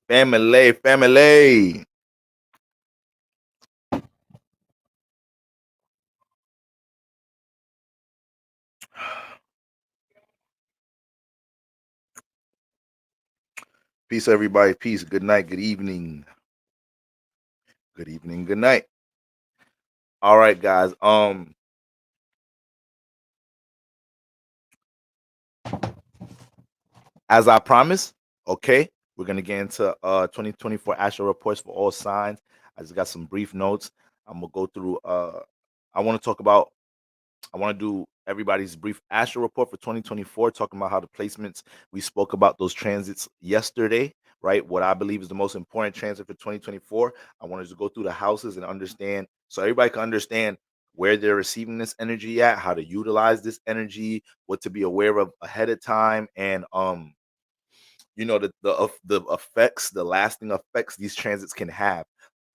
Family. Peace, everybody. Peace. Good night. Good evening. Good evening. Good night. All right, guys. As I promised, okay, we're gonna get into 2024 astro reports for all signs. I just got some brief notes. I'm gonna go through. I want to talk about. I want to do everybody's brief astro report for 2024, talking about how the placements we spoke about those transits yesterday, right? What I believe is the most important transit for 2024. I wanted to go through the houses and understand so everybody can understand where they're receiving this energy at, how to utilize this energy, what to be aware of ahead of time, and the effects, the lasting effects these transits can have.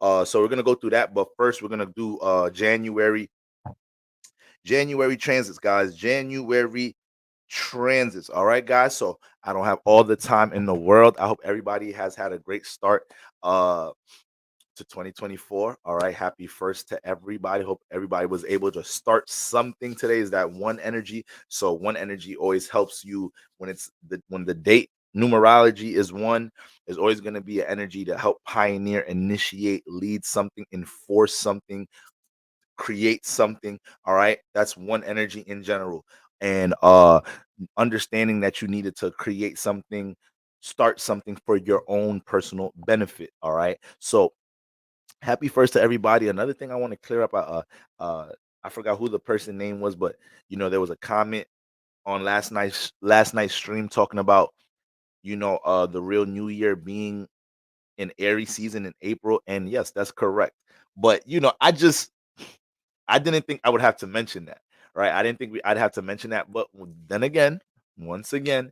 So we're gonna go through that, but first we're gonna do January transits, guys. January transits. All right, guys. So I don't have all the time in the world. I hope everybody has had a great start to 2024. All right. Happy first to everybody. Hope everybody was able to start something today. Is that one energy? So one energy always helps you when the date numerology is one. There's always going to be an energy to help pioneer, initiate, lead something, enforce something, create something. All right, that's one energy in general. And understanding that you needed to create something, start something for your own personal benefit. All right, so happy first to everybody. Another thing I want to clear up, I forgot who the person name was, but there was a comment on last night's stream talking about the real new year being in Aries season in April. And yes, that's correct. But I didn't think I would have to mention that, right? I didn't think I'd have to mention that. But then again, once again,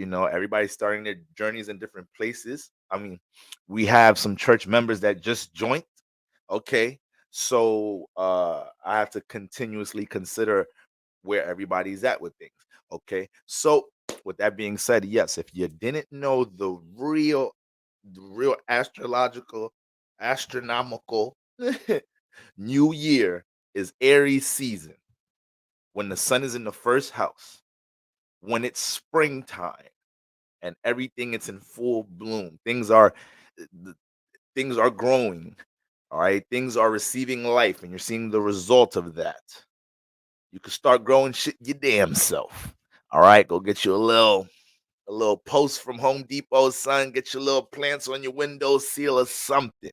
everybody's starting their journeys in different places. I mean, we have some church members that just joined. Okay. So I have to continuously consider where everybody's at with things. Okay. So with that being said, yes, if you didn't know the real astronomical new year is Aries season, when the sun is in the first house, when it's springtime and everything is in full bloom. Things are growing. All right, things are receiving life, and you're seeing the result of that. You can start growing shit your damn self. All right, go get you a little post from Home Depot, son. Get your little plants on your windowsill or something.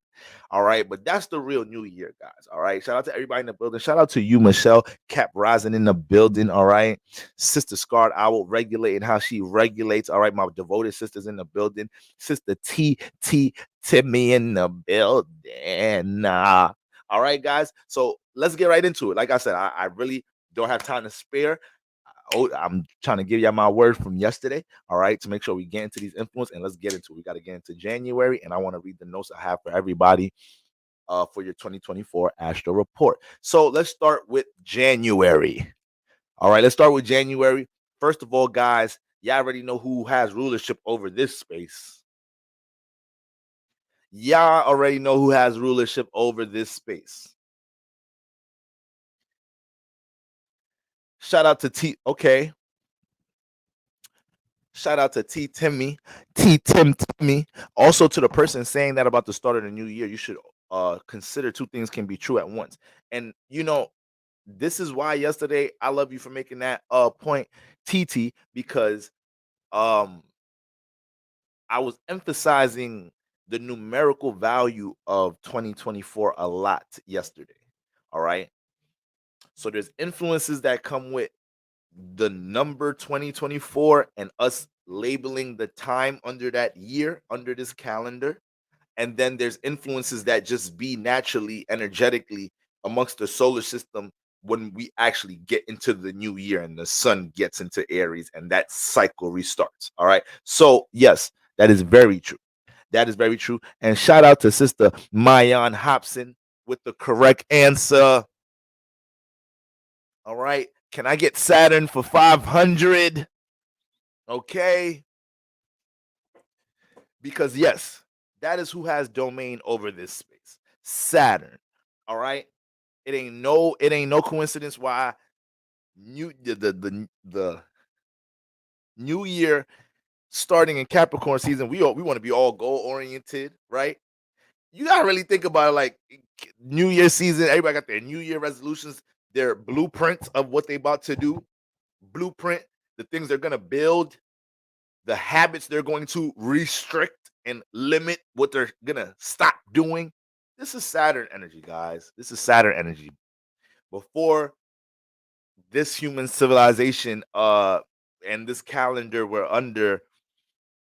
All right, but that's the real new year, guys. All right, shout out to everybody in the building. Shout out to you, Michelle Cap Rising in the building. All right, Sister Scarred Owl regulating how she regulates. All right, my devoted sisters in the building. Sister T Timmy in the building. All right, guys. So let's get right into it. Like I said, I really don't have time to spare. I'm trying to give you my word from yesterday, all right, to make sure we get into these influence, and let's get into it. We got to get into January, and I want to read the notes I have for everybody for your 2024 Astro Report. So let's start with January. All right, let's start with January. First of all, guys, y'all already know who has rulership over this space. Y'all already know who has rulership over this space. Shout out to T. Okay. Shout out to Timmy. Also to the person saying that about the start of the new year, you should consider two things can be true at once. And this is why yesterday I love you for making that point, TT, because um I was emphasizing the numerical value of 2024 a lot yesterday. All right. So there's influences that come with the number 2024 and us labeling the time under that year, under this calendar. And then there's influences that just be naturally, energetically amongst the solar system when we actually get into the new year and the sun gets into Aries and that cycle restarts. All right. So, yes, that is very true. That is very true. And shout out to Sister Mayan Hobson with the correct answer. All right. Can I get Saturn for 500? Okay. Because, yes, That is who has domain over this space. Saturn. All right. It ain't no coincidence why the new year starting in Capricorn season, we want to be all goal oriented, right? You gotta really think about it like New Year season, everybody got their New Year resolutions, their blueprints of what they about to do, blueprint, the things they're gonna build, the habits they're going to restrict and limit, what they're gonna stop doing. This is Saturn energy, guys. This is Saturn energy. Before this human civilization and this calendar we're under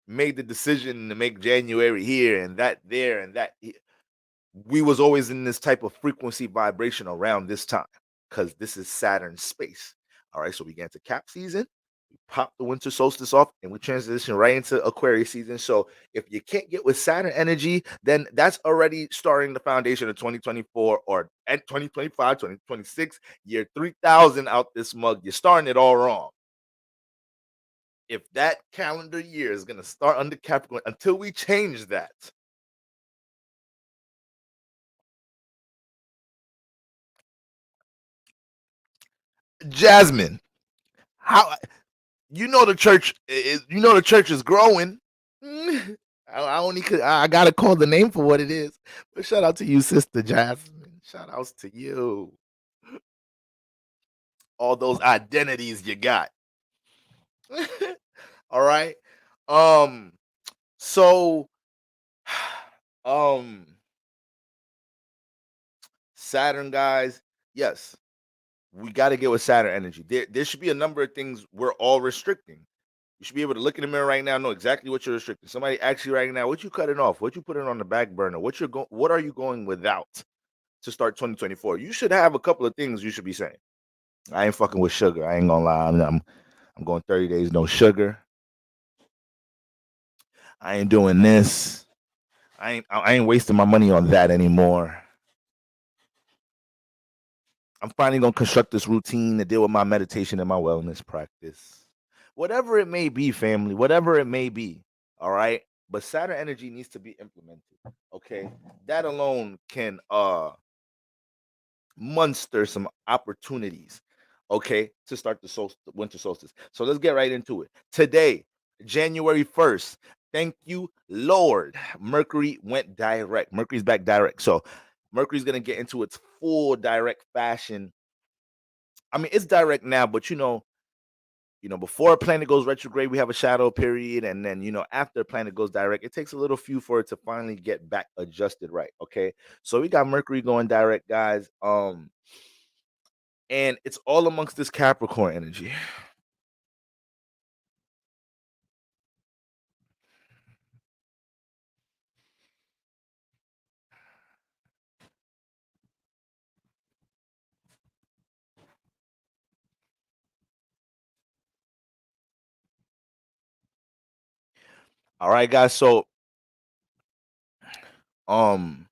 made the decision to make January here and that there and that we was always in this type of frequency vibration around this time because this is Saturn space. All right, so we get into Cap season, we pop the winter solstice off, and we transition right into Aquarius season. So if you can't get with Saturn energy, then that's already starting the foundation of 2024 or at 2025, 2026, year 3000 out this mug. You're starting it all wrong. If that calendar year is going to start under Capricorn until we change that, Jasmine, how the church is the church is growing. I only could I gotta call the name for what it is. But shout out to you, Sister Jasmine. Shout outs to you. All those identities you got. All right. Um, so um Saturn guys, yes, we got to get with Saturn energy. There should be a number of things we're all restricting. You should be able to look in the mirror right now, know exactly what you're restricting. Somebody asks you right now, what you cutting off, what you putting on the back burner, what are you going without to start 2024? You should have a couple of things you should be saying. I ain't fucking with sugar. I ain't gonna lie. I'm going 30 days no sugar. I ain't doing this. I ain't wasting my money on that anymore. I'm finally gonna construct this routine to deal with my meditation and my wellness practice. Whatever it may be, family, whatever it may be. All right. But Saturn energy needs to be implemented. Okay. That alone can monster some opportunities. Okay, to start the winter solstice. So let's get right into it. Today, January 1st. Thank you, Lord. Mercury went direct. Mercury's back direct. So Mercury's gonna get into its full direct fashion. I mean, it's direct now, but before a planet goes retrograde, we have a shadow period, and then after a planet goes direct, it takes a little few for it to finally get back adjusted right. Okay, so we got Mercury going direct, guys. And it's all amongst this Capricorn energy. All right, guys. So um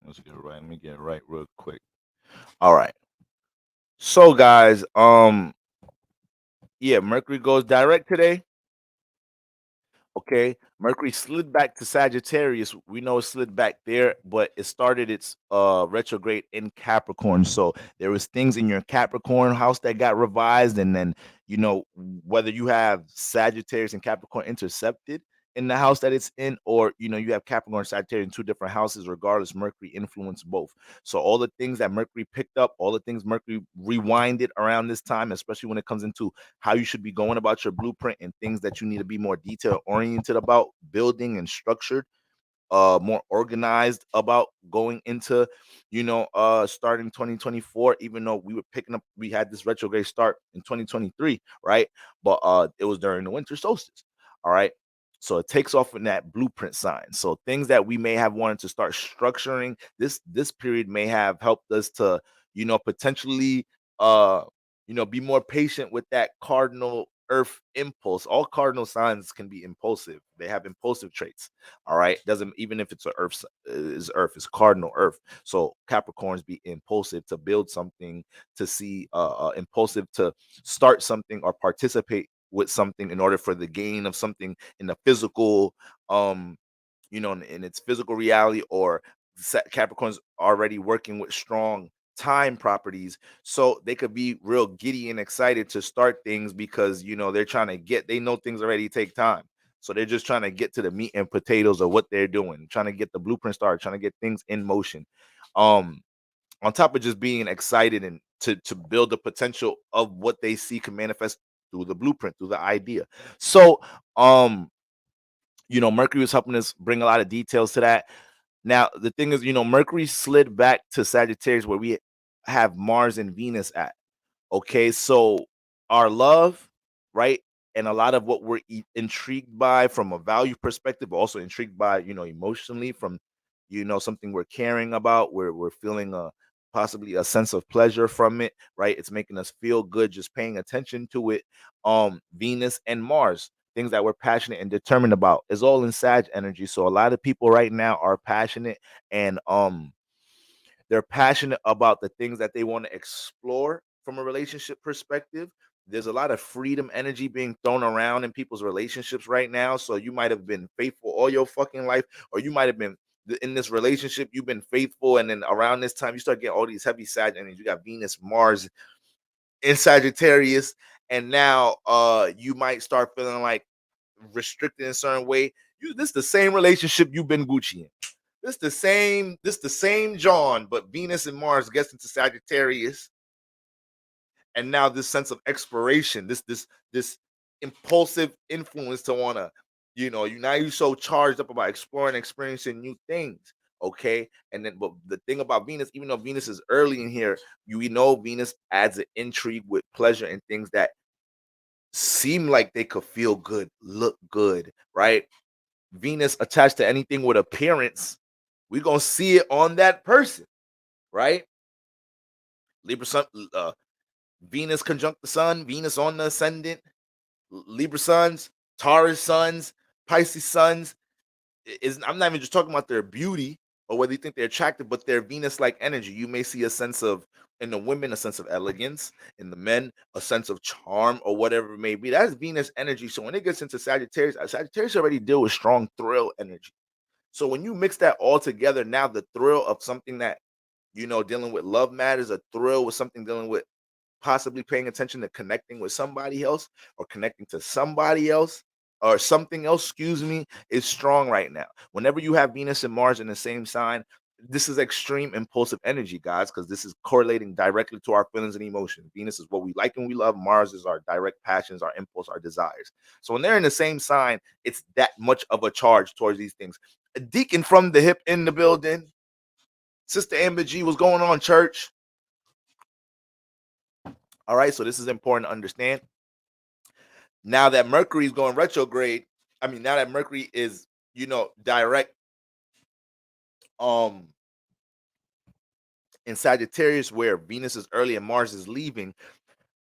let's get it right. Let me get it right real quick. All right. So guys, yeah, Mercury goes direct today. Okay, Mercury slid back to Sagittarius. We know it slid back there, but it started its retrograde in Capricorn. So there was things in your Capricorn house that got revised, and then whether you have Sagittarius and Capricorn intercepted in the house that it's in, or you have Capricorn and Sagittarius in two different houses. Regardless, Mercury influenced both. So all the things that Mercury picked up, all the things Mercury rewinded around this time, especially when it comes into how you should be going about your blueprint and things that you need to be more detail oriented about building and structured, more organized about going into starting 2024. Even though we had this retrograde start in 2023, right? But it was during the winter solstice. All right, so it takes off in that blueprint sign. So things that we may have wanted to start structuring, this period may have helped us to potentially be more patient with that cardinal earth impulse. All cardinal signs can be impulsive. They have impulsive traits. All right. Doesn't, even if it's a earth is cardinal earth. So Capricorns be impulsive to build something, to see impulsive to start something or participate with something in order for the gain of something in the physical, um in its physical reality, or Capricorn's already working with strong time properties, so they could be real giddy and excited to start things because they're trying to they know things already take time. So they're just trying to get to the meat and potatoes of what they're doing, trying to get the blueprint started, trying to get things in motion. Um, on top of just being excited and to build the potential of what they see can manifest through the blueprint, through the idea. So Mercury was helping us bring a lot of details to that. Now, the thing is, Mercury slid back to Sagittarius where we have Mars and Venus at. Okay, so our love, right? And a lot of what we're intrigued by from a value perspective, but also intrigued by, emotionally from, something we're caring about, where we're feeling possibly a sense of pleasure from it, right? It's making us feel good just paying attention to it. Venus and Mars, things that we're passionate and determined about, is all in Sag energy. So a lot of people right now are passionate, and they're passionate about the things that they want to explore from a relationship perspective. There's a lot of freedom energy being thrown around in people's relationships right now. So you might have been faithful all your fucking life, or you might have been in this relationship, you've been faithful, and then around this time you start getting all these heavy Sag energy. You got Venus, Mars in Sagittarius, and now you might start feeling like restricted in a certain way. This is the same relationship you've been Gucci in. This the same John, but Venus and Mars gets into Sagittarius, and now this sense of exploration, this impulsive influence to wanna, you're so charged up about exploring, experiencing new things. Okay, and then but the thing about Venus, even though Venus is early in here, we know Venus adds an intrigue with pleasure and things that seem like they could feel good, look good, right? Venus attached to anything with appearance, we're gonna see it on that person, right? Libra sun, Venus conjunct the sun, Venus on the ascendant, Libra suns, Taurus suns, Pisces suns. Is I'm not even just talking about their beauty or whether you think they're attractive, but their Venus-like energy. You may see a sense of, in the women, a sense of elegance, in the men, a sense of charm, or whatever it may be. That's Venus energy. So when it gets into Sagittarius, Sagittarius already deal with strong thrill energy. So when you mix that all together, now the thrill of something that, dealing with love matters, a thrill with something dealing with possibly paying attention to connecting with somebody else, or connecting to somebody else or something else, excuse me, is strong right now. Whenever you have Venus and Mars in the same sign, this is extreme impulsive energy, guys, because this is correlating directly to our feelings and emotions. Venus is what we like and we love. Mars is our direct passions, our impulse, our desires. So when they're in the same sign, it's that much of a charge towards these things. A deacon from the hip in the building. Sister Amber G, what's going on, church? All right, so this is important to understand. Now that Mercury is going retrograde, now that Mercury is, direct um in Sagittarius, where Venus is early and Mars is leaving,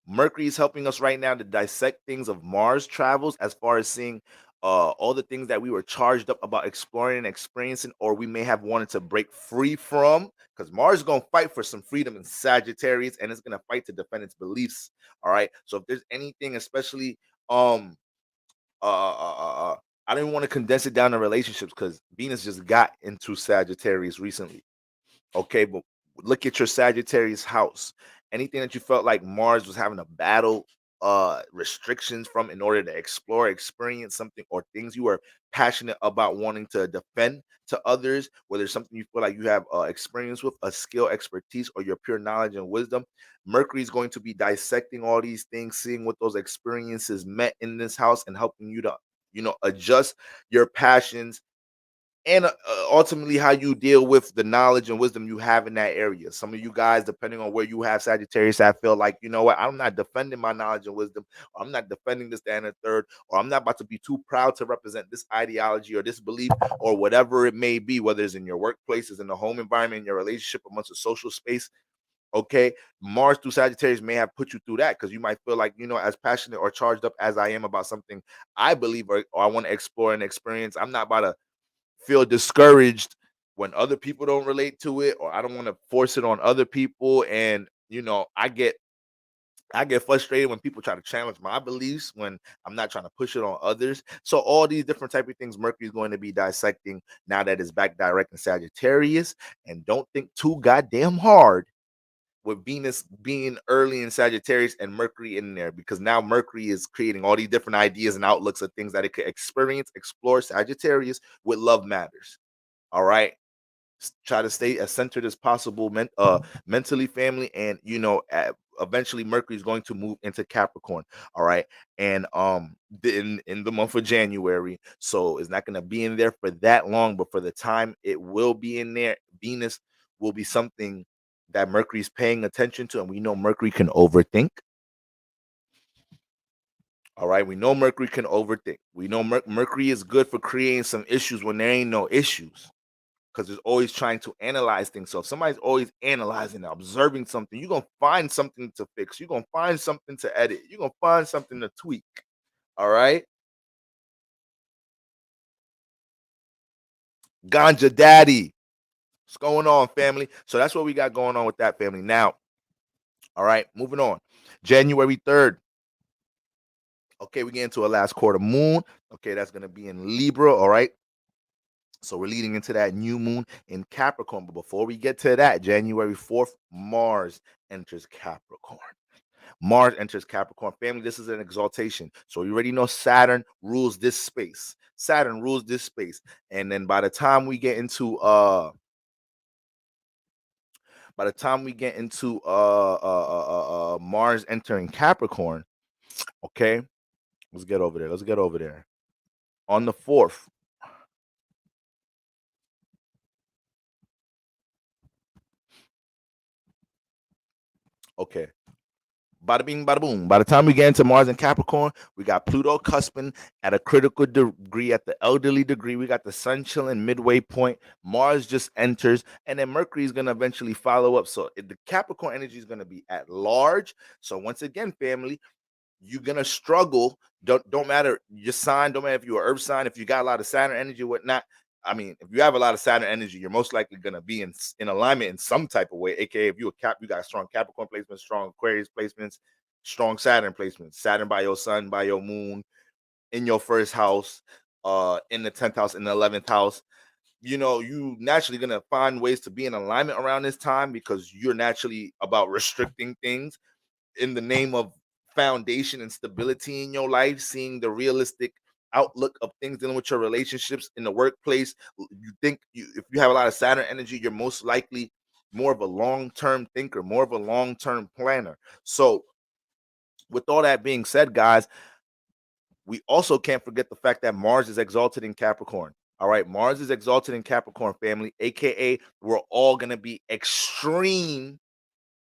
Mercury is helping us right now to dissect things of Mars travels, as far as seeing all the things that we were charged up about exploring and experiencing, or we may have wanted to break free from, because Mars is going to fight for some freedom in Sagittarius, and it's going to fight to defend its beliefs. All right. So if there's anything, especially um I didn't want to condense it down to relationships because Venus just got into Sagittarius recently. Okay, but look at your Sagittarius house. Anything that you felt like Mars was having a battle restrictions from in order to explore, experience something, or things you were passionate about wanting to defend to others, whether it's something you feel like you have experience with, a skill, expertise, or your pure knowledge and wisdom. Mercury is going to be dissecting all these things, seeing what those experiences meant in this house, and helping you to, adjust your passions, and ultimately how you deal with the knowledge and wisdom you have in that area. Some of you guys, depending on where you have Sagittarius, I feel like, you know what, I'm not defending my knowledge and wisdom, or I'm not defending this, that, and the third, or I'm not about to be too proud to represent this ideology or this belief, or whatever it may be, whether it's in your workplace, it's in the home environment, in your relationship, amongst a social space. Okay, Mars through Sagittarius may have put you through that because you might feel like, as passionate or charged up as I am about something I believe or I want to explore and experience. I'm not about to feel discouraged when other people don't relate to it, or I don't want to force it on other people. And I get frustrated when people try to challenge my beliefs when I'm not trying to push it on others. So all these different type of things Mercury is going to be dissecting now that it's back direct in Sagittarius. And don't think too goddamn hard with Venus being early in Sagittarius and Mercury in there, because now Mercury is creating all these different ideas and outlooks of things that it could experience, explore. Sagittarius with love matters. All right. Try to stay as centered as possible, mentally, family, and eventually Mercury is going to move into Capricorn. All right, and in the month of January, so it's not going to be in there for that long, but for the time it will be in there, Venus will be something that Mercury is paying attention to, and we know Mercury can overthink. All right, we know Mercury can overthink. We know Mercury is good for creating some issues when there ain't no issues, because it's always trying to analyze things. So if somebody's always analyzing, observing something, you're gonna find something to fix. You're gonna find something to edit. You're gonna find something to tweak. All right. Ganja Daddy. What's going on, family? So that's what we got going on with that family. Now, all right, moving on. January 3rd. Okay, we get into a last quarter moon. Okay, that's gonna be in Libra. All right. So we're leading into that new moon in Capricorn. But before we get to that, January 4th, Mars enters Capricorn. Mars enters Capricorn. Family, this is an exaltation. So you already know Saturn rules this space. Saturn rules this space. And then by the time we get into Mars entering Capricorn, okay? Let's get over there. Let's get over there. On the 4th. Okay. Bada bing, bada boom. By the time we get into Mars and Capricorn, we got Pluto cusping at a critical degree, at the elderly degree. We got the sun chilling midway point. Mars just enters, and then Mercury is going to eventually follow up. So the Capricorn energy is going to be at large. So once again, family, you're gonna struggle. Don't matter your sign, don't matter if you're an earth sign, if you got a lot of Saturn energy or whatnot. I mean, if you have a lot of Saturn energy, you're most likely gonna be in alignment in some type of way. AKA, if you got strong Capricorn placements, strong Aquarius placements, strong Saturn placements. Saturn by your sun, by your moon, in your first house, in the 10th house, in the 11th house. You naturally gonna find ways to be in alignment around this time because you're naturally about restricting things in the name of foundation and stability in your life, seeing the realistic outlook of things dealing with your relationships in the workplace. If you have a lot of Saturn energy, you're most likely more of a long-term thinker, more of a long-term planner. So with all that being said, guys, we also can't forget the fact that Mars is exalted in Capricorn. All right, Mars is exalted in Capricorn, family, aka we're all gonna be extreme.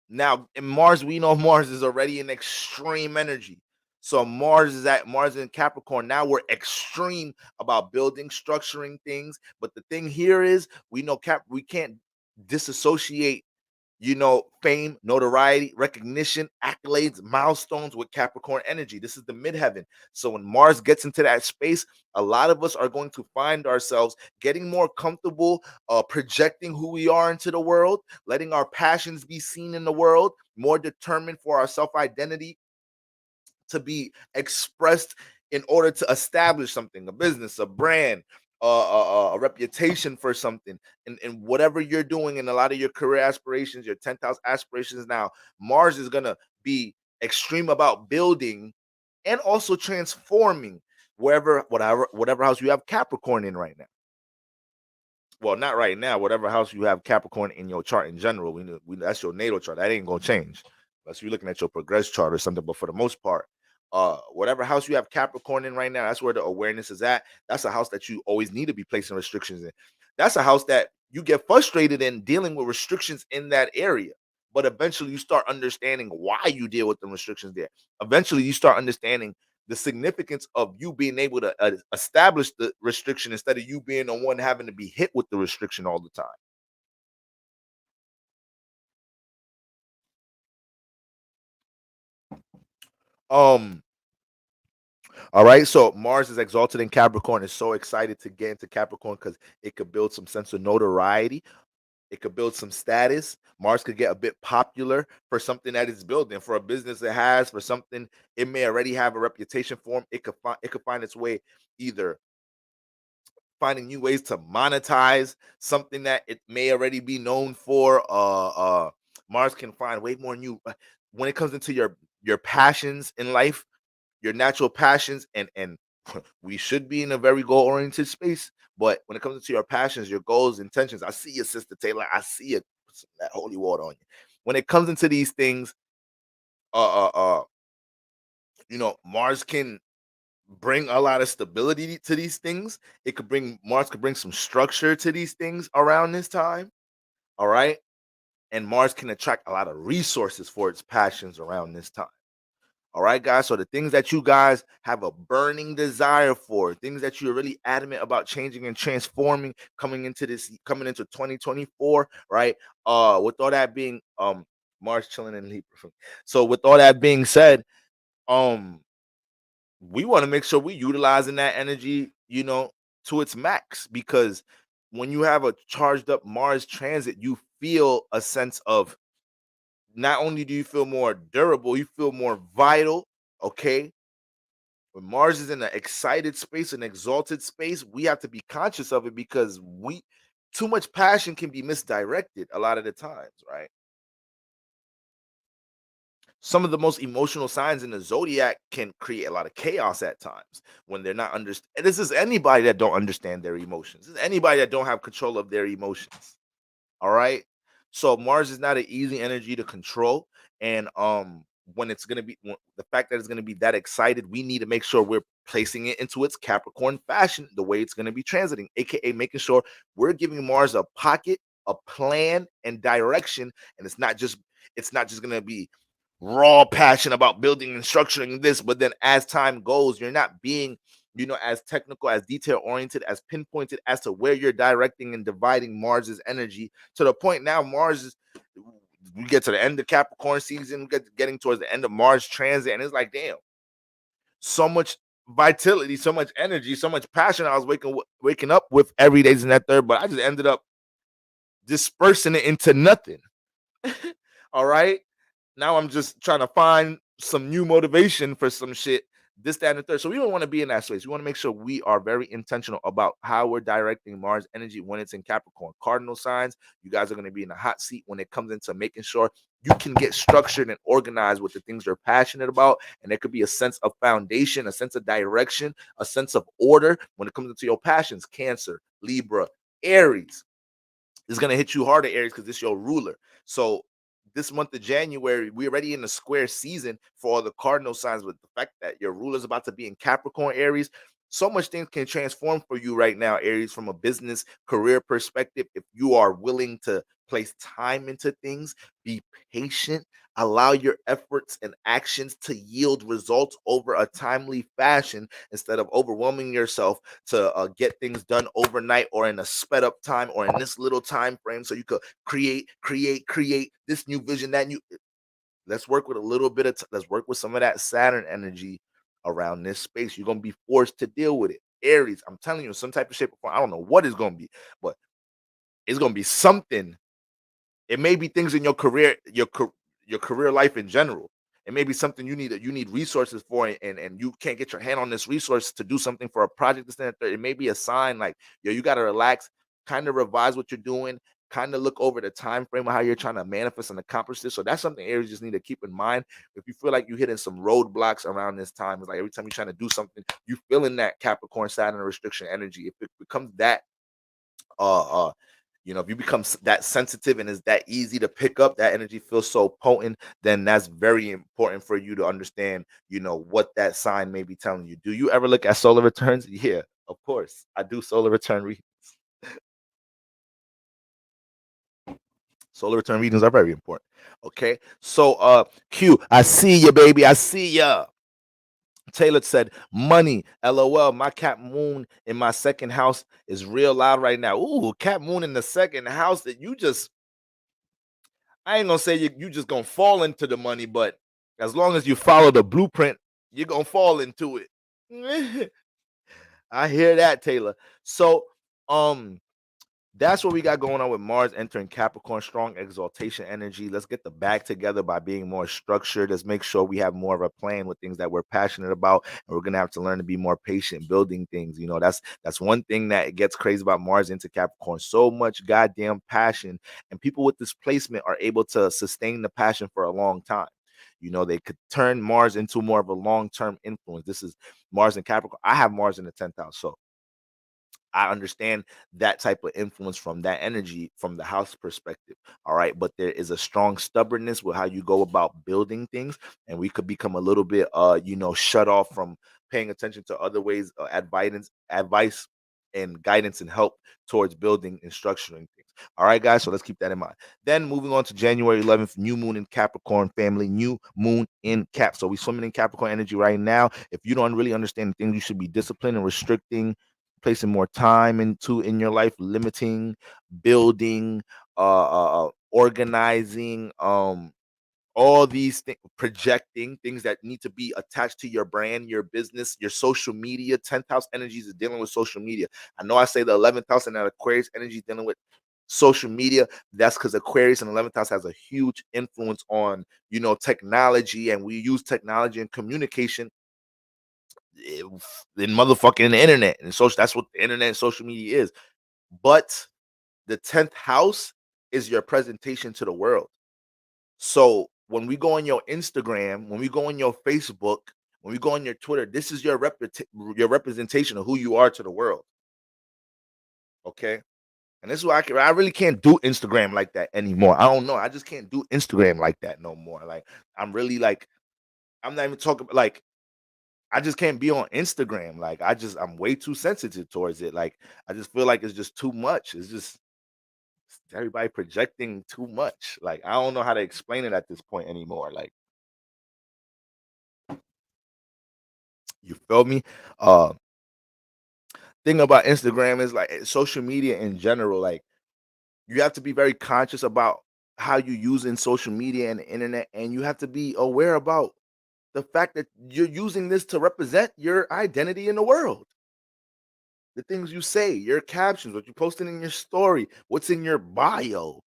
Now, in Mars, we know Mars is already in extreme energy. So Mars in Capricorn. Now we're extreme about building, structuring things. But the thing here is we know we can't disassociate, fame, notoriety, recognition, accolades, milestones with Capricorn energy. This is the midheaven. So when Mars gets into that space, a lot of us are going to find ourselves getting more comfortable, projecting who we are into the world, letting our passions be seen in the world, more determined for our self identity to be expressed in order to establish something, a business, a brand, a reputation for something, and whatever you're doing in a lot of your career aspirations, your 10th house aspirations. Now, Mars is going to be extreme about building and also transforming whatever house you have Capricorn in right now. Well, not right now. Whatever house you have Capricorn in your chart in general, that's your natal chart. That ain't gonna change unless you're looking at your progress chart or something. But for the most part, whatever house you have Capricorn in right now, that's where the awareness is at. That's a house that you always need to be placing restrictions in. That's a house that you get frustrated in dealing with restrictions in that area. But eventually, you start understanding why you deal with the restrictions there. Eventually, you start understanding the significance of you being able to establish the restriction instead of you being the one having to be hit with the restriction all the time. Um, all right. So Mars is exalted in Capricorn. Is so excited to get into Capricorn because it could build some sense of notoriety. It could build some status. Mars could get a bit popular for something that it's building, for a business it has, for something it may already have a reputation for. It could find its way either finding new ways to monetize something that it may already be known for. Mars can find way more new when it comes into your passions in life, your natural passions, and we should be in a very goal oriented space. But when it comes into your passions, your goals, intentions, I see your sister Taylor. I see you put some of that holy water on you. When it comes into these things, uh, uh, uh, Mars can bring a lot of stability to these things. Mars could bring some structure to these things around this time. All right. And Mars can attract a lot of resources for its passions around this time. All right, guys. So the things that you guys have a burning desire for, things that you're really adamant about changing and transforming coming into 2024, right? With all that being Mars chilling in Libra. So with all that being said, um we want to make sure we utilizing that energy, to its max, because when you have a charged up Mars transit, you feel a sense of, not only do you feel more durable, you feel more vital. Okay. When Mars is in an excited space, an exalted space, we have to be conscious of it, because we too much passion can be misdirected a lot of the times, right? Some of the most emotional signs in the zodiac can create a lot of chaos at times when they're not understand. This is anybody that don't understand their emotions. This is anybody that don't have control of their emotions. All right. So Mars is not an easy energy to control. And when it's gonna be the fact that it's gonna be that excited, we need to make sure we're placing it into its Capricorn fashion, the way it's gonna be transiting, aka making sure we're giving Mars a pocket, a plan, and direction. And it's not just gonna be raw passion about building and structuring this, but then as time goes, you're not being, as technical, as detail oriented, as pinpointed as to where you're directing and dividing Mars's energy, to the point now Mars is, we get to the end of Capricorn season, getting towards the end of Mars transit, and it's like, damn, so much vitality, so much energy, so much passion I was waking up with every day's in that third, but I just ended up dispersing it into nothing. All right. Now I'm just trying to find some new motivation for some shit, this, that, and the third. So we don't want to be in that space. We want to make sure we are very intentional about how we're directing Mars energy when it's in Capricorn. Cardinal signs, you guys are going to be in a hot seat when it comes into making sure you can get structured and organized with the things you're passionate about. And there could be a sense of foundation, a sense of direction, a sense of order when it comes into your passions. Cancer, Libra, Aries is going to hit you harder, Aries, because it's your ruler. So this month of January, we're already in the square season for all the cardinal signs. With the fact that your ruler is about to be in Capricorn, Aries, so much things can transform for you right now, Aries, from a business career perspective. If you are willing to place time into things, be patient, allow your efforts and actions to yield results over a timely fashion, instead of overwhelming yourself to get things done overnight or in a sped up time or in this little time frame, so you could create this new vision, that new. Let's work with a little bit of let's work with some of that Saturn energy around this space. You're gonna be forced to deal with it, Aries. I'm telling you, some type of shape or form. I don't know what it's gonna be, but it's gonna be something. It may be things in your career, your career life in general. It may be something you need resources for, and you can't get your hand on this resource to do something for a project. This, that, it may be a sign like, yo, you got to relax, kind of revise what you're doing, kind of look over the time frame of how you're trying to manifest and accomplish this. So that's something Aries just need to keep in mind. If you feel like you're hitting some roadblocks around this time, it's like every time you're trying to do something, you feeling that Capricorn Saturn restriction energy. If it becomes that uh if you become that sensitive and is that easy to pick up, that energy feels so potent, then that's very important for you to understand, what that sign may be telling you. Do you ever look at solar returns? Yeah, of course I do. Solar return readings are very important. Okay, so Q, I see you, baby, I see ya. Taylor said, money, LOL. My Cap Moon in my second house is real loud right now. Ooh, Cap Moon in the second house, that you just, I ain't gonna say you just gonna fall into the money, but as long as you follow the blueprint you're gonna fall into it. I hear that, Taylor. So, um, that's what we got going on with Mars entering Capricorn, strong exaltation energy. Let's get the bag together by being more structured. Let's make sure we have more of a plan with things that we're passionate about, and we're gonna have to learn to be more patient building things. You know, that's one thing that gets crazy about Mars into Capricorn. So much goddamn passion, and people with this placement are able to sustain the passion for a long time. You know, they could turn Mars into more of a long-term influence. This is Mars and Capricorn. I have Mars in the 10th house, so I understand that type of influence from that energy from the house perspective. All right. But there is a strong stubbornness with how you go about building things. And we could become a little bit shut off from paying attention to other ways advice and guidance and help towards building and structuring things. All right, guys. So let's keep that in mind. Then moving on to January 11th, new moon in Capricorn family, new moon in Cap. So we swimming in Capricorn energy right now. If you don't really understand the things, you should be disciplined and restricting, placing more time into in your life, limiting, building, organizing, all these things, projecting things that need to be attached to your brand, your business, your social media. 10th house energies is dealing with social media. I know I say the 11th house and that Aquarius energy is dealing with social media. That's because Aquarius and 11th house has a huge influence on, technology, and we use technology and communication in motherfucking internet and social. That's what the internet and social media is. But the 10th house is your presentation to the world. So when we go on your Instagram, when we go on your Facebook, when we go on your Twitter, this is your your representation of who you are to the world. Okay. And this is why I really can't do Instagram like that anymore. I don't know. I just can't do Instagram like that no more. Like, I'm really like, I'm not even talking about, like, I just can't be on Instagram. Like, I'm way too sensitive towards it. Like, I just feel like it's just too much. It's just everybody projecting too much. Like, I don't know how to explain it at this point anymore. Like, you feel me? Uh thing about Instagram is, like, social media in general, like, you have to be very conscious about how you using social media and the internet, and you have to be aware about the fact that you're using this to represent your identity in the world. The things you say, your captions, what you posting in your story, what's in your bio.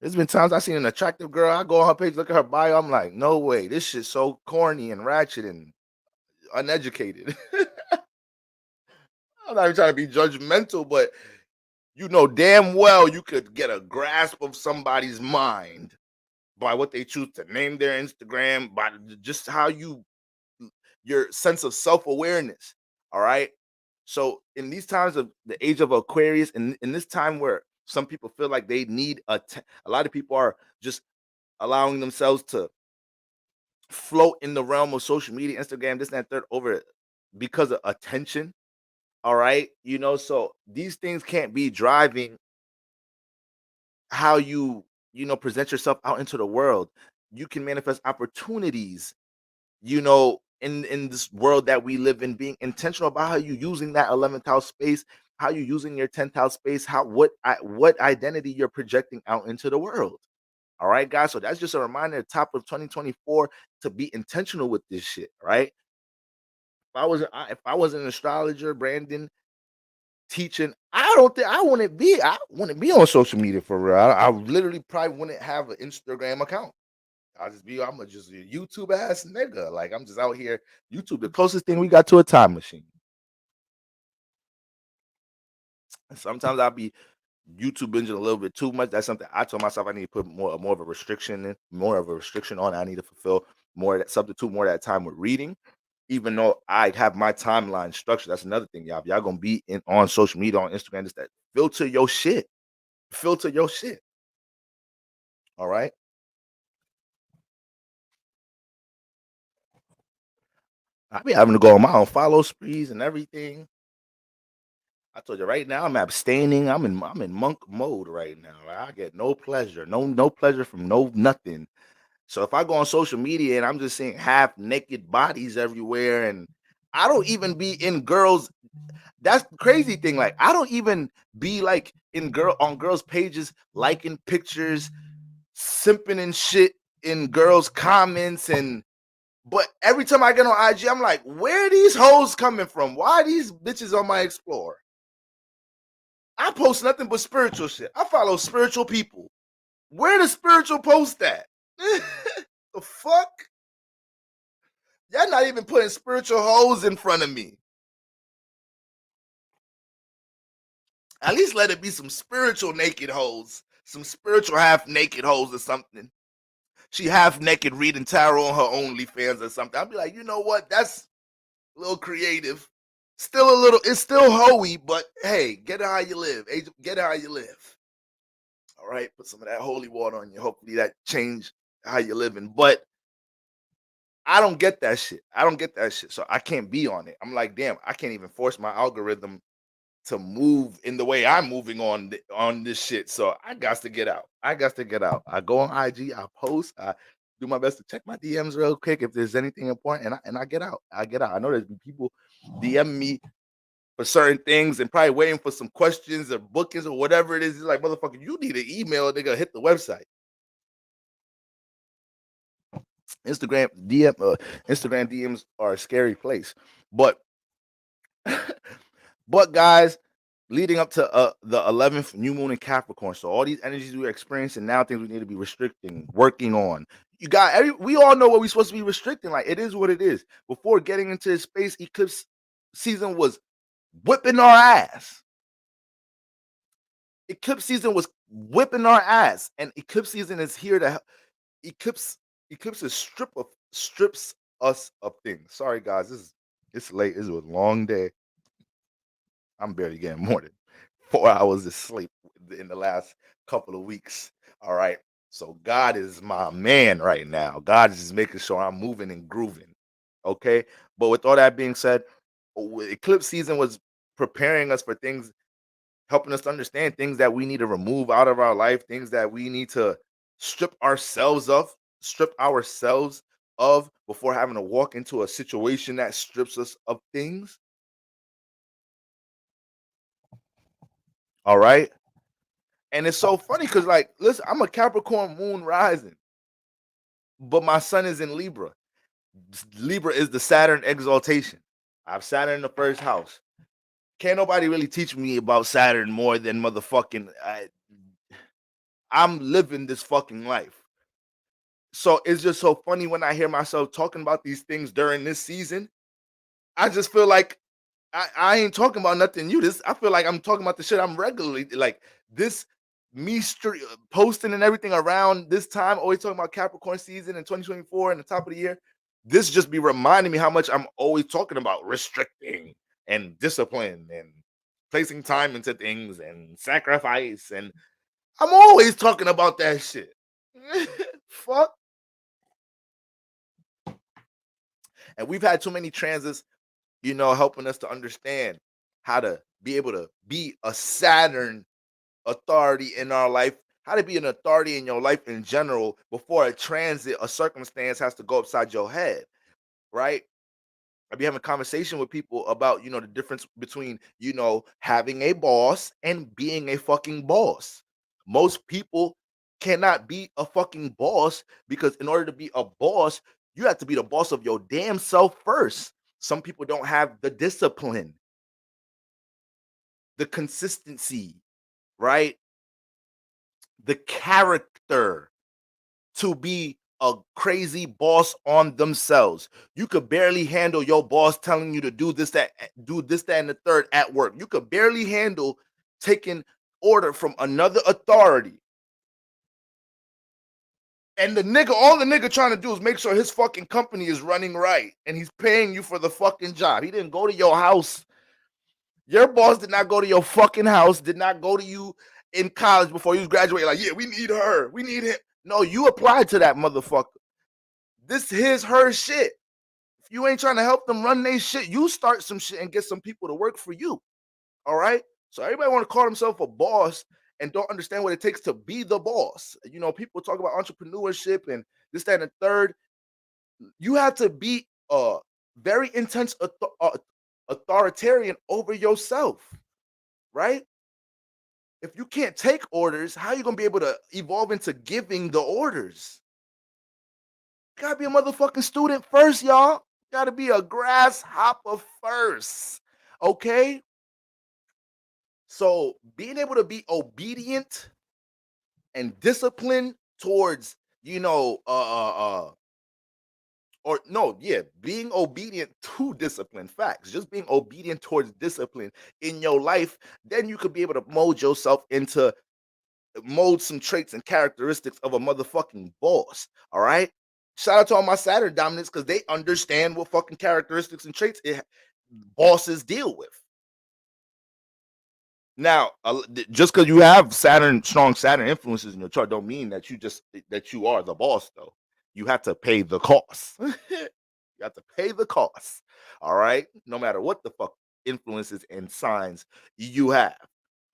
There's been times I seen an attractive girl, I go on her page, look at her bio, I'm like, no way, this shit's so corny and ratchet and uneducated. I'm not even trying to be judgmental, but you know damn well you could get a grasp of somebody's mind by what they choose to name their Instagram, by just how your sense of self-awareness. All right. So in these times of the age of Aquarius, and in this time where some people feel like they need a lot of people are just allowing themselves to float in the realm of social media, Instagram, this and that, third, over because of attention. All right. So these things can't be driving how present yourself out into the world. You can manifest opportunities, in this world that we live in, being intentional about how you using that 11th house space, how you using your 10th house space, what identity you're projecting out into the world. All right, guys. So that's just a reminder at the top of 2024 to be intentional with this shit. Right. If I was an astrologer, Brandon, teaching, I wouldn't be on social media for real. I literally probably wouldn't have an Instagram account. I'm just a YouTube ass nigga. Like, I'm just out here. YouTube, the closest thing we got to a time machine. And sometimes I'll be YouTube binging a little bit too much. That's something I told myself I need to put more of a restriction in, more of a restriction on. I need to fulfill more of that, substitute more of that time with reading. Even though I have my timeline structured, that's another thing, y'all. If y'all gonna be on social media, on Instagram, just that filter your shit. Filter your shit. All right. I be having to go on my own follow sprees and everything. I told you right now I'm abstaining. I'm in monk mode right now. I get no pleasure, no pleasure from no nothing. So if I go on social media and I'm just seeing half naked bodies everywhere, and I don't even be in girls, that's the crazy thing. Like, I don't even be like in girls' pages, liking pictures, simping and shit in girls' comments, and But every time I get on IG, I'm like, where are these hoes coming from? Why are these bitches on my Explorer? I post nothing but spiritual shit. I follow spiritual people. Where the spiritual post at? The fuck? Y'all not even putting spiritual hoes in front of me. At least let it be some spiritual naked hoes. Some spiritual half naked hoes or something. She half naked reading tarot on her OnlyFans or something. I'll be like, you know what? That's a little creative. Still a little, it's still hoey, but hey, get it how you live. Get it how you live. All right, put some of that holy water on you. Hopefully that change how you're living. But I don't get that shit. I don't get that shit. So I can't be on it. I'm like, damn, I can't even force my algorithm to move in the way I'm moving on this shit. So I got to get out. I got to get out. I go on IG, I post, I do my best to check my DMs real quick if there's anything important, and I get out. I get out. I know there's people DM me for certain things and probably waiting for some questions or bookings or whatever it is. It's like, motherfucker, you need an email, nigga, hit the website. Instagram DM Instagram DMs are a scary place. But but guys, leading up to the 11th new moon in Capricorn. So all these energies we're experiencing now, things we need to be restricting, working on. You got we all know what we're supposed to be restricting. Like it is what it is. Before getting into the space eclipse season was whipping our ass. Eclipse season was whipping our ass, and eclipse season is here to eclipse. Eclipses strips us of things. Sorry guys, it's late. This was a long day. I'm barely getting more than 4 hours of sleep in the last couple of weeks. All right. So God is my man right now. God is just making sure I'm moving and grooving. Okay. But with all that being said, eclipse season was preparing us for things, helping us to understand things that we need to remove out of our life, things that we need to strip ourselves of, strip ourselves of before having to walk into a situation that strips us of things. All right. And it's so funny because, like, listen, I'm a Capricorn moon rising, but my sun is in Libra. Libra is the Saturn exaltation. I have Saturn in the first house. Can't nobody really teach me about Saturn more than motherfucking I'm living this fucking life. So it's just so funny when I hear myself talking about these things during this season. I just feel like I ain't talking about nothing new. This I feel like I'm talking about the shit I'm regularly like this posting and everything around this time, always talking about Capricorn season in 2024 and the top of the year. This just be reminding me how much I'm always talking about restricting and discipline and placing time into things and sacrifice. And I'm always talking about that shit. Fuck. And we've had too many transits, helping us to understand how to be able to be a Saturn authority in our life, how to be an authority in your life in general before a transit, a circumstance has to go upside your head, right? I be having a conversation with people about, the difference between, having a boss and being a fucking boss. Most people cannot be a fucking boss because in order to be a boss, you have to be the boss of your damn self first. Some people don't have the discipline, the consistency, right? The character to be a crazy boss on themselves. You could barely handle your boss telling you to do this, that, and the third at work. You could barely handle taking order from another authority. And all the nigga trying to do is make sure his fucking company is running right and he's paying you for the fucking job. He didn't go to your house. Your boss did not go to your fucking house, did not go to you in college before you was graduating. Like, yeah, we need her. We need him. No, you applied to that motherfucker. This her shit. If you ain't trying to help them run their shit, you start some shit and get some people to work for you. All right. So everybody want to call themselves a boss and don't understand what it takes to be the boss. People talk about entrepreneurship and this, that, and the third. You have to be a very intense authoritarian over yourself, right? If you can't take orders, how are you gonna be able to evolve into giving the orders? Gotta be a motherfucking student first, y'all. Gotta be a grasshopper first. Okay? So being able to be obedient and disciplined towards, you know, or no, yeah, being obedient to discipline, facts, just being obedient towards discipline in your life, then you could be able to mold some traits and characteristics of a motherfucking boss. All right. Shout out to all my Saturn dominants because they understand what fucking characteristics and traits bosses deal with. Now, just because you have strong Saturn influences in your chart, don't mean that you are the boss. Though you have to pay the cost. You have to pay the cost. All right, no matter what the fuck influences and signs you have.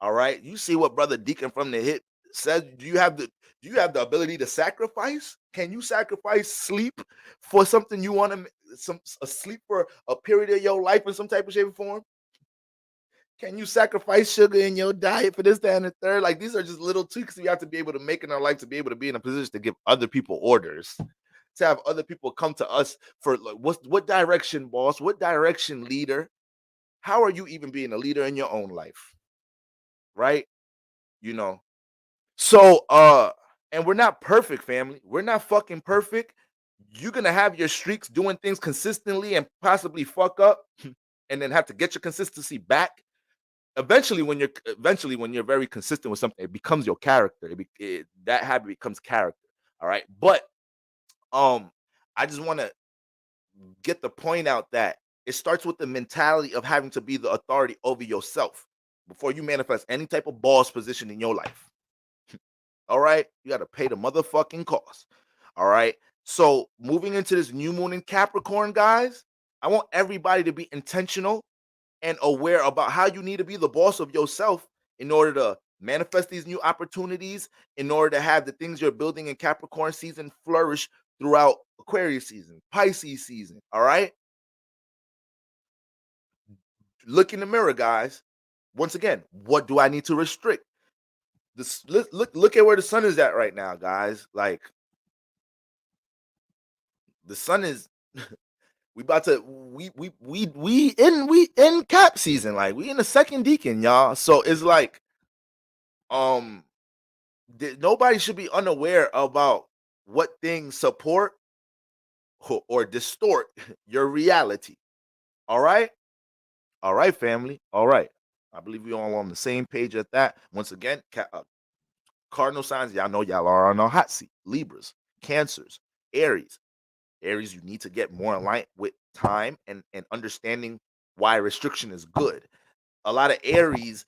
All right, you see what brother Deacon from the hit said. Do you have the ability to sacrifice? Can you sacrifice sleep for something you want to sleep for a period of your life in some type of shape or form? Can you sacrifice sugar in your diet for this, that, and the third? Like these are just little tweaks we have to be able to make in our life to be able to be in a position to give other people orders, to have other people come to us for like, what direction, boss? What direction, leader? How are you even being a leader in your own life? Right? You know. So and we're not perfect, family. We're not fucking perfect. You're gonna have your streaks doing things consistently and possibly fuck up and then have to get your consistency back. Eventually when you're very consistent with something, it becomes your character. That habit becomes character. All right. But um I just want to get the point out that it starts with the mentality of having to be the authority over yourself before you manifest any type of boss position in your life. All right, you got to pay the motherfucking cost. All right, so moving into this new moon in Capricorn, guys, I want everybody to be intentional and aware about how you need to be the boss of yourself in order to manifest these new opportunities, in order to have the things you're building in Capricorn season flourish throughout Aquarius season, Pisces season. All right. Look in the mirror, guys. Once again, what do I need to restrict? Look at where the sun is at right now, guys. Like the sun is we about to we in cap season. Like we in the second deacon, y'all. So it's like um nobody should be unaware about what things support or distort your reality. All right. All right, family. All right. I believe we all on the same page at that. Once again, cardinal signs, y'all know y'all are on a hot seat. Libras, Cancers, Aries. Aries, you need to get more aligned with time and understanding why restriction is good. A lot of Aries,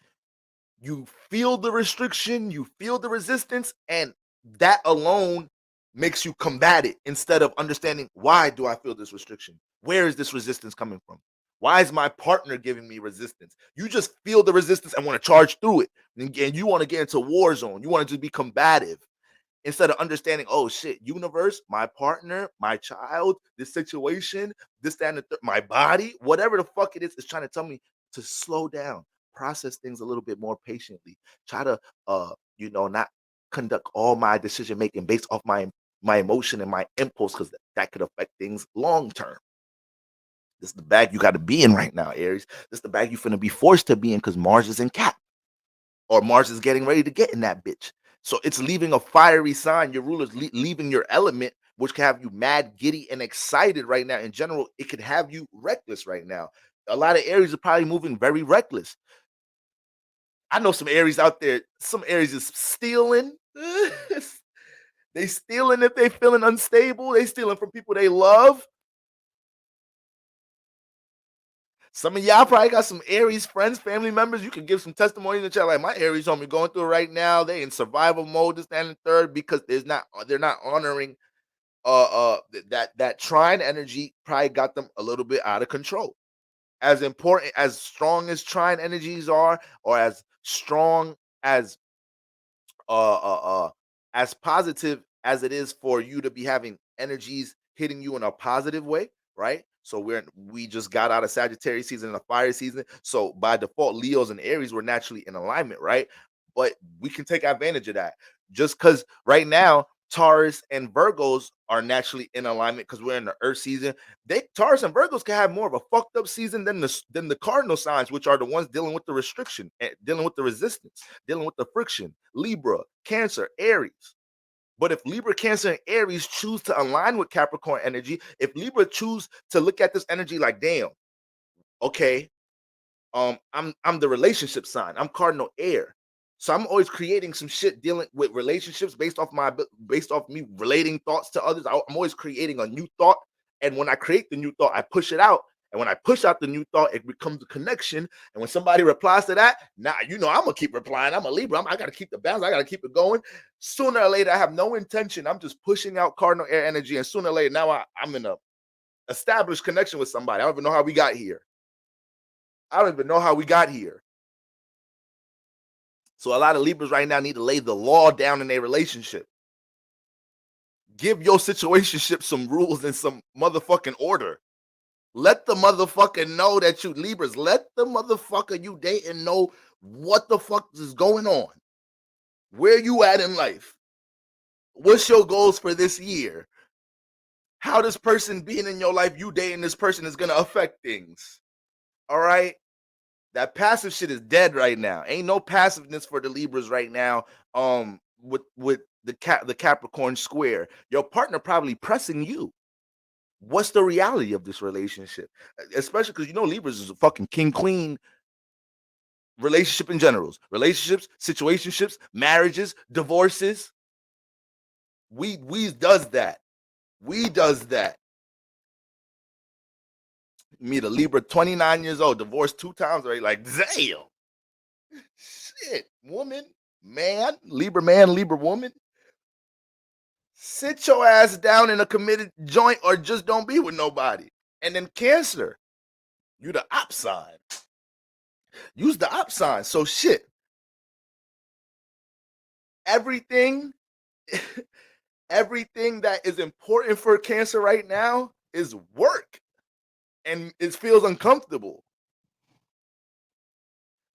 you feel the restriction, you feel the resistance, and that alone makes you combat it instead of understanding why do I feel this restriction? Where is this resistance coming from? Why is my partner giving me resistance? You just feel the resistance and want to charge through it. And you want to get into war zone. You want to just be combative instead of understanding, oh shit, universe, my partner, my child, this situation, this, that, and my body, whatever the fuck it is trying to tell me to slow down, process things a little bit more patiently, try to not conduct all my decision making based off my emotion and my impulse, because that could affect things long term. This is the bag you got to be in right now, Aries. This is the bag you're finna be forced to be in because Mars is in Cap, or Mars is getting ready to get in that bitch. So it's leaving a fiery sign. Your ruler's leaving your element, which can have you mad, giddy, and excited right now. In general, it could have you reckless right now. A lot of Aries are probably moving very reckless. I know some Aries out there. Some Aries is stealing. They stealing if they feeling unstable. They stealing from people they love. Some of y'all probably got some Aries friends, family members. You can give some testimony in the chat. Like my Aries homie going through it right now. They in survival mode, this, that, and third, because they're not honoring that trine energy probably got them a little bit out of control. As important, as strong as trine energies are, or as strong uh uh uh as positive as it is for you to be having energies hitting you in a positive way, right? So we just got out of Sagittarius season and a fire season. So by default, Leos and Aries were naturally in alignment, right? But we can take advantage of that. Just because right now Taurus and Virgos are naturally in alignment because we're in the Earth season. Taurus and Virgos can have more of a fucked up season than the cardinal signs, which are the ones dealing with the restriction, dealing with the resistance, dealing with the friction. Libra, Cancer, Aries. But if Libra, Cancer, and Aries choose to align with Capricorn energy, if Libra choose to look at this energy like, damn, okay, I'm the relationship sign. I'm cardinal air. So I'm always creating some shit dealing with relationships based off me relating thoughts to others. I'm always creating a new thought. And when I create the new thought, I push it out. And when I push out the new thought, it becomes a connection. And when somebody replies to that, now I'm gonna keep replying. I'm a Libra. I gotta keep the balance. I gotta keep it going. Sooner or later, I have no intention. I'm just pushing out cardinal air energy. And sooner or later, now I'm in a established connection with somebody. I don't even know how we got here. So a lot of Libras right now need to lay the law down in their relationship. Give your situationship some rules and some motherfucking order. Let the motherfucker know that you Libras. Let the motherfucker you dating know what the fuck is going on. Where you at in life? What's your goals for this year? How this person being in your life, you dating this person, is gonna affect things. All right. That passive shit is dead right now. Ain't no passiveness for the Libras right now. With the Capricorn square, your partner probably pressing you. What's the reality of this relationship? Especially because Libras is a fucking king queen relationship in generals, relationships, situationships, marriages, divorces. We does that. We does that. Meet a Libra, 29 years old, divorced 2 times already. Like, damn. Shit, woman, man, Libra woman. Sit your ass down in a committed joint or just don't be with nobody. And then Cancer, you the op sign. Use the op sign. So shit. Everything, everything that is important for Cancer right now is work. And it feels uncomfortable.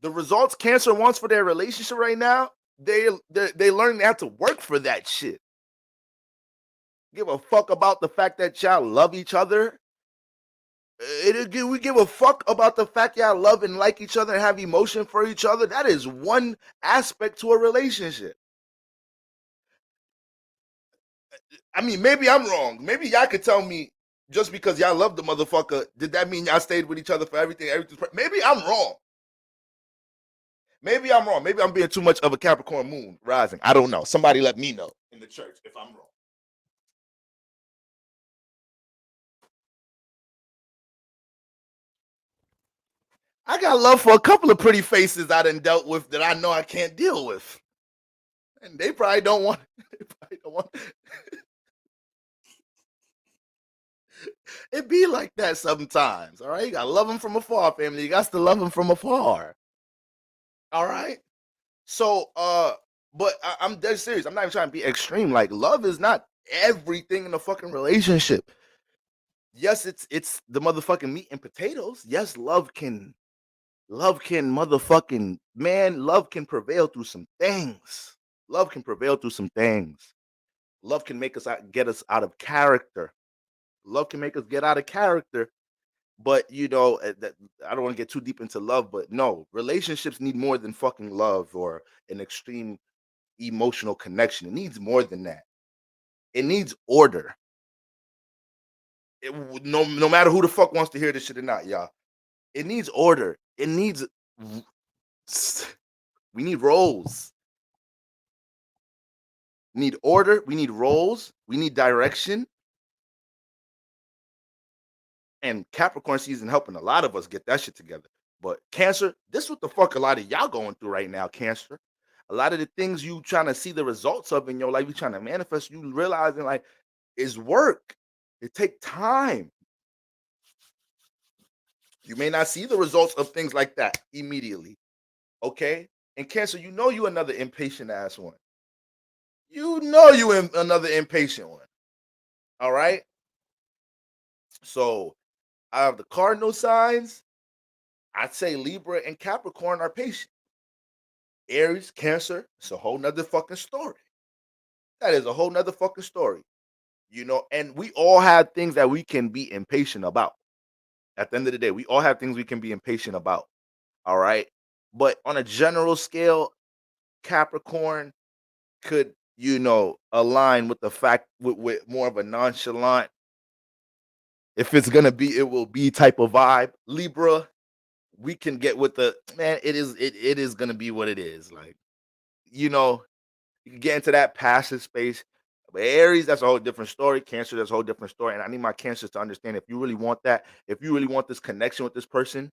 The results Cancer wants for their relationship right now, they learn they have to work for that shit. Give a fuck about the fact that y'all love each other. We give a fuck about the fact y'all love and like each other and have emotion for each other. That is one aspect to a relationship. I mean, maybe I'm wrong. Maybe y'all could tell me, just because y'all love the motherfucker, did that mean y'all stayed with each other for everything? Maybe I'm wrong. Maybe I'm wrong. Maybe I'm being too much of a Capricorn moon rising. I don't know. Somebody let me know in the church if I'm wrong. I got love for a couple of pretty faces I done dealt with that I know I can't deal with. And they probably don't want. They probably don't want. It be like that sometimes. All right, you gotta love them from afar, family. You got to love them from afar. All right. So, but I'm dead serious. I'm not even trying to be extreme. Like, love is not everything in a fucking relationship. Yes, it's the motherfucking meat and potatoes. Yes, love can motherfucking man. Love can prevail through some things. Love can prevail through some things. Love can make us get us out of character. Love can make us get out of character. But that I don't want to get too deep into love, but no, relationships need more than fucking love or an extreme emotional connection. It needs more than that. It needs order. No matter who the fuck wants to hear this shit or not, y'all. It needs order. It needs we need roles. We need order. We need roles. We need direction. And Capricorn season helping a lot of us get that shit together. But Cancer, this is what the fuck a lot of y'all going through right now, Cancer. A lot of the things you trying to see the results of in your life, you trying to manifest, you realizing like is work. It take time. You may not see the results of things like that immediately. Okay? And Cancer, you another impatient ass one. Another impatient one. All right? So out of the cardinal signs, I'd say Libra and Capricorn are patient. Aries, Cancer, it's a whole nother fucking story. That is a whole nother fucking story. And we all have things that we can be impatient about. At the end of the day, we all have things we can be impatient about. All right. But on a general scale, Capricorn could, align with the fact with more of a nonchalant, if it's gonna be, it will be type of vibe. Libra, we can get with the man, it is gonna be what it is. Like, you know, you can get into that passive space. But Aries, that's a whole different story. Cancer, that's a whole different story. And I need my cancers to understand, if you really want that, if you really want this connection with this person,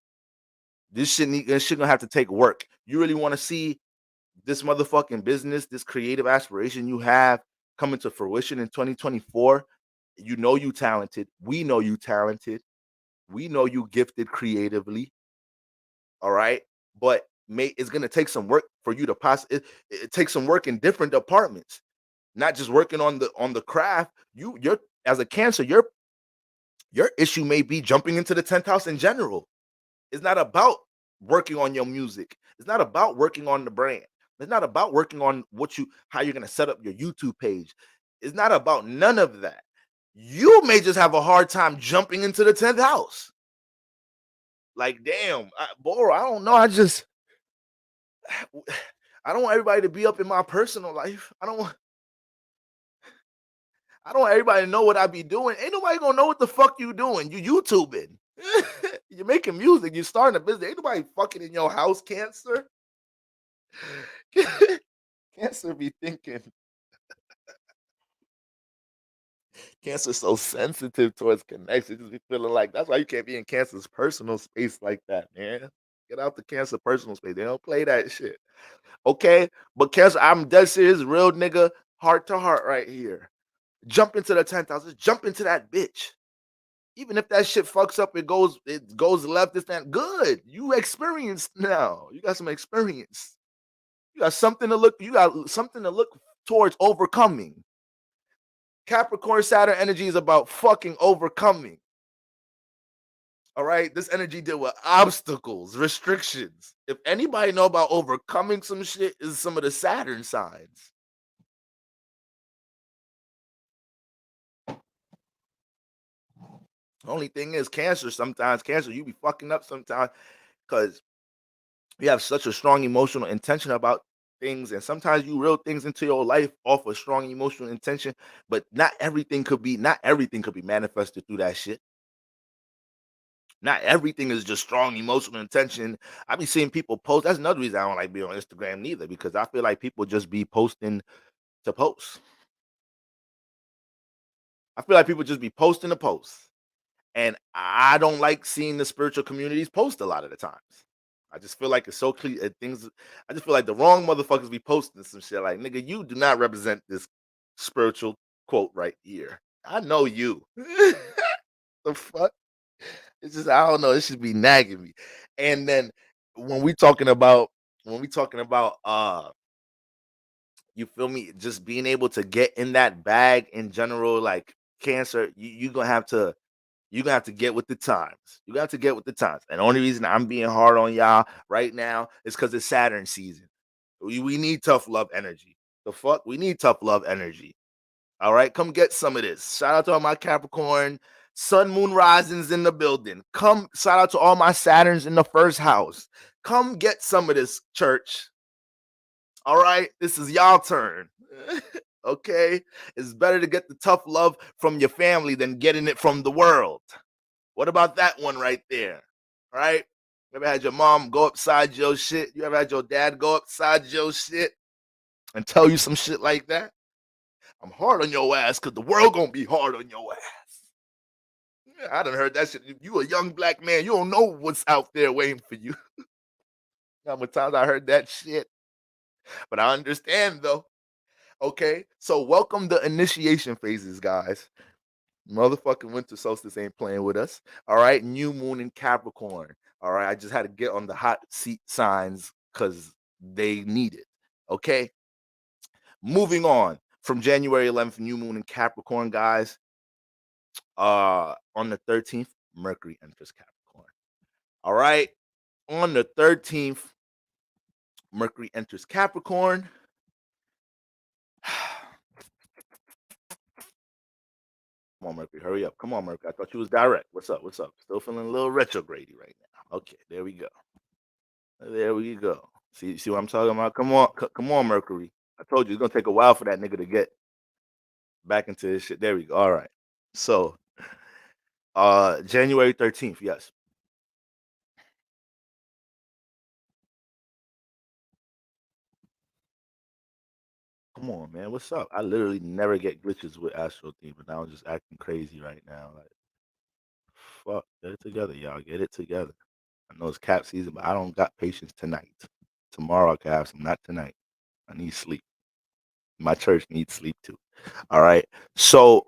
this shit gonna have to take work. You really want to see this motherfucking business, this creative aspiration you have coming to fruition in 2024. You know you talented. We know you talented. We know you gifted creatively. All right. But it's gonna take some work for you to pass it takes some work in different departments, not just working on the craft. You're as a cancer, your issue may be jumping into the 10th house in general. It's not about working on your music. It's not about working on the brand. It's not about working on how you're gonna set up your YouTube page. It's not about none of that. You may just have a hard time jumping into the 10th house. Like, damn, Boro, I don't know. I don't want everybody to be up in my personal life. I don't want everybody to know what I be doing. Ain't nobody gonna know what the fuck you doing. You YouTubing. You're making music. You're starting a business. Ain't nobody fucking in your house, Cancer. Cancer be thinking. Cancer's so sensitive towards connection. Just be feeling like that's why you can't be in Cancer's personal space like that, man. Get out the Cancer personal space. They don't play that shit. Okay? But Cancer, I'm dead serious, real nigga, heart to heart right here. Jump into the 10th house. Just jump into that bitch. Even if that shit fucks up, it goes left, it's that good. You experienced now. You got some experience. You got something to look towards overcoming. Capricorn Saturn energy is about fucking overcoming. All right. This energy deal with obstacles, restrictions. If anybody know about overcoming some shit, is some of the Saturn signs. Only thing is, Cancer, you be fucking up sometimes because you have such a strong emotional intention about things, and sometimes you reel things into your life off a strong emotional intention, but not everything could be manifested through that shit. Not everything is just strong emotional intention. I be seeing people post. That's another reason I don't like being on Instagram neither, because I feel like people just be posting to post. I feel like people just be posting to post. And I don't like seeing the spiritual communities post a lot of the times. I just feel like it's so clear things. I just feel like the wrong motherfuckers be posting some shit like, nigga, you do not represent this spiritual quote right here. I know you. The fuck? It's just, I don't know. It should be nagging me. And then when we talking about when we talking about you feel me, just being able to get in that bag in general, like Cancer, you gonna have to get with the times. You got to get with the times. And the only reason I'm being hard on y'all right now is because it's Saturn season. We need tough love energy. The fuck? We need tough love energy. All right, come get some of this. Shout out to all my Capricorn, Sun, Moon, Risings in the building. Come, shout out to all my Saturns in the first house. Come get some of this, church. All right, this is y'all turn. Okay, it's better to get the tough love from your family than getting it from the world. What about that one right there? All right. You ever had your mom go upside your shit? You ever had your dad go upside your shit and tell you some shit like that? I'm hard on your ass because the world gonna be hard on your ass. Yeah, I done heard that shit. You a young black man. You don't know what's out there waiting for you. How many times I heard that shit? But I understand though. Okay. So welcome the initiation phases, guys. Motherfucking winter solstice ain't playing with us. All right. New moon in Capricorn. All right. I just had to get on the hot seat signs because they need it. Okay. Moving on from January 11th, new moon in Capricorn, guys. On the 13th, Mercury enters Capricorn. All right. On the 13th, Mercury enters Capricorn. Come on, Mercury, hurry up. Come on, Mercury. I thought you was direct. What's up? What's up? Still feeling a little retrograde right now. Okay, there we go. There we go. See what I'm talking about? Come on, come on, Mercury. I told you it's gonna take a while for that nigga to get back into this shit. There we go. All right. So, January 13th. Yes. Come on, man. What's up? I literally never get glitches with Astro Theme, but now I'm just acting crazy right now. Like, fuck, get it together, y'all. Get it together. I know it's cap season, but I don't got patience tonight. Tomorrow I can have some, not tonight. I need sleep. My church needs sleep too. All right. So,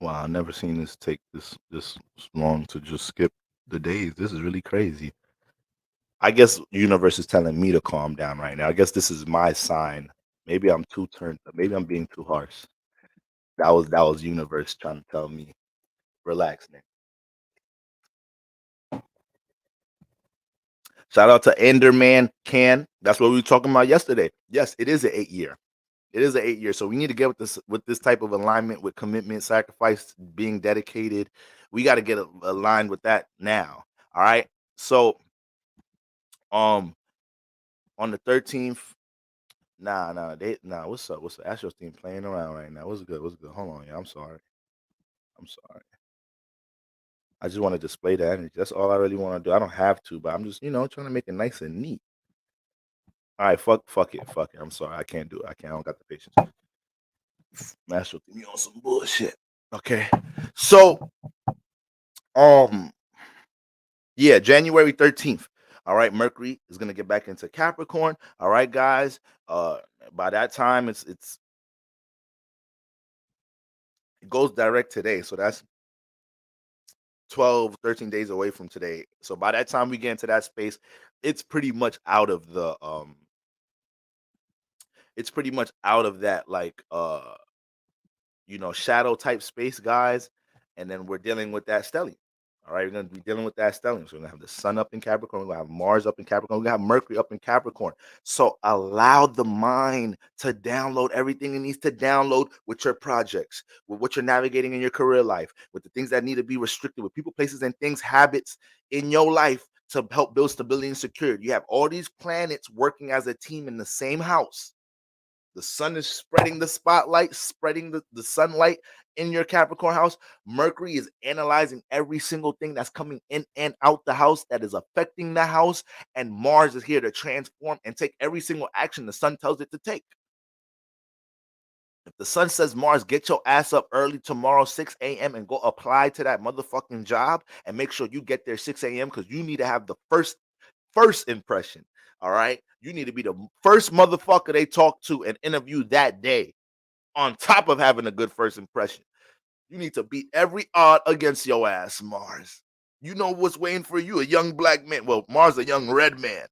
wow, I've never seen this take this long to just skip the days. This is really crazy. I guess universe is telling me to calm down right now. I guess this is my sign. Maybe I'm too turned up. Maybe I'm being too harsh. That was universe trying to tell me relax, man. Shout out to Enderman Can. That's what we were talking about yesterday. Yes, it is an 8 year. It is an 8 year. So we need to get with this type of alignment with commitment, sacrifice, being dedicated. We got to get aligned with that now. All right. So um on the 13th, what's up? What's the Astros team playing around right now? What's good? What's good? Hold on, yeah. I'm sorry. I'm sorry. I just want to display the energy. That's all I really want to do. I don't have to, but I'm just, trying to make it nice and neat. All right, fuck it, fuck it. I'm sorry. I can't do it. I can't. I don't got the patience. Astro team, you on some bullshit. Okay. So, um, yeah, January 13th. All right, Mercury is gonna get back into Capricorn. All right, guys. Uh, by that time, it goes direct today. So that's 12, 13 days away from today. So by that time we get into that space, it's pretty much out of the it's pretty much out of that like shadow type space, guys. And then we're dealing with that stellium. All right, we're gonna be dealing with that stellium. So we're gonna have the sun up in Capricorn, we're gonna have Mars up in Capricorn, we're gonna have Mercury up in Capricorn. So allow the mind to download everything it needs to download with your projects, with what you're navigating in your career life, with the things that need to be restricted, with people, places, and things, habits in your life to help build stability and security. You have all these planets working as a team in the same house. The sun is spreading the spotlight, spreading the sunlight in your Capricorn house. Mercury is analyzing every single thing that's coming in and out the house that is affecting the house. And Mars is here to transform and take every single action the sun tells it to take. If the sun says, Mars, get your ass up early tomorrow, 6 a.m., and go apply to that motherfucking job and make sure you get there 6 a.m. because you need to have the first impression. All right. You need to be the first motherfucker they talk to and interview that day, on top of having a good first impression. You need to beat every odd against your ass, Mars. You know what's waiting for you, a young black man. Well, Mars, a young red man.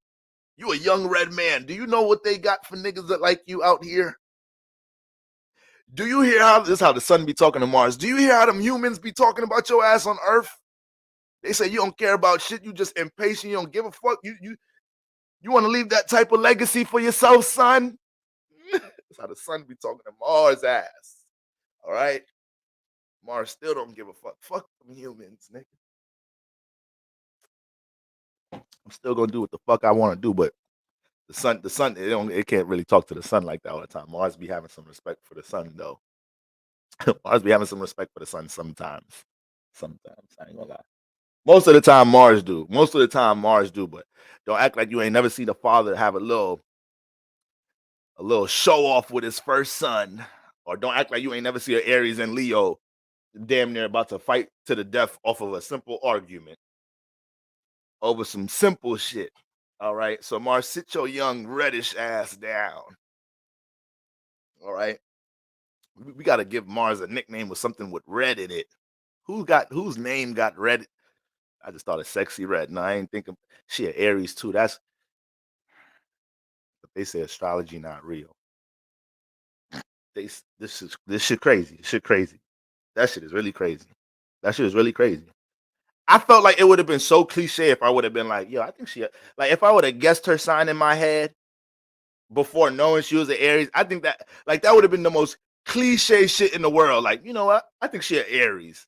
You a young red man. Do you know what they got for niggas that like you out here? Do you hear how this is how the sun be talking to Mars? Do you hear how them humans be talking about your ass on Earth? They say you don't care about shit. You just impatient. You don't give a fuck. You want to leave that type of legacy for yourself, son? That's how the sun be talking to Mars ass. All right. Mars still don't give a fuck. Fuck them humans, nigga. I'm still gonna do what the fuck I want to do, but the sun, it can't really talk to the sun like that all the time. Mars be having some respect for the sun though. Mars be having some respect for the sun sometimes. Sometimes I ain't gonna lie. Most of the time Mars do. Most of the time Mars do, but don't act like you ain't never seen a father have a little show off with his first son, or don't act like you ain't never see an Aries and Leo damn near about to fight to the death off of a simple argument over some simple shit. All right. So Mars, sit your young reddish ass down. All right. We got to give Mars a nickname with something with red in it. Whose name got red? I just thought of sexy red. No, I ain't thinking she an Aries too. That's but they say astrology not real. This shit crazy. Shit crazy. That shit is really crazy. That shit is really crazy. I felt like it would have been so cliche if I would have been like, yo, I think she like if I would have guessed her sign in my head before knowing she was an Aries. I think that like that would have been the most cliche shit in the world. Like, you know what? I think she an Aries.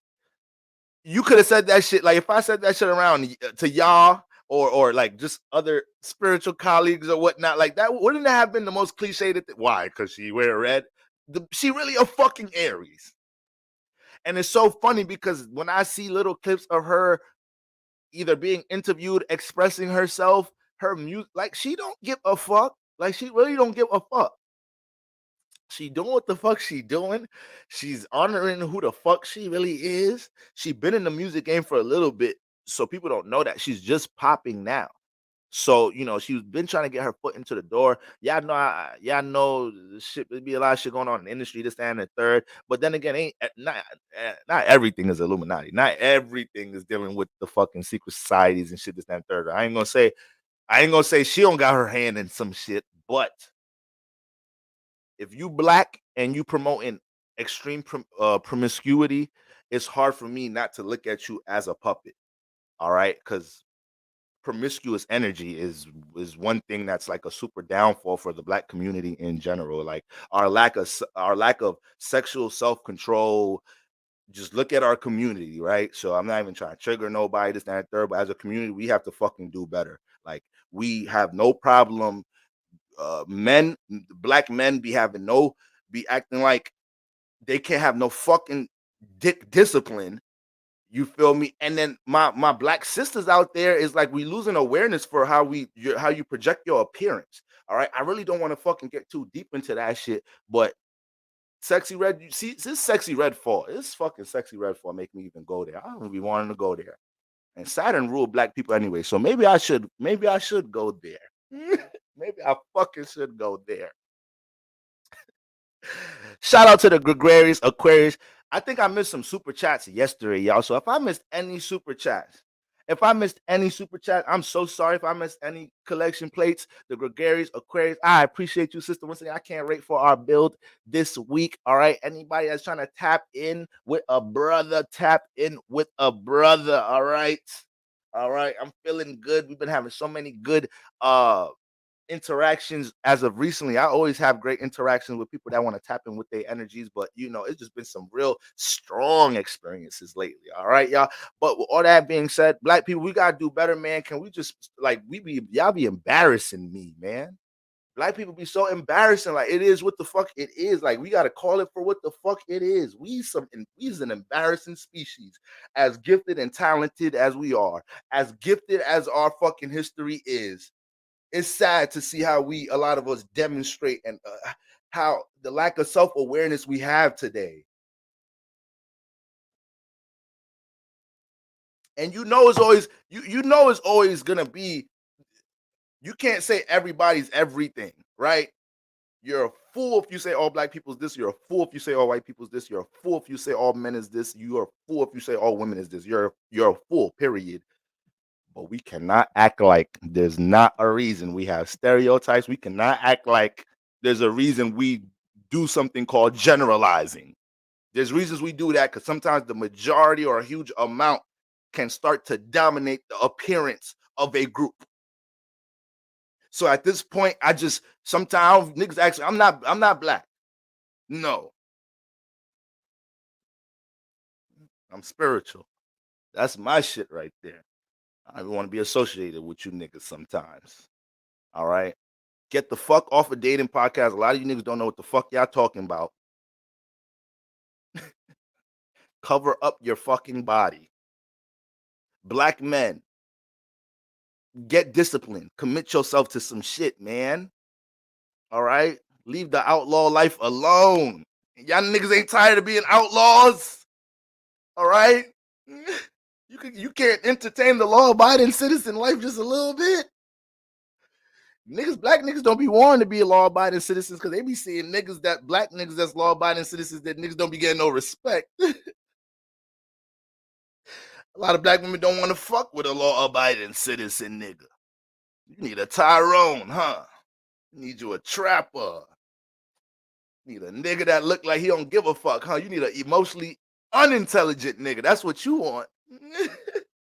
You could have said that shit. Like if I said that shit around to y'all or like just other spiritual colleagues or whatnot, like that wouldn't that have been the most cliche? Why? Because she wear red. She really a fucking Aries. And it's so funny because when I see little clips of her either being interviewed, expressing herself, her music, like she don't give a fuck. Like she really don't give a fuck. She doing what the fuck she doing. She's honoring who the fuck she really is. She been in the music game for a little bit, so people don't know that she's just popping now. So she's been trying to get her foot into the door. Y'all know shit. There be a lot of shit going on in the industry. This, that, and the third. But then again, ain't not everything is Illuminati. Not everything is dealing with the fucking secret societies and shit. This, that, and third. I ain't gonna say she don't got her hand in some shit. But if you black and you promoting extreme promiscuity, it's hard for me not to look at you as a puppet. All right, because promiscuous energy is one thing that's like a super downfall for the black community in general. Like our lack of sexual self-control. Just look at our community, right? So I'm not even trying to trigger nobody, this, that, and third, but as a community, we have to fucking do better. Like we have no problem black men be acting like they can't have no fucking dick discipline. You feel me? And then my black sisters out there is like we losing awareness for how you project your appearance. All right. I really don't want to fucking get too deep into that shit, but sexy red, you see this sexy red fall. This fucking sexy red fall make me even go there. I don't be wanting to go there. And Saturn ruled black people anyway. So maybe I should go there. Maybe I fucking should go there. Shout out to the Gregarious Aquarius. I think I missed some super chats yesterday, y'all. So if I missed any super chat, I'm so sorry. If I missed any collection plates, the Gregarious Aquarius, I appreciate you, sister. Once again, I can't wait for our build this week. All right. Anybody that's trying to tap in with a brother, tap in with a brother. All right. All right. I'm feeling good. We've been having so many good interactions as of recently. I always have great interactions with people that want to tap in with their energies, but it's just been some real strong experiences lately. All right, y'all. But with all that being said, black people, we gotta do better, man. Can we just like y'all be embarrassing me, man? Black people be so embarrassing. Like it is what the fuck it is. Like we gotta call it for what the fuck it is. We's an embarrassing species, as gifted and talented as we are, as gifted as our fucking history is. It's sad to see how a lot of us demonstrate and how the lack of self-awareness we have today. And it's always gonna be, you can't say everybody's everything, right? You're a fool if you say all black people's this, you're a fool if you say all white people's this, you're a fool if you say all men is this, you're a fool if you say all women is this, you're a fool, period. But we cannot act like there's not a reason. We have stereotypes. We cannot act like there's a reason we do something called generalizing. There's reasons we do that because sometimes the majority or a huge amount can start to dominate the appearance of a group. So at this point, I just sometimes niggas actually I'm not black. No, I'm spiritual. That's my shit right there. I don't want to be associated with you niggas sometimes. All right. Get the fuck off of dating podcast. A lot of you niggas don't know what the fuck y'all talking about. Cover up your fucking body. Black men, get disciplined. Commit yourself to some shit, man. All right? Leave the outlaw life alone. Y'all niggas ain't tired of being outlaws. All right? You can't entertain the law-abiding citizen life just a little bit. Black niggas don't be wanting to be law-abiding citizens because they be seeing black niggas that's law-abiding citizens that niggas don't be getting no respect. A lot of black women don't want to fuck with a law-abiding citizen nigga. You need a Tyrone, huh? You need you a trapper. You need a nigga that look like he don't give a fuck, huh? You need a emotionally unintelligent nigga. That's what you want.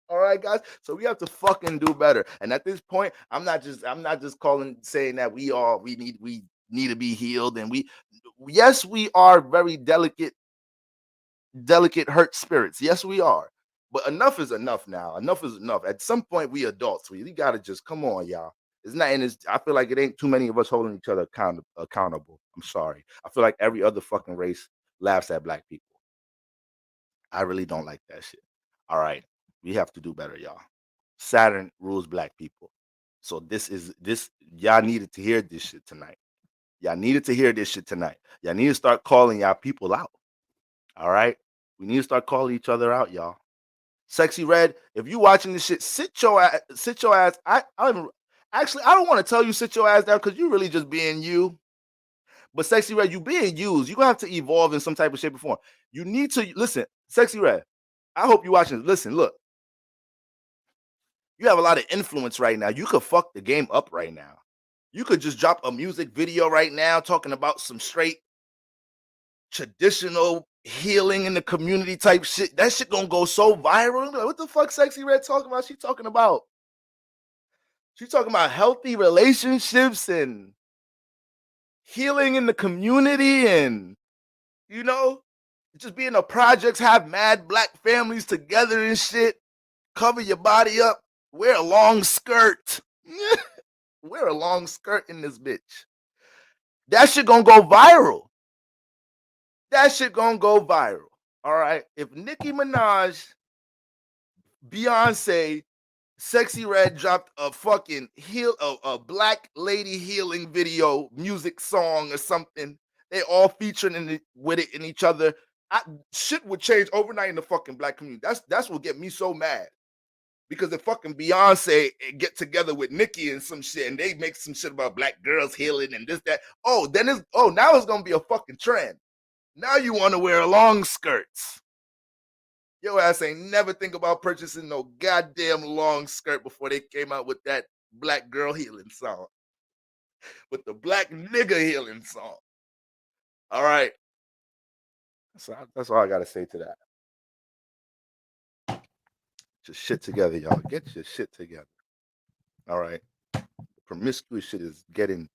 All right, guys. So we have to fucking do better. And at this point, I'm not just calling saying that we need to be healed. And yes, we are very delicate hurt spirits. Yes, we are. But enough is enough now. Enough is enough. At some point, we adults. We gotta just come on, y'all. It's not, and I feel like it ain't too many of us holding each other accountable. I'm sorry. I feel like every other fucking race laughs at black people. I really don't like that shit. All right. We have to do better, y'all. Saturn rules black people. So this y'all needed to hear this shit tonight. Y'all needed to hear this shit tonight. Y'all need to start calling y'all people out. All right. We need to start calling each other out, y'all. Sexy Red, if you watching this shit, sit your ass. I don't even, actually I don't want to tell you sit your ass down because you really just being you. But Sexy Red, you being used. You're gonna have to evolve in some type of shape or form. You need to listen, Sexy Red. I hope you watching. Listen, look, you have a lot of influence right now. You could fuck the game up right now. You could just drop a music video right now talking about some straight traditional healing in the community type shit. That shit gonna go so viral. Like, what the fuck Sexy Red talking about? She talking about healthy relationships and healing in the community and you know, just being a projects, have mad black families together and shit. Cover your body up. Wear a long skirt. Wear a long skirt in this bitch. That shit gonna go viral. That shit gonna go viral. All right. If Nicki Minaj, Beyonce, Sexy Red dropped a fucking a black lady healing video, music song or something, they all featuring with it in each other. Shit would change overnight in the fucking black community. That's what get me so mad. Because if fucking Beyonce get together with Nicki and some shit, and they make some shit about black girls healing and this that, now it's gonna be a fucking trend. Now you want to wear long skirts. Your ass ain't never think about purchasing no goddamn long skirt before they came out with that black girl healing song, with the black nigga healing song. All right, so that's all I gotta say to that. Just shit together, y'all. Get your shit together. All right, promiscuous shit is getting.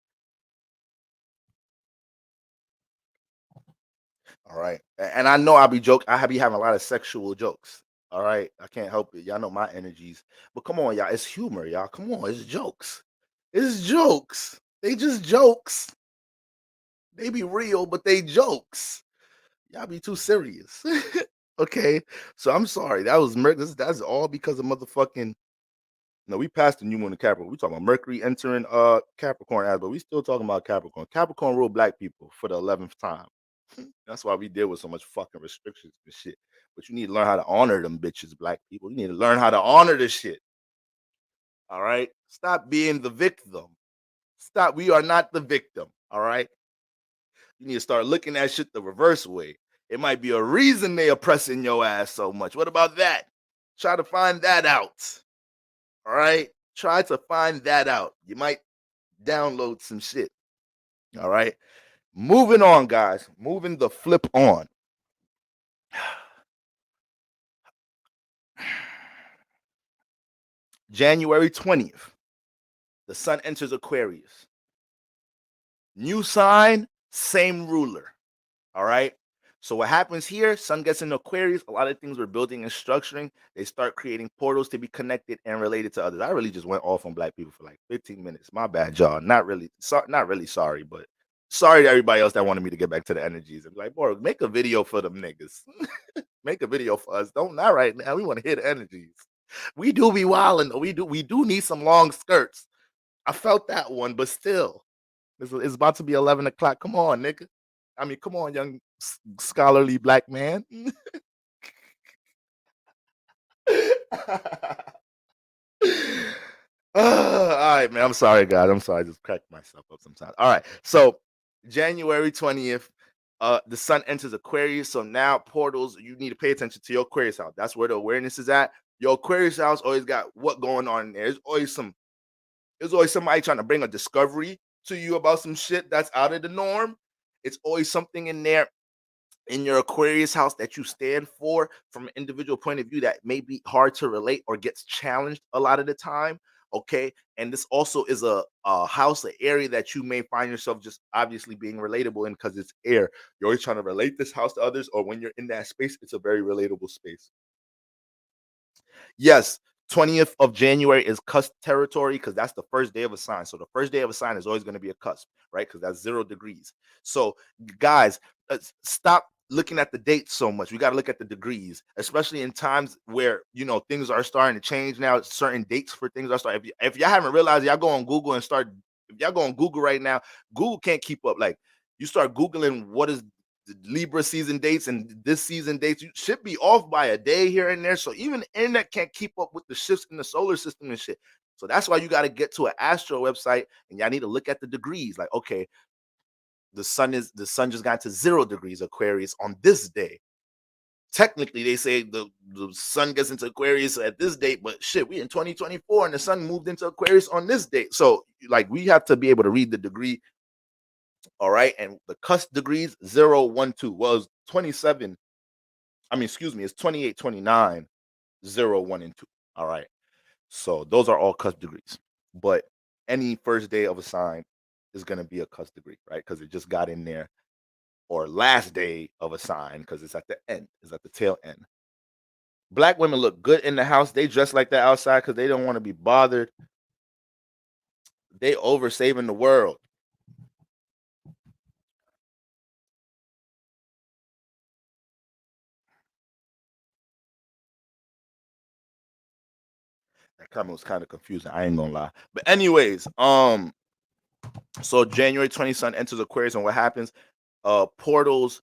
All right, and I know I be having a lot of sexual jokes. All right, I can't help it. Y'all know my energies, but come on, y'all. It's humor, y'all. Come on, it's jokes. It's jokes. They just jokes. They be real, but they jokes. Y'all be too serious. Okay, so I'm sorry. That was that's all because of motherfucking. No, we passed the new moon in Capricorn. We talking about Mercury entering Capricorn as, but we still talking about Capricorn. Capricorn rule black people for the 11th time. That's why we deal with so much fucking restrictions and shit. But you need to learn how to honor them bitches, black people. You need to learn how to honor this shit. All right, stop being the victim. Stop. We are not the victim. All right. You need to start looking at shit the reverse way. It might be a reason they oppressing your ass so much. What about that? Try to find that out. All right. Try to find that out. You might download some shit. All right. Moving on, guys. Moving the flip on. January 20th, the sun enters Aquarius. New sign, same ruler. All right. So what happens here? Sun gets in Aquarius. A lot of things we're building and structuring. They start creating portals to be connected and related to others. I really just went off on black people for like 15 minutes. My bad, y'all. Not really sorry, but sorry to everybody else that wanted me to get back to the energies. And be like, bro, make a video for them niggas. Make a video for us. Don't not right now. We want to hit energies. We do be wilding. We do need some long skirts. I felt that one, but still. It's about to be 11 o'clock. Come on, nigga. I mean, come on, young scholarly black man. All right, man. I'm sorry, guys. I'm sorry. I just cracked myself up sometimes. All right. So January 20th, the sun enters Aquarius. So now portals, you need to pay attention to your Aquarius house. That's where the awareness is at. Your Aquarius house always got what going on in there. There's always somebody trying to bring a discovery to you about some shit that's out of the norm. It's always something in there in your Aquarius house that you stand for from an individual point of view that may be hard to relate or gets challenged a lot of the time. Okay. And this also is a house, an area that you may find yourself just obviously being relatable in because it's air. You're always trying to relate this house to others, or when you're in that space, it's a very relatable space. Yes, 20th of January is cusp territory because that's the first day of a sign. So the first day of a sign is always going to be a cusp, right? Because that's 0 degrees. So, guys, stop looking at the dates so much. We got to look at the degrees, especially in times where things are starting to change now. Certain dates for things are starting. If y'all haven't realized, y'all go on Google and start. If y'all go on Google right now, Google can't keep up. Like you start googling what is the Libra season dates and this season dates, you should be off by a day here and there. So even the internet can't keep up with the shifts in the solar system and shit. So that's why you got to get to an astro website and y'all need to look at the degrees. Like, okay, the sun just got to 0 degrees Aquarius on this day. Technically, they say the sun gets into Aquarius at this date, but shit, we in 2024 and the sun moved into Aquarius on this date. So like we have to be able to read the degree. All right. And the cusp degrees 0, 1, 2 was 27. I mean, excuse me, it's 28, 29, 0, 1, and 2. All right. So those are all cusp degrees. But any first day of a sign is going to be a cusp degree, right? Because it just got in there. Or last day of a sign because it's at the end, it's at the tail end. Black women look good in the house. They dress like that outside because they don't want to be bothered. They over saving the world. That comment was kind of confusing. I ain't gonna lie. But anyways, so January 20th, sun enters Aquarius, and what happens? Portals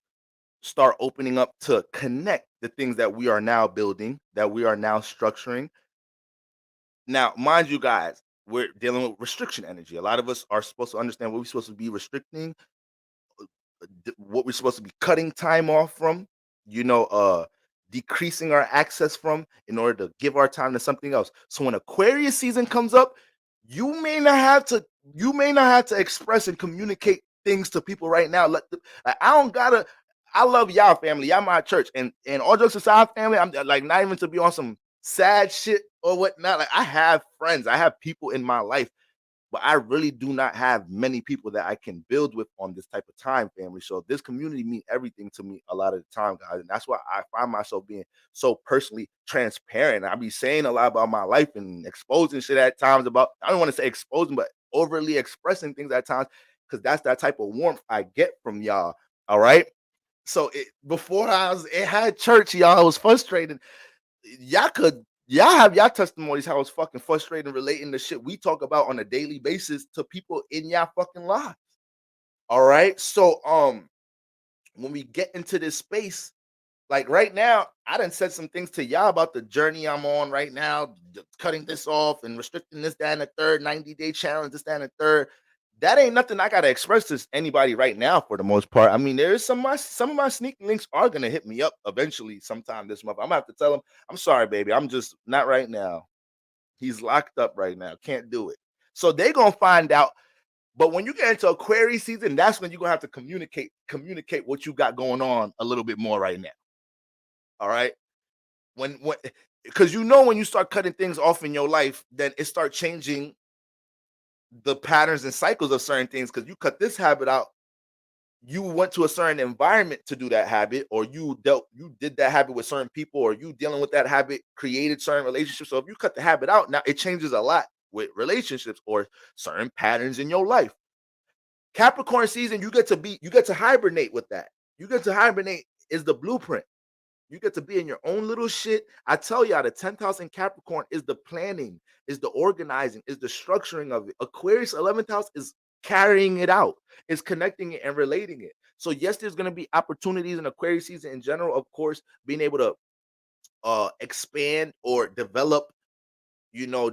start opening up to connect the things that we are now building, that we are now structuring. Now, mind you guys, we're dealing with restriction energy. A lot of us are supposed to understand what we're supposed to be restricting, what we're supposed to be cutting time off from, you know, uh, decreasing our access from in order to give our time to something else. So when Aquarius season comes up, you may not have to you may not have to express and communicate things to people right now. Like, I don't gotta. I love y'all family. Y'all my church, and all jokes aside, family. I'm like not even to be on some sad shit or whatnot. Like I have friends. I have people in my life, but I really do not have many people that I can build with on this type of time, family. So this community mean everything to me a lot of the time, guys. And that's why I find myself being so personally transparent. I be saying a lot about my life and exposing shit at times about, I don't want to say exposing, but overly expressing things at times, because that's that type of warmth I get from y'all. All right. So before it had church, y'all, I was frustrated. Y'all have y'all testimonies how it's fucking frustrating relating the shit we talk about on a daily basis to people in y'all fucking lives. All right. So when we get into this space, like right now, I done said some things to y'all about the journey I'm on right now, cutting this off and restricting this, that, and the third, 90-day challenge, this, that, and the third. That ain't nothing I gotta express to anybody right now for the most part. I mean, there is some of my sneak links are gonna hit me up eventually sometime this month. I'm gonna have to tell them, I'm sorry, baby. I'm just not right now. He's locked up right now. Can't do it. So they gonna find out. But when you get into Aquarius season, that's when you're gonna have to communicate what you got going on a little bit more right now. All right. When because when you start cutting things off in your life, then it start changing the patterns and cycles of certain things. Because you cut this habit out, you went to a certain environment to do that habit, or you did that habit with certain people, or you dealing with that habit created certain relationships. So if you cut the habit out, now it changes a lot with relationships or certain patterns in your life. Capricorn season, you get to hibernate with that. You get to hibernate is the blueprint. You get to be in your own little shit. I tell y'all, the 10th house in Capricorn is the planning, is the organizing, is the structuring of it. Aquarius 11th house is carrying it out, is connecting it and relating it. So yes, there's going to be opportunities in Aquarius season in general. Of course, being able to expand or develop,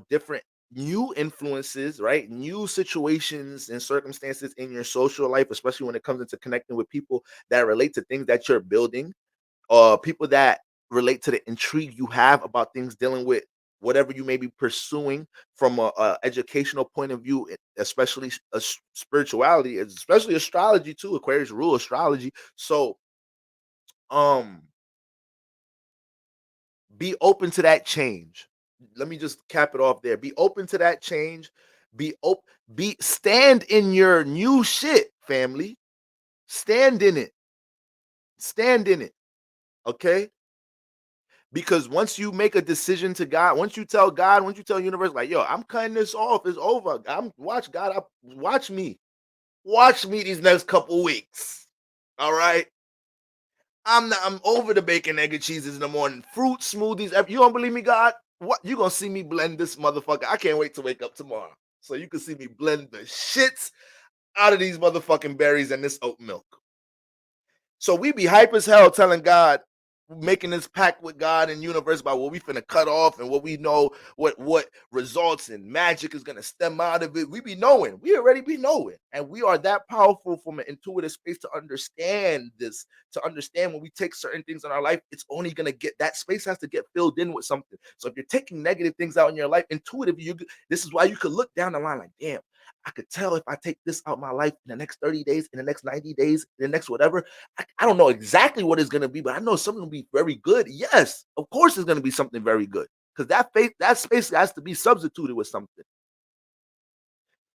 different new influences, right? New situations and circumstances in your social life, especially when it comes into connecting with people that relate to things that you're building, people that relate to the intrigue you have about things dealing with whatever you may be pursuing from a educational point of view, especially spirituality, especially astrology too. Aquarius rule astrology. So um be open to that change. Let me just cap it off there. Be open to that change. Be open. Be stand in your new shit, family. Stand in it. Stand in it. Okay? Because once you make a decision to God, once you tell universe, like, yo, I'm cutting this off. It's over. I'm watch God. Watch me. Watch me these next couple weeks. All right. I'm over the bacon, egg, and cheeses in the morning. Fruit smoothies. You don't believe me, God? What you gonna see me blend this motherfucker? I can't wait to wake up tomorrow. So you can see me blend the shits out of these motherfucking berries and this oat milk. So we be hype as hell telling God, making this pact with God and universe about what we finna cut off and what we know, what results and magic is gonna stem out of it. We be knowing, we already be knowing, and we are that powerful from an intuitive space to understand this, to understand when we take certain things in our life, it's only gonna get that space has to get filled in with something. So if you're taking negative things out in your life, intuitively, this is why you could look down the line like, damn, I could tell if I take this out my life in the next 30 days, in the next 90 days, in the next whatever, I don't know exactly what it's going to be, but I know something will be very good. Yes, of course, it's going to be something very good because that space has to be substituted with something.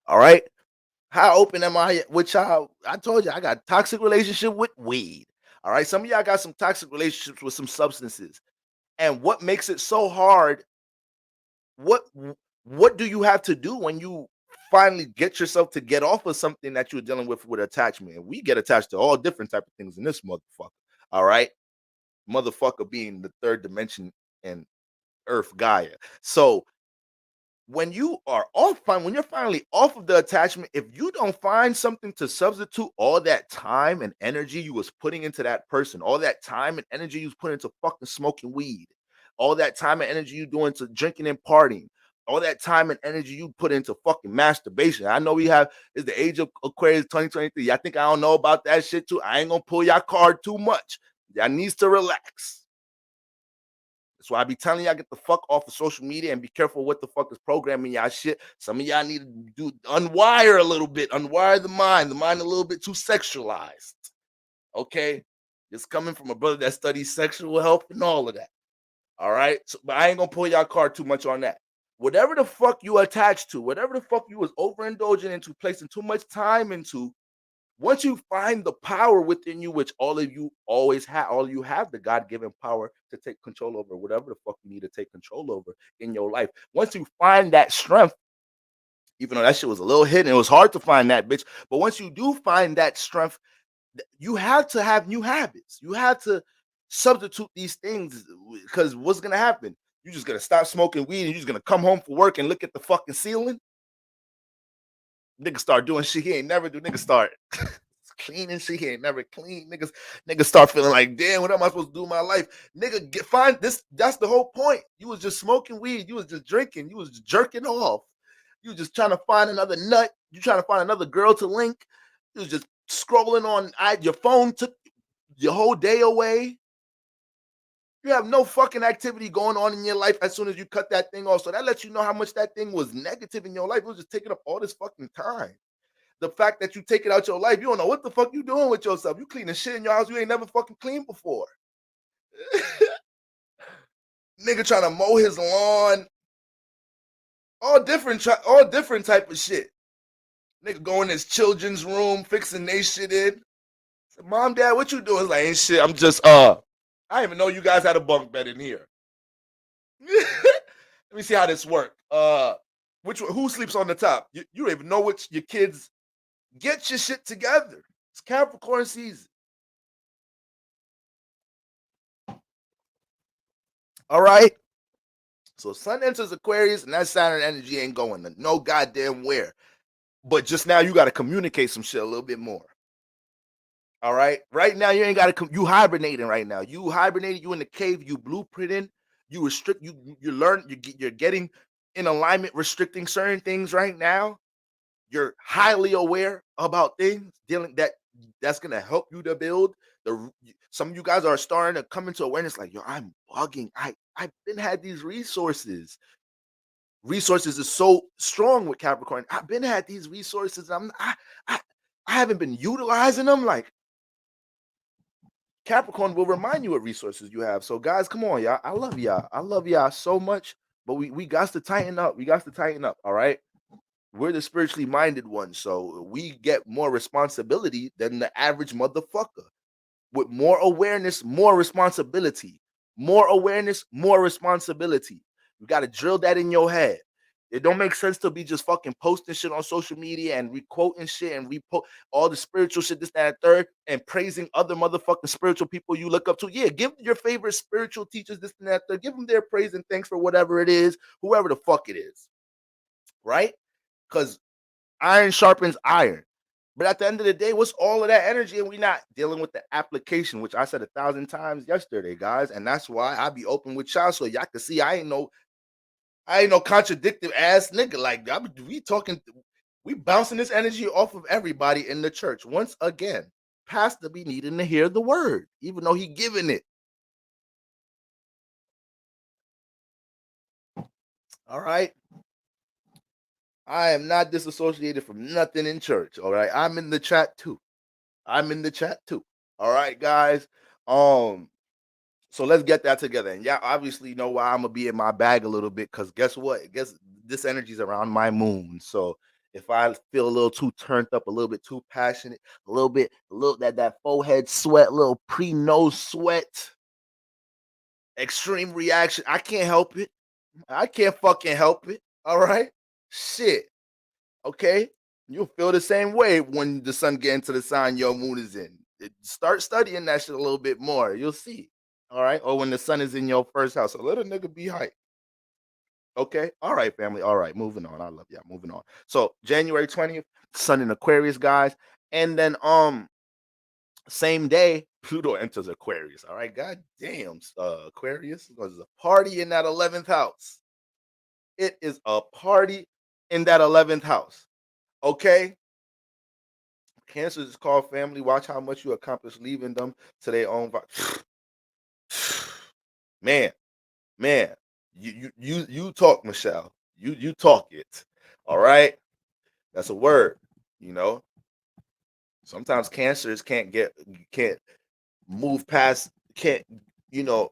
All right. How open am I with y'all? I told you I got a toxic relationship with weed. All right. Some of y'all got some toxic relationships with some substances. And what makes it so hard? What what do you have to do when you finally get yourself to get off of something that you're dealing with attachment? And we get attached to all different type of things in this motherfucker. All right. Motherfucker being the third dimension and Earth Gaia. So when you're finally off of the attachment, if you don't find something to substitute all that time and energy you was putting into that person, all that time and energy you was putting into fucking smoking weed, all that time and energy you doing to drinking and partying, all that time and energy you put into fucking masturbation. I know we have is the age of Aquarius 2023. I think I don't know about that shit too. I ain't gonna pull your card too much. Y'all needs to relax. That's why I be telling y'all get the fuck off of social media and be careful what the fuck is programming y'all shit. Some of y'all need to unwire a little bit, unwire the mind a little bit too sexualized. Okay, it's coming from a brother that studies sexual health and all of that. All right, so, but I ain't gonna pull y'all card too much on that. Whatever the fuck you attached to, whatever the fuck you was overindulging into, placing too much time into, once you find the power within you, which all of you always have, all you have the God-given power to take control over whatever the fuck you need to take control over in your life. Once you find that strength, even though that shit was a little hidden, it was hard to find that bitch. But once you do find that strength, you have to have new habits. You have to substitute these things because what's gonna happen? You're just gonna stop smoking weed and you're just gonna come home from work and look at the fucking ceiling. Nigga start doing shit he ain't never do. Nigga start cleaning shit he ain't never clean. Niggas start feeling like, damn, what am I supposed to do in my life? Nigga, find this. That's the whole point. You was just smoking weed. You was just drinking. You was just jerking off. You was just trying to find another nut. You trying to find another girl to link. You was just scrolling on. Your phone took your whole day away. You have no fucking activity going on in your life as soon as you cut that thing off. So that lets you know how much that thing was negative in your life. It was just taking up all this fucking time. The fact that you take it out your life, you don't know what the fuck you doing with yourself. You cleaning shit in your house you ain't never fucking cleaned before. Nigga trying to mow his lawn, all different type of shit. Nigga go in his children's room, fixing they shit in. Said, Mom, Dad, what you doing? It's like, ain't shit. I'm just I didn't even know you guys had a bunk bed in here. Let me see how this work. Who sleeps on the top? You don't even know which your kids. Get your shit together. It's Capricorn season. All right. So Sun enters Aquarius, and that Saturn energy ain't going to no goddamn where. But just now, you got to communicate some shit a little bit more. All right. Right now, you ain't got to. You hibernating right now. You hibernating. You in the cave. You blueprinting. You restrict. You learn. You're getting in alignment, restricting certain things right now. You're highly aware about things that's gonna help you to build. Some of you guys are starting to come into awareness, like, yo, I'm bugging. I've been had these resources. Resources is so strong with Capricorn. I've been had these resources. I haven't been utilizing them. Like, Capricorn will remind you of resources you have. So, guys, come on, y'all. I love y'all. I love y'all so much, but we got to tighten up. We got to tighten up. All right. We're the spiritually minded ones, so we get more responsibility than the average motherfucker. With more awareness, more responsibility. More awareness, more responsibility. You got to drill that in your head. It don't make sense to be just fucking posting shit on social media and requoting shit and repost all the spiritual shit, this, that, and third, and praising other motherfucking spiritual people you look up to. Yeah, give your favorite spiritual teachers this and that, third. Give them their praise and thanks for whatever it is, whoever the fuck it is, right? Because iron sharpens iron. But at the end of the day, what's all of that energy? And we not dealing with the application, which I said 1,000 times yesterday, guys. And that's why I be open with y'all so y'all can see I ain't no contradictive ass nigga. Like we talking, we bouncing this energy off of everybody in the church. Once again, pastor be needing to hear the word, even though he giving it. All right. I am not disassociated from nothing in church. All right. I'm in the chat too. I'm in the chat too. All right, guys. Um, so let's get that together. And yeah, obviously know why I'm gonna be in my bag a little bit, because guess what? Guess this energy's around my moon. So if I feel a little too turned up, a little bit too passionate, a little that forehead sweat, little pre-nose sweat, extreme reaction, I can't help it. I can't fucking help it. All right. Shit. Okay. You'll feel the same way when the sun get into the sign your moon is in. Start studying that shit a little bit more. You'll see. All right. Or when the sun is in your first house. So let a nigga be hype. Okay. All right, family. All right. Moving on. I love y'all. Moving on. So January 20th, sun in Aquarius, guys. And then same day, Pluto enters Aquarius. All right. God damn, Aquarius. There's a party in that 11th house. It is a party in that 11th house. Okay. Cancer is called family. Watch how much you accomplish leaving them to their own. Man, man, you talk, Michelle. You talk it. All right, that's a word. You know, sometimes cancers can't move past, can't you know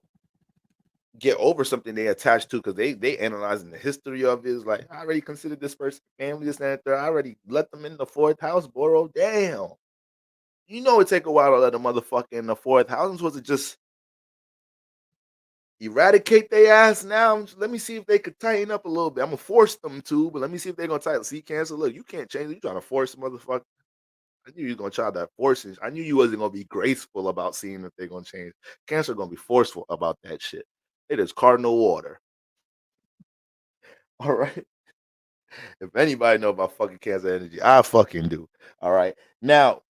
get over something they attached to, because they analyzing the history of it. Is like, I already considered this person family, this and that. I already let them in the fourth house, bro. Damn. You know it take a while to let a motherfucker in the fourth house. I'm supposed to just eradicate their ass now. Let me see if they could tighten up a little bit. I'm gonna force them to, but let me see if they're gonna tighten. See, Cancer, look, you can't change it. You trying to force a motherfucker. I knew you was gonna try that forcing. I knew you wasn't gonna be graceful about seeing if they're gonna change. Cancer gonna be forceful about that shit. It is cardinal order. All right. If anybody know about fucking Cancer energy, I fucking do. All right. Now,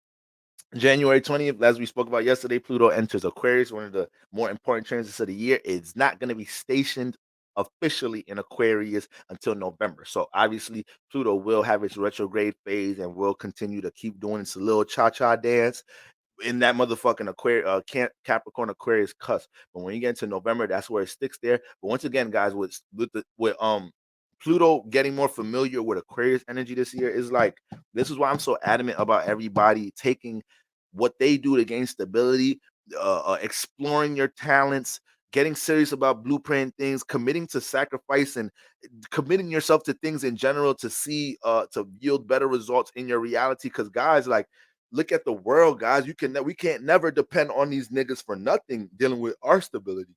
January 20th, as we spoke about yesterday, Pluto enters Aquarius, one of the more important transits of the year. It's not going to be stationed officially in Aquarius until November. So obviously, Pluto will have its retrograde phase and will continue to keep doing its little cha-cha dance in that motherfucking Capricorn Aquarius cusp. But when you get into November, that's where it sticks there. But once again, guys, with Pluto getting more familiar with Aquarius energy this year, is like, this is why I'm so adamant about everybody taking what they do to gain stability, exploring your talents, getting serious about blueprint things, committing to sacrifice, and committing yourself to things in general to see to yield better results in your reality. Because guys, like, look at the world, guys. We can't never depend on these niggas for nothing dealing with our stability.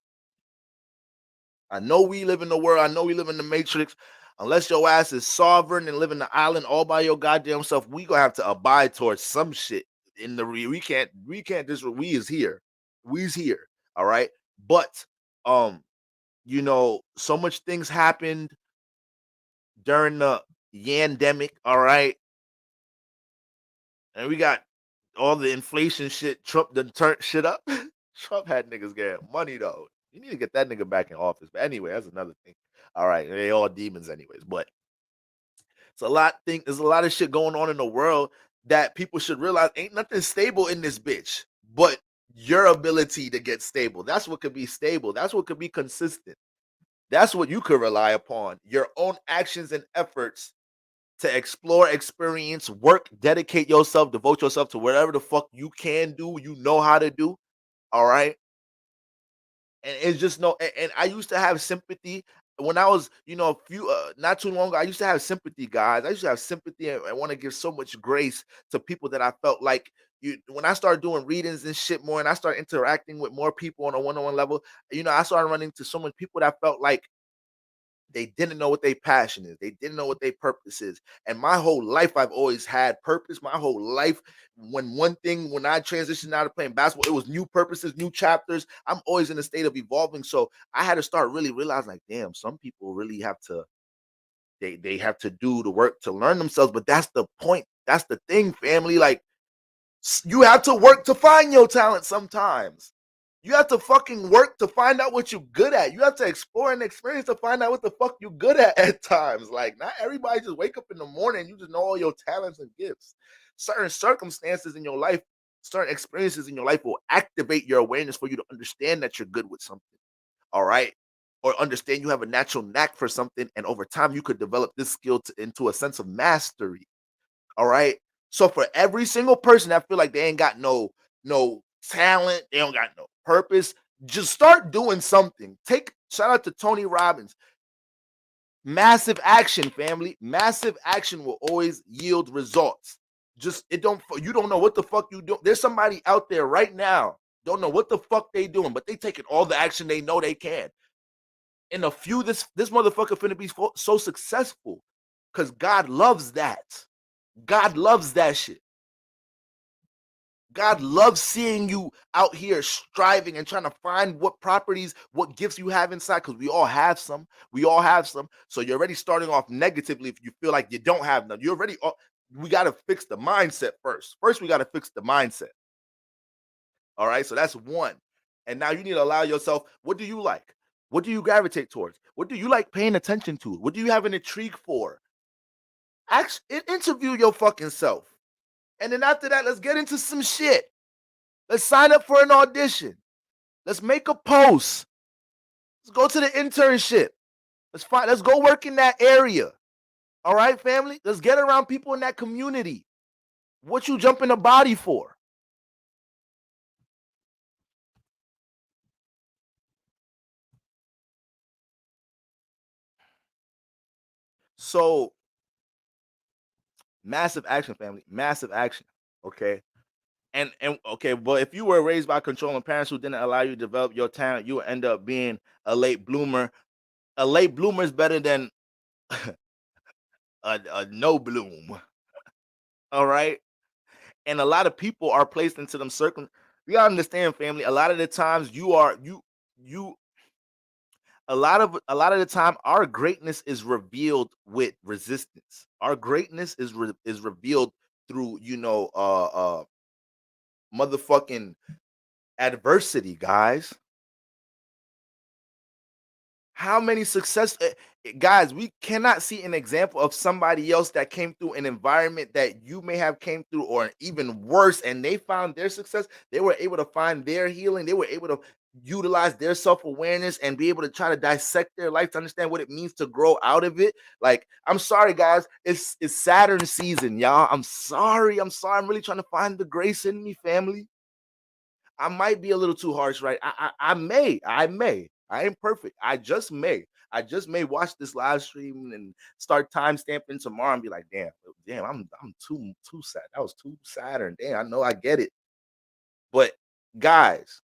I know we live in the world. I know we live in the matrix. Unless your ass is sovereign and live in the island all by your goddamn self, we gonna have to abide towards some shit in the real. We can't just we is here. We's here. All right. But so much things happened during the yandemic, all right. And we got all the inflation shit. Trump done turned shit up. Trump had niggas get money though. You need to get that nigga back in office. But anyway, that's another thing. All right, they all demons anyways. But there's a lot of shit going on in the world that people should realize ain't nothing stable in this bitch. But your ability to get stable. That's what could be stable. That's what could be consistent. That's what you could rely upon. Your own actions and efforts to explore, experience, work, dedicate yourself, devote yourself to whatever the fuck you can do, you know how to do. All right. And it's just no, and I used to have sympathy when I was, a few, not too long ago. I used to have sympathy, guys. I used to have sympathy and want to give so much grace to people that I felt like when I started doing readings and shit more, and I started interacting with more people on a one-on-one level. I started running to so many people that felt like they didn't know what their passion is. They didn't know what their purpose is. And my whole life, I've always had purpose. My whole life, when I transitioned out of playing basketball, it was new purposes, new chapters. I'm always in a state of evolving. So I had to start really realizing, like, damn, some people really have to, they have to do the work to learn themselves. But that's the point. That's the thing, family. Like, you have to work to find your talent sometimes. You have to fucking work to find out what you're good at. You have to explore and experience to find out what the fuck you're good at times. Like, not everybody just wake up in the morning and you just know all your talents and gifts. Certain circumstances in your life, certain experiences in your life will activate your awareness for you to understand that you're good with something. All right. Or understand you have a natural knack for something. And over time, you could develop this skill into a sense of mastery. All right. So for every single person that feel like they ain't got no talent, they don't got no purpose, just start doing something. Take shout out to Tony Robbins. Massive action, family. Massive action will always yield results. Just it don't you don't know what the fuck you do. There's somebody out there right now don't know what the fuck they doing, but they taking all the action they know they can. In a few, this motherfucker finna be so successful because God loves that. God loves that shit. God loves seeing you out here striving and trying to find what properties, what gifts you have inside, because we all have some. We all have some. So you're already starting off negatively if you feel like you don't have none. We got to fix the mindset first. First, we got to fix the mindset. All right. So that's one. And now you need to allow yourself, what do you like? What do you gravitate towards? What do you like paying attention to? What do you have an intrigue for? Interview your fucking self. And then after that, let's get into some shit. Let's sign up for an audition. Let's make a post. Let's go to the internship. Let's go work in that area. All right, family? Let's get around people in that community. What you jump in the body for? So, massive action, family. Massive action. Okay. And okay, but if you were raised by controlling parents who didn't allow you to develop your talent, you will end up being a late bloomer. A late bloomer is better than a no bloom. All right. And a lot of people are placed into them circum. You gotta understand, family. A lot of the times, you. A lot of the time, our greatness is revealed with resistance. Our greatness is revealed through motherfucking adversity, guys. How many guys, we cannot see an example of somebody else that came through an environment that you may have came through, or even worse, and they found their success. They were able to find their healing. They were able to utilize their self-awareness and be able to try to dissect their life to understand what it means to grow out of it. Like, I'm sorry, guys, it's Saturn season, y'all. I'm sorry. I'm really trying to find the grace in me, family. I might be a little too harsh, right? I may. I ain't perfect. I just may watch this live stream and start time stamping tomorrow and be like, damn, I'm too sad. That was too Saturn. Damn, I know I get it. But guys,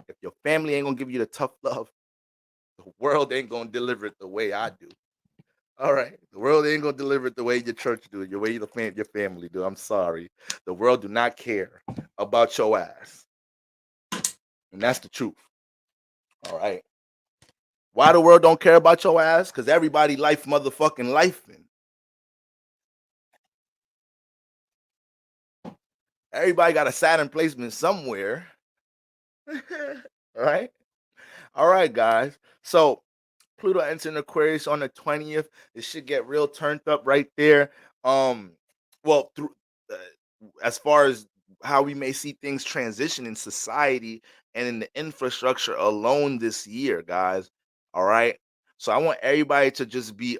if your family ain't gonna give you the tough love, the world ain't gonna deliver it the way I do. All right. The world ain't gonna deliver it the way your church do it, your way your family do. I'm sorry. The world do not care about your ass. And that's the truth. All right. Why the world don't care about your ass? Because everybody life motherfucking life. Everybody got a Saturn placement somewhere. All right. All right, guys. So Pluto entering Aquarius on the 20th. It should get real turned up right there. Well, through uh, as far as how we may see things transition in society and in the infrastructure alone this year, guys. All right. So I want everybody to just be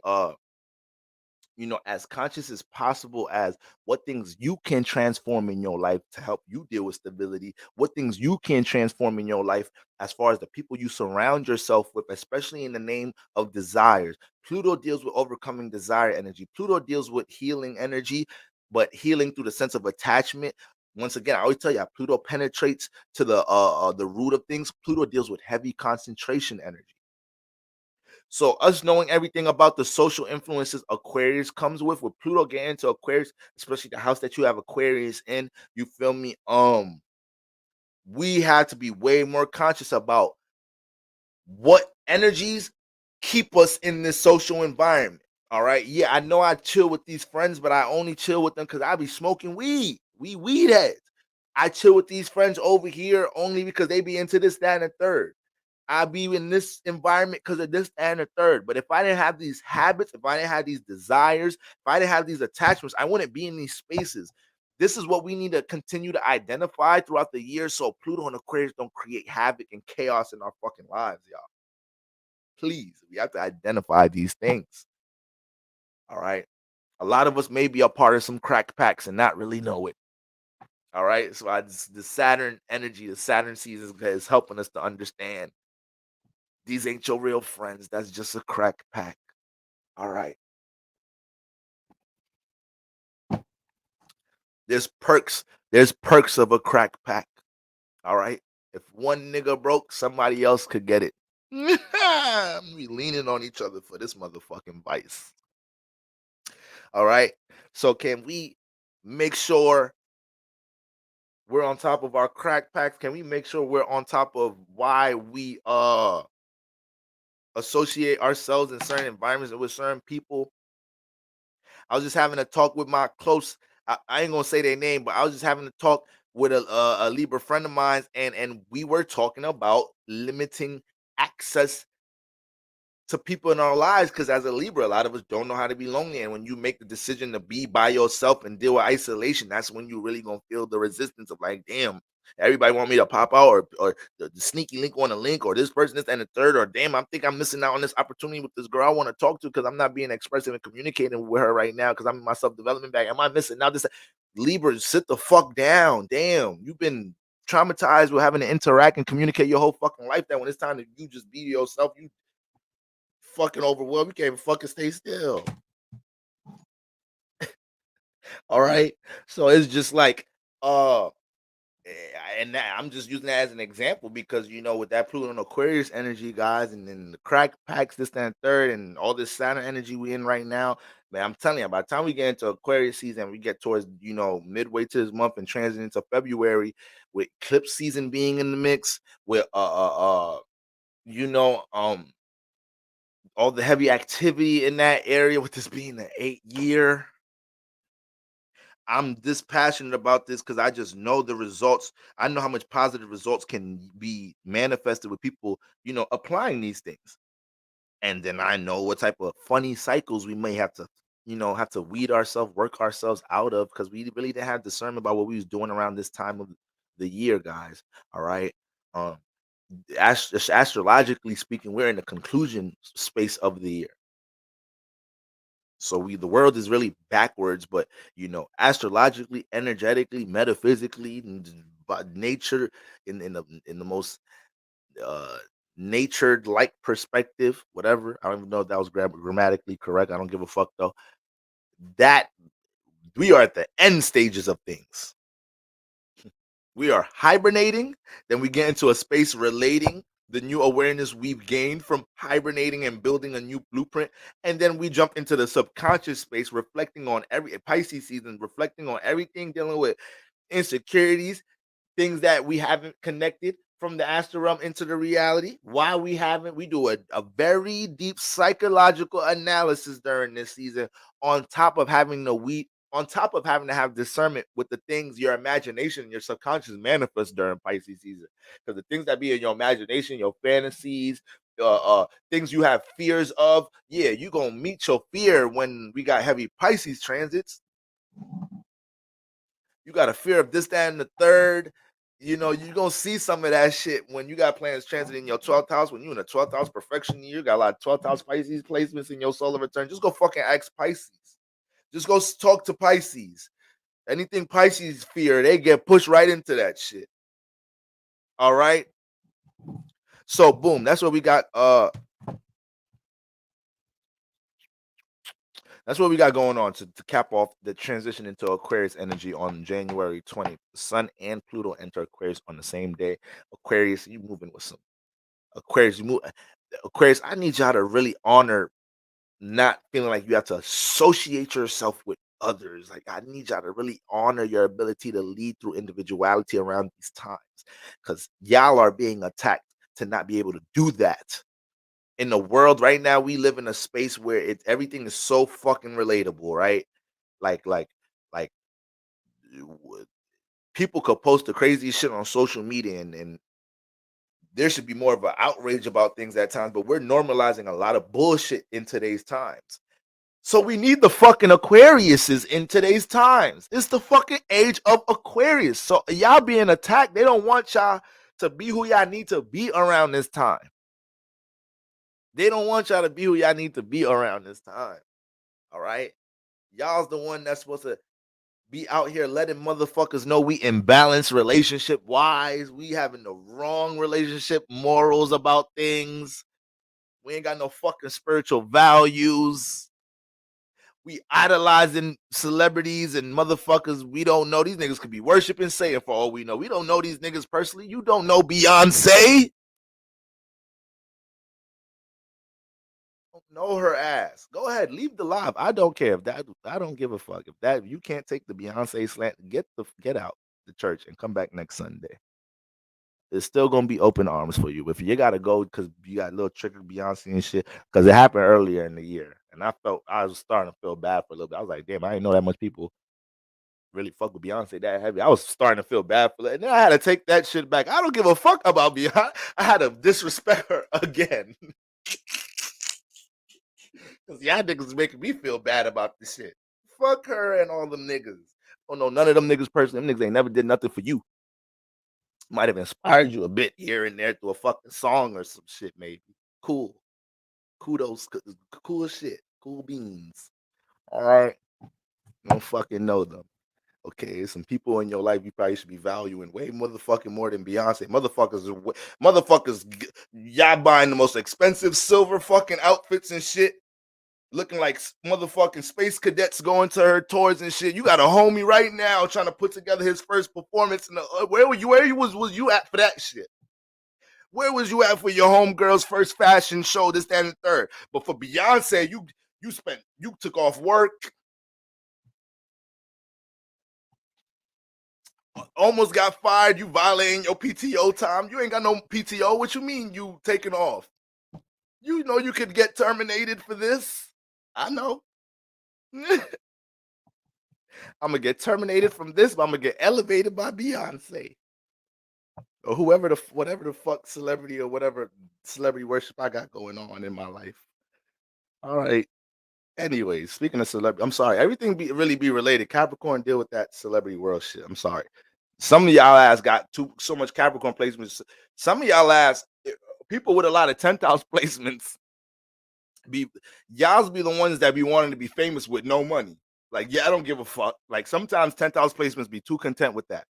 as conscious as possible as what things you can transform in your life to help you deal with stability, what things you can transform in your life as far as the people you surround yourself with, especially in the name of desires. Pluto deals with overcoming desire energy. Pluto deals with healing energy, but healing through the sense of attachment. Once again, I always tell you, Pluto penetrates to the root of things. Pluto deals with heavy concentration energy. So us knowing everything about the social influences Aquarius comes with Pluto getting into Aquarius, especially the house that you have Aquarius in, you feel me? We had to be way more conscious about what energies keep us in this social environment. All right. Yeah, I know I chill with these friends, but I only chill with them because I be smoking weed. We weed heads. I chill with these friends over here only because they be into this, that, and the third. I be in this environment because of this and the third. But if I didn't have these habits, if I didn't have these desires, if I didn't have these attachments, I wouldn't be in these spaces. This is what we need to continue to identify throughout the year so Pluto and Aquarius don't create havoc and chaos in our fucking lives, y'all. Please, we have to identify these things. All right. A lot of us may be a part of some crack packs and not really know it. All right. So the Saturn energy, the Saturn season is helping us to understand these ain't your real friends. That's just a crack pack. All right. There's perks. There's perks of a crack pack. All right. If one nigga broke, somebody else could get it. We leaning on each other for this motherfucking vice. All right. So can we make sure we're on top of our crack packs? Can we make sure we're on top of why we associate ourselves in certain environments and with certain people? I was just having a talk with my close. I ain't gonna say their name, but I was just having a talk with a Libra friend of mine, and we were talking about limiting access to people in our lives because as a Libra, a lot of us don't know how to be lonely. And when you make the decision to be by yourself and deal with isolation, that's when you really gonna feel the resistance of like, damn, everybody want me to pop out, or the sneaky link want to link, or this person, this and the third, or damn, I think I'm missing out on this opportunity with this girl I want to talk to because I'm not being expressive and communicating with her right now because I'm in my self-development bag. Am I missing out this? Libra, sit the fuck down. Damn, you've been traumatized with having to interact and communicate your whole fucking life that when it's time to you just be yourself, you fucking overwhelmed. You can't even fucking stay still. All right. So it's just like, and I'm just using that as an example because with that Pluto and Aquarius energy, guys, and then the crack packs, this, that, and third, and all this Saturn energy we in right now, man, I'm telling you, by the time we get into Aquarius season, we get towards midway to this month and transit into February, with eclipse season being in the mix, with all the heavy activity in that area, with this being the 8th year. I'm this passionate about this because I just know the results. I know how much positive results can be manifested with people, applying these things. And then I know what type of funny cycles we may have to weed ourselves, work ourselves out of because we really didn't have discernment about what we was doing around this time of the year, guys. All right. Um, astrologically speaking, we're in the conclusion space of the year. So the world is really backwards, but astrologically, energetically, metaphysically, but nature in the most uh natured like perspective, whatever. I don't even know if that was grammatically correct. I don't give a fuck though. That we are at the end stages of things. We are hibernating, then we get into a space relating the new awareness we've gained from hibernating and building a new blueprint. And then we jump into the subconscious space, reflecting on every Pisces season, reflecting on everything, dealing with insecurities, things that we haven't connected from the astral realm into the reality. Why we haven't, we do a very deep psychological analysis during this season, on top of having to have discernment with the things your imagination and your subconscious manifest during Pisces season. Because the things that be in your imagination, your fantasies, things you have fears of, yeah, you're gonna meet your fear when we got heavy Pisces transits. You got a fear of this, that, and the third. You're gonna see some of that shit when you got planets transit in your 12th house. When you in the 12th house perfection year, you got a lot of 12th house Pisces placements in your solar return. Just go fucking ask Pisces. Just go talk to Pisces. Anything Pisces fear, they get pushed right into that shit. All right. So boom, that's what we got. That's what we got going on to cap off the transition into Aquarius energy on January 20th. The Sun and Pluto enter Aquarius on the same day. Aquarius, you moving with some Aquarius. You move Aquarius. I need y'all to really honor not feeling like you have to associate yourself with others. Like I need y'all to really honor your ability to lead through individuality around these times, because y'all are being attacked to not be able to do that. In the world right now, we live in a space where everything is so fucking relatable, right? Like, like, like people could post the craziest shit on social media, and there should be more of an outrage about things at times, but we're normalizing a lot of bullshit in today's times. So we need the fucking Aquariuses in today's times. It's the fucking age of Aquarius. So y'all being attacked, they don't want y'all to be who y'all need to be around this time. They don't want y'all to be who y'all need to be around this time. All right. Y'all's the one that's supposed to be out here letting motherfuckers know we imbalanced relationship wise. We having the wrong relationship morals about things. We ain't got no fucking spiritual values. We idolizing celebrities and motherfuckers we don't know. These niggas could be worshiping Satan for all we know. We don't know these niggas personally. You don't know Beyonce. Don't know her ass. Go ahead, leave the live. I don't care if that. I don't give a fuck if that. You can't take the Beyonce slant. Get out the church and come back next Sunday. It's still gonna be open arms for you. If you gotta go because you got a little trick of Beyonce and shit, because it happened earlier in the year, and I was starting to feel bad for a little bit. I was like, damn, I didn't know that much people really fuck with Beyonce that heavy. I was starting to feel bad for that. And then I had to take that shit back. I don't give a fuck about Beyonce. I had to disrespect her again. Because y'all niggas is making me feel bad about this shit. Fuck her and all them niggas. Oh no, none of them niggas personally. Them niggas ain't never did nothing for you. Might have inspired you a bit here and there through a fucking song or some shit, maybe. Cool. Kudos. Cool shit. Cool beans. All right. Don't fucking know them. Okay, some people in your life you probably should be valuing way motherfucking more than Beyonce. Y'all buying the most expensive silver fucking outfits and shit, looking like motherfucking space cadets going to her tours and shit. You got a homie right now trying to put together his first performance. Was you at for that shit? Where was you at for your homegirl's first fashion show? This, that, and the third. But for Beyonce, you took off work, almost got fired. You violating your PTO time. You ain't got no PTO. What you mean you taking off? You know you could get terminated for this. I know. I'm gonna get terminated from this, but I'm gonna get elevated by Beyonce or whatever the fuck celebrity or whatever celebrity worship I got going on in my life. All right. Anyways, speaking of celebrity, I'm sorry. Everything really be related. Capricorn, deal with that celebrity world shit. I'm sorry. Some of y'all ass got so much Capricorn placements. Some of y'all ass people with a lot of 10th house placements be y'all's be the ones that be wanting to be famous with no money. Like, yeah, I don't give a fuck. Like sometimes 10th house placements be too content with that.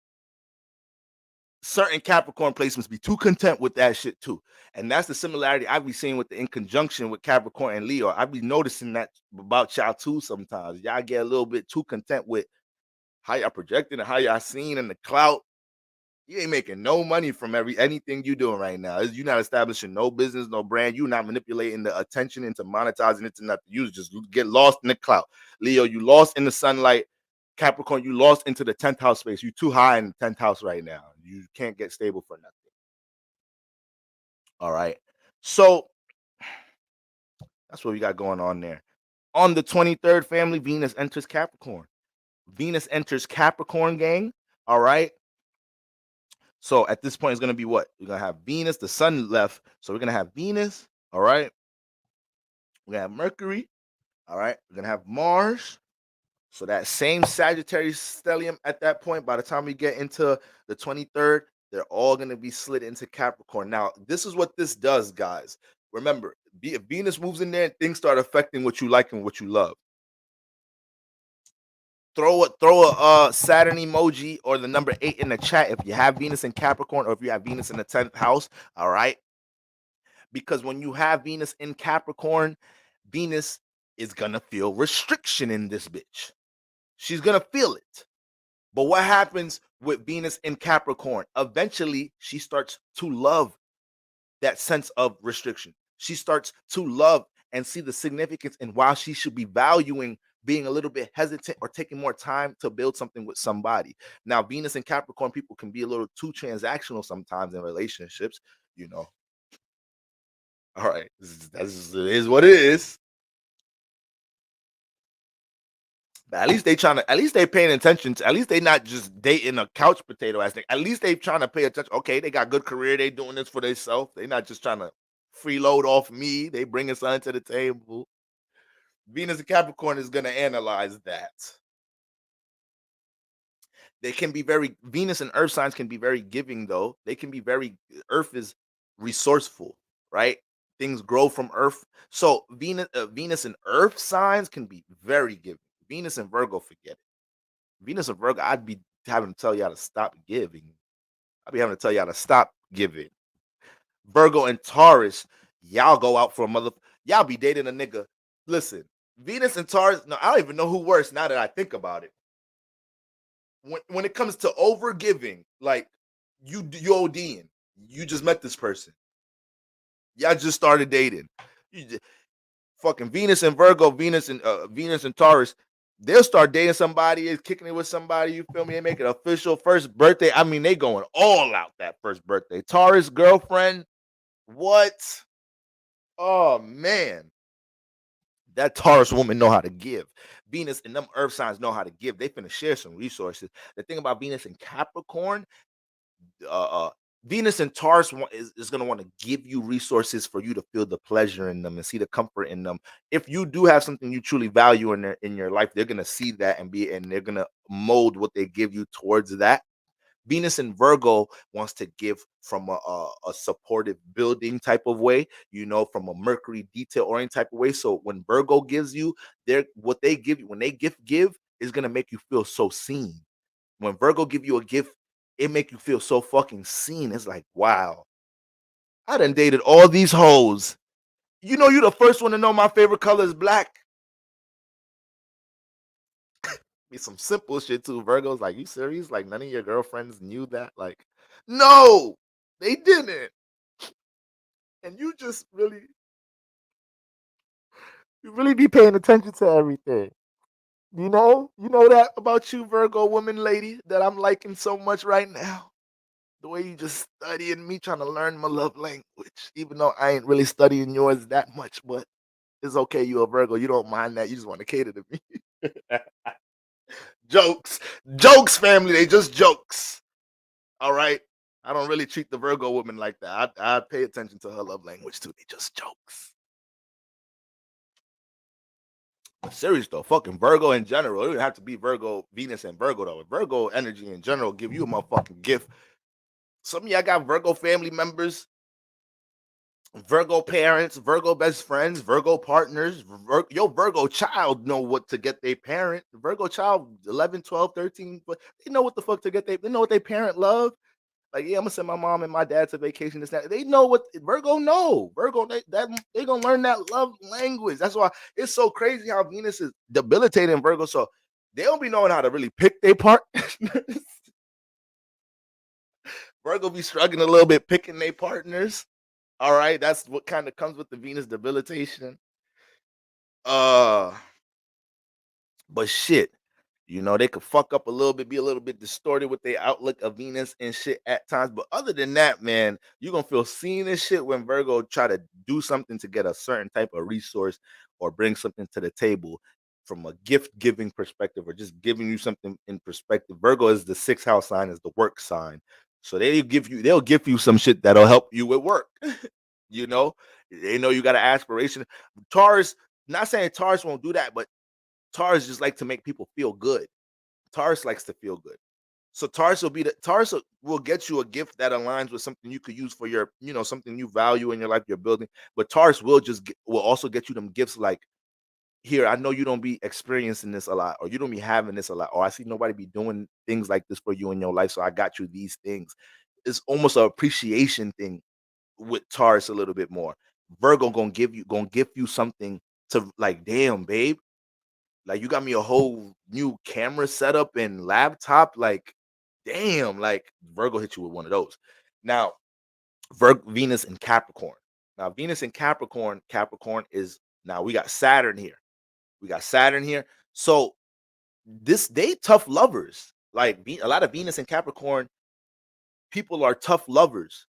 Certain Capricorn placements be too content with that shit too. And that's the similarity I be seeing with in conjunction with Capricorn and Leo. I be noticing that about y'all too sometimes. Y'all get a little bit too content with how y'all projecting and how y'all seen in the clout. You ain't making no money from anything you doing right now. You're not establishing no business, no brand. You're not manipulating the attention into monetizing it to nothing. You just get lost in the clout. Leo, you lost in the sunlight. Capricorn, you lost into the 10th house space. You're too high in the 10th house right now. You can't get stable for nothing. All right. So that's what we got going on there. On the 23rd, family, Venus enters Capricorn. Venus enters Capricorn, gang. All right. So at this point, it's gonna be what? We're gonna have Venus, the sun left. So we're gonna have Venus, all right. We're gonna have Mercury, all right. We're gonna have Mars. So that same Sagittarius stellium at that point, by the time we get into the 23rd, they're all gonna be slid into Capricorn. Now, this is what this does, guys. Remember, if Venus moves in there, things start affecting what you like and what you love. Throw a Saturn emoji or the number 8 in the chat if you have Venus in Capricorn or if you have Venus in the 10th house. All right. Because when you have Venus in Capricorn, Venus is gonna feel restriction in this bitch. She's gonna feel it. But what happens with Venus in Capricorn? Eventually, she starts to love that sense of restriction. She starts to love and see the significance and why she should be valuing being a little bit hesitant or taking more time to build something with somebody. Now, Venus and Capricorn people can be a little too transactional sometimes in relationships, you know. All right, that's it is what it is. But at least they paying attention to, at least they not just dating a couch potato ass thing. At least they trying to pay attention. Okay, they got good career. They doing this for themselves. They not just trying to freeload off me. They bringing something to the table. Venus and Capricorn is gonna analyze that. They can be very Venus and Earth signs can be very giving though. They can be very Earth is resourceful, right? Things grow from Earth. So Venus and Earth signs can be very giving. Venus and Virgo, forget it. Venus and Virgo, I'd be having to tell y'all to stop giving. I'd be having to tell y'all to stop giving. Virgo and Taurus, y'all go out for a mother. Y'all be dating a nigga. Listen, Venus and Taurus. No, I don't even know who worse now that I think about it. When it comes to over giving, like you ODing, you just met this person, y'all just started dating. Fucking Venus and Virgo, Venus and Taurus, they'll start dating somebody, is kicking it with somebody. You feel me? They make it official. First birthday, I mean, they going all out that first birthday. Taurus girlfriend, what? Oh man, that Taurus woman know how to give. Venus and them Earth signs know how to give. They finna share some resources. The thing about Venus and Capricorn, uh, uh Venus and Taurus is going to want to give you resources for you to feel the pleasure in them and see the comfort in them. If you do have something you truly value in your life, they're going to see that and they're going to mold what they give you towards that. Venus and Virgo wants to give from a supportive building type of way, you know, from a Mercury detail oriented type of way. So when Virgo gives you, they're what they give you when they give is going to make you feel so seen. When Virgo give you a gift, it make you feel so fucking seen. It's like, wow, I done dated all these hoes. You know, you the first one to know my favorite color is black. Be some simple shit too. Virgo's like, you serious? Like none of your girlfriends knew that? Like, no, they didn't. And you really be paying attention to everything. You know that about you, Virgo woman lady, that I'm liking so much right now. The way you just studying me, trying to learn my love language, even though I ain't really studying yours that much, but it's okay. You a Virgo, you don't mind that. You just want to cater to me. Jokes, jokes, family. They just jokes. All right. I don't really treat the Virgo woman like that. I pay attention to her love language too. They just jokes. But serious though, fucking Virgo in general. It don't have to be Virgo, Venus, and Virgo though. Virgo energy in general give you a motherfucking gift. Some of y'all got Virgo family members, Virgo parents, Virgo best friends, Virgo partners. Your Virgo child know what to get their parent. Virgo child 11, 12, 13. But they know what the fuck to get they know what their parent love. Like, yeah, I'm gonna send my mom and my dad to vacation. This, that. They know what Virgo know. Virgo, they gonna learn that love language. That's why it's so crazy how Venus is debilitating Virgo. So they don't be knowing how to really pick their part. Virgo be struggling a little bit picking their partners. All right, that's what kind of comes with the Venus debilitation. Uh, but shit, you know, they could fuck up a little bit, be a little bit distorted with their outlook of Venus and shit at times. But other than that, man, you're gonna feel seen and shit when Virgo try to do something to get a certain type of resource or bring something to the table from a gift giving perspective or just giving you something in perspective. Virgo is the sixth house sign, is the work sign. So they'll give you some shit that'll help you with work. You know, they know you got an aspiration. Taurus, not saying Taurus won't do that, but Taurus just like to make people feel good. Taurus likes to feel good. So Taurus will get you a gift that aligns with something you could use for your, you know, something you value in your life, you're building. But Taurus will also get you them gifts like here, I know you don't be experiencing this a lot, or you don't be having this a lot, or I see nobody be doing things like this for you in your life, so I got you these things. It's almost an appreciation thing with Taurus a little bit more. Virgo gonna give you something to like, damn, babe, like you got me a whole new camera setup and laptop. Like, damn, like Virgo hit you with one of those. Now, Venus and Capricorn. Now, Venus and Capricorn, Capricorn is now we got Saturn here. We got Saturn here. So this they tough lovers. Like a lot of Venus and Capricorn people are tough lovers.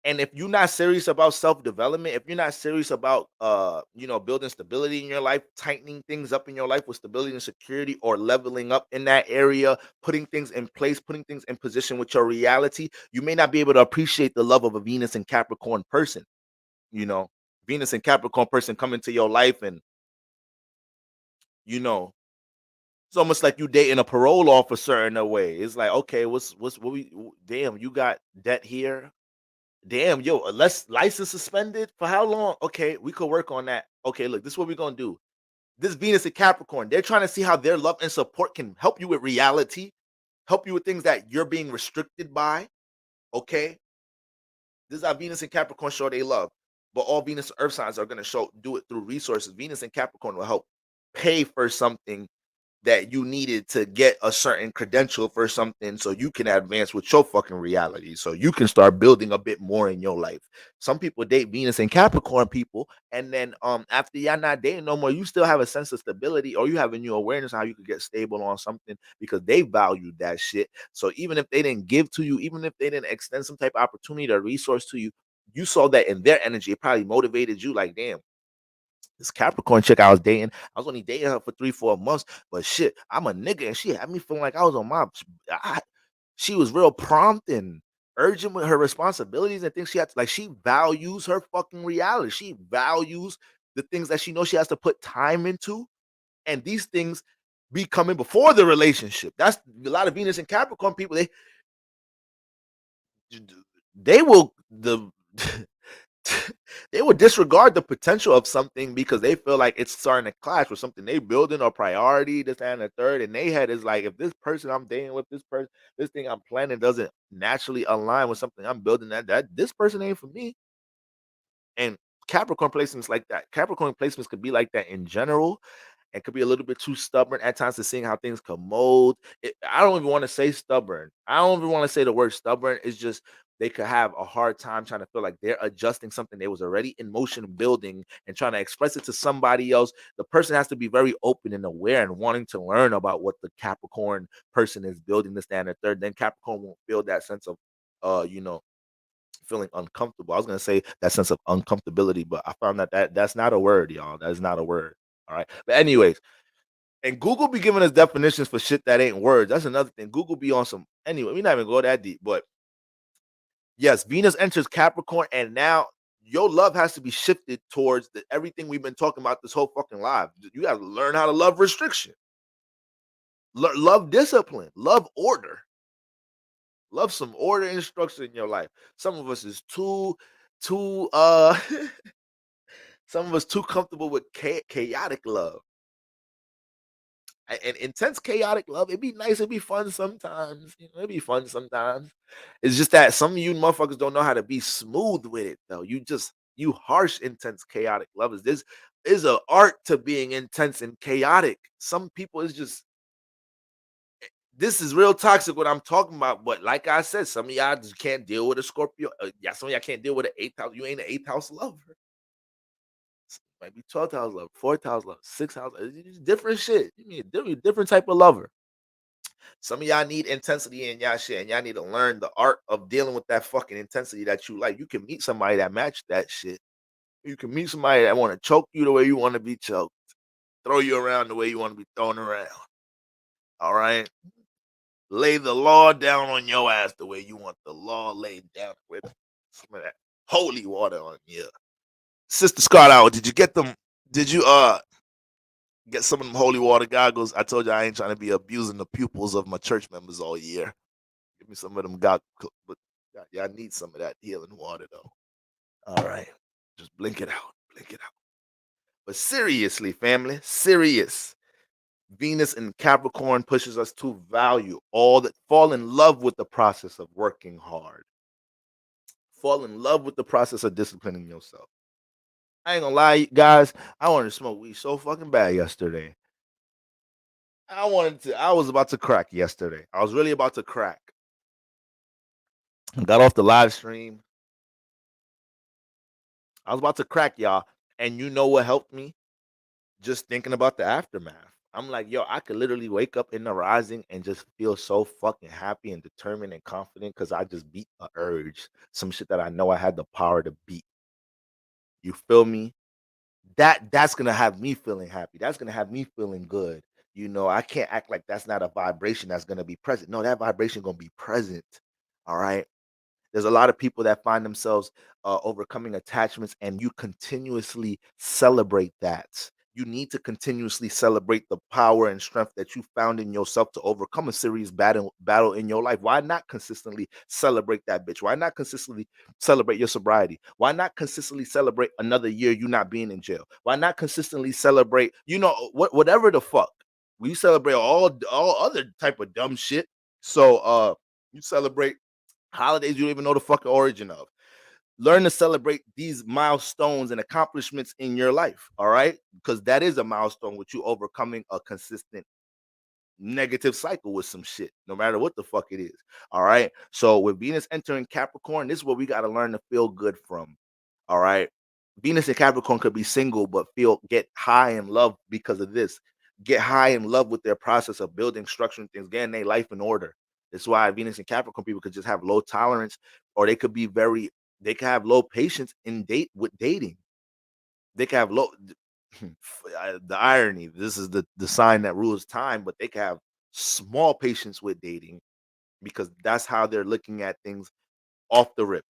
And if you're not serious about self-development, if you're not serious about building stability in your life, tightening things up in your life with stability and security, or leveling up in that area, putting things in place, putting things in position with your reality, you may not be able to appreciate the love of a Venus and Capricorn person. You know, Venus and Capricorn person come into your life, and you know, it's almost like you dating a parole officer in a way. It's like, okay, damn, you got debt here. Damn, yo, let's license suspended for how long? Okay, we could work on that. Okay, look, this is what we're gonna do. This Venus and Capricorn, they're trying to see how their love and support can help you with reality, help you with things that you're being restricted by. Okay, this is how Venus and Capricorn show they love. But all Venus and Earth signs are gonna do it through resources. Venus and Capricorn will help pay for something that you needed to get a certain credential for something so you can advance with your fucking reality, so you can start building a bit more in your life. Some people date Venus and Capricorn people, and then after y'all not dating no more, you still have a sense of stability, or you have a new awareness of how you could get stable on something because they valued that shit. So even if they didn't give to you, even if they didn't extend some type of opportunity or resource to you, you saw that in their energy. It probably motivated you, like, damn, this Capricorn chick I was dating, I was only dating her for 3-4 months, but shit, I'm a nigga, and she had me feeling like I was on my. She was real prompt and urgent with her responsibilities and things she had to, like, she values her fucking reality. She values the things that she knows she has to put time into, and these things be coming before the relationship. That's a lot of Venus and Capricorn people. They will they would disregard the potential of something because they feel like it's starting to clash with something they building or priority, this and the third. And they head is like, if this person I'm dating with, this person, this thing I'm planning doesn't naturally align with something I'm building, that this person ain't for me. And Capricorn placements like that. Capricorn placements could be like that in general, and could be a little bit too stubborn at times to seeing how things could mold. I don't even want to say stubborn. I don't even want to say the word stubborn. It's just they could have a hard time trying to feel like they're adjusting something they was already in motion building and trying to express it to somebody else. The person has to be very open and aware and wanting to learn about what the Capricorn person is building, this, that, and the third. Then Capricorn won't feel that sense of feeling uncomfortable. I was gonna say that sense of uncomfortability, but I found that's not a word, y'all. That is not a word. All right. But anyways, and Google be giving us definitions for shit that ain't words. That's another thing. Google be on some anyway. We not even go that deep, but yes, Venus enters Capricorn, and now your love has to be shifted towards everything we've been talking about this whole fucking live. You got to learn how to love restriction, love discipline, love order. Love some order and structure in your life. Some of us is too some of us too comfortable with chaotic love. And intense chaotic love, it'd be nice, it'd be fun sometimes. It'd be fun sometimes. It's just that some of you motherfuckers don't know how to be smooth with it though. You harsh, intense, chaotic lovers. This is an art to being intense and chaotic. Some people is just this is real toxic what I'm talking about. But like I said, some of y'all just can't deal with a Scorpio. Yeah, some of y'all can't deal with an eighth house. You ain't an eighth house lover. Might be 12th house lover, 4th house lover, 6th house. It's different shit. You mean different type of lover. Some of y'all need intensity in y'all shit, and y'all need to learn the art of dealing with that fucking intensity that you like. You can meet somebody that match that shit. You can meet somebody that want to choke you the way you want to be choked, throw you around the way you want to be thrown around. All right. Lay the law down on your ass the way you want the law laid down with some of that holy water on you. Sister Scott out, did you get them? Did you get some of them holy water goggles? I told you I ain't trying to be abusing the pupils of my church members all year. Give me some of them goggles, but yeah, I need some of that healing water though. All right. Just blink it out. Blink it out. But seriously, family, serious. Venus in Capricorn pushes us to value all that, fall in love with the process of working hard, fall in love with the process of disciplining yourself. I ain't gonna lie, guys, I wanted to smoke weed so fucking bad yesterday. I was about to crack yesterday. I was really about to crack. Got off the live stream. I was about to crack, y'all. And you know what helped me? Just thinking about the aftermath. I'm like, yo, I could literally wake up in the rising and just feel so fucking happy and determined and confident because I just beat a urge. Some shit that I know I had the power to beat. You feel me? That's gonna have me feeling happy. That's gonna have me feeling good. You know, I can't act like that's not a vibration that's gonna be present. No, that vibration gonna be present. All right. There's a lot of people that find themselves overcoming attachments, and you continuously celebrate that. You need to continuously celebrate the power and strength that you found in yourself to overcome a serious battle in your life. Why not consistently celebrate that bitch? Why not consistently celebrate your sobriety? Why not consistently celebrate another year you not being in jail? Why not consistently celebrate, whatever the fuck? We celebrate all other type of dumb shit. So you celebrate holidays you don't even know the fucking origin of. Learn to celebrate these milestones and accomplishments in your life, all right? Because that is a milestone with you overcoming a consistent negative cycle with some shit, no matter what the fuck it is. All right. So with Venus entering Capricorn, this is what we got to learn to feel good from. All right. Venus and Capricorn could be single, but get high in love because of this. Get high in love with their process of building, structuring things, getting their life in order. That's why Venus and Capricorn people could just have low tolerance, or they could have low patience in dating. They can have low the irony. This is the sign that rules time, but they can have small patience with dating because that's how they're looking at things off the rip.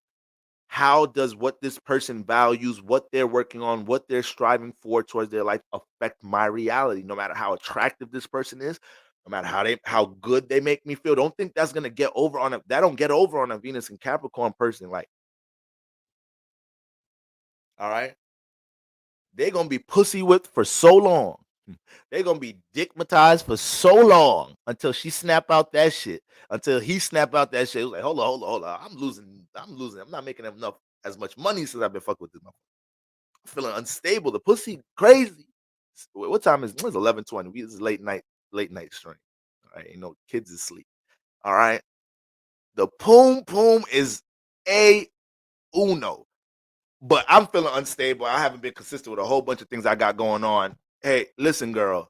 How does what this person values, what they're working on, what they're striving for towards their life affect my reality? No matter how attractive this person is, no matter how good they make me feel, don't think that's gonna get over on a that don't get over on a Venus and Capricorn person. Like, all right, they're gonna be pussy whipped for so long. They're gonna be dickmatized for so long until she snap out that shit. Until he snap out that shit. It was like, hold on. I'm losing. I'm not making enough as much money since I've been fucking with this motherfucker. I'm feeling unstable. The pussy crazy. What time is it's 11:20? This is late night stream. All right, kids is asleep. All right. The poom poom is a uno. But I'm feeling unstable. I haven't been consistent with a whole bunch of things I got going on. Hey, listen, girl.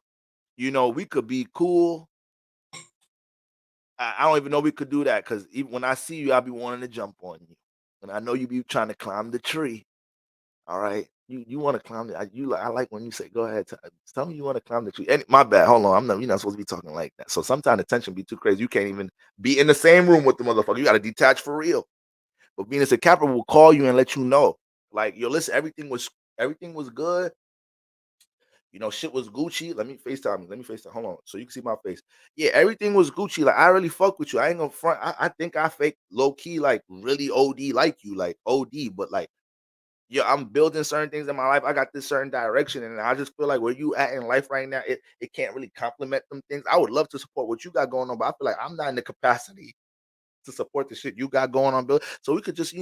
We could be cool. I don't even know we could do that because even when I see you, I'll be wanting to jump on you, and I know you be trying to climb the tree. All right, you want to climb the I like when you say, "Go ahead, tell me you want to climb the tree." And my bad, hold on, I'm not. You're not supposed to be talking like that. So sometimes the tension be too crazy. You can't even be in the same room with the motherfucker. You got to detach for real. But Venus and Capricorn will call you and let you know, like, yo, listen, everything was good. Shit was Gucci. Let me FaceTime you. Let me FaceTime. Hold on. So you can see my face. Yeah, everything was Gucci. Like, I really fuck with you. I ain't gonna front. I think I fake low key, like really OD like you, like OD, but like, yeah, I'm building certain things in my life. I got this certain direction, and I just feel like where you at in life right now, it can't really complement them things. I would love to support what you got going on, but I feel like I'm not in the capacity to support the shit you got going on, Bill. So we could just,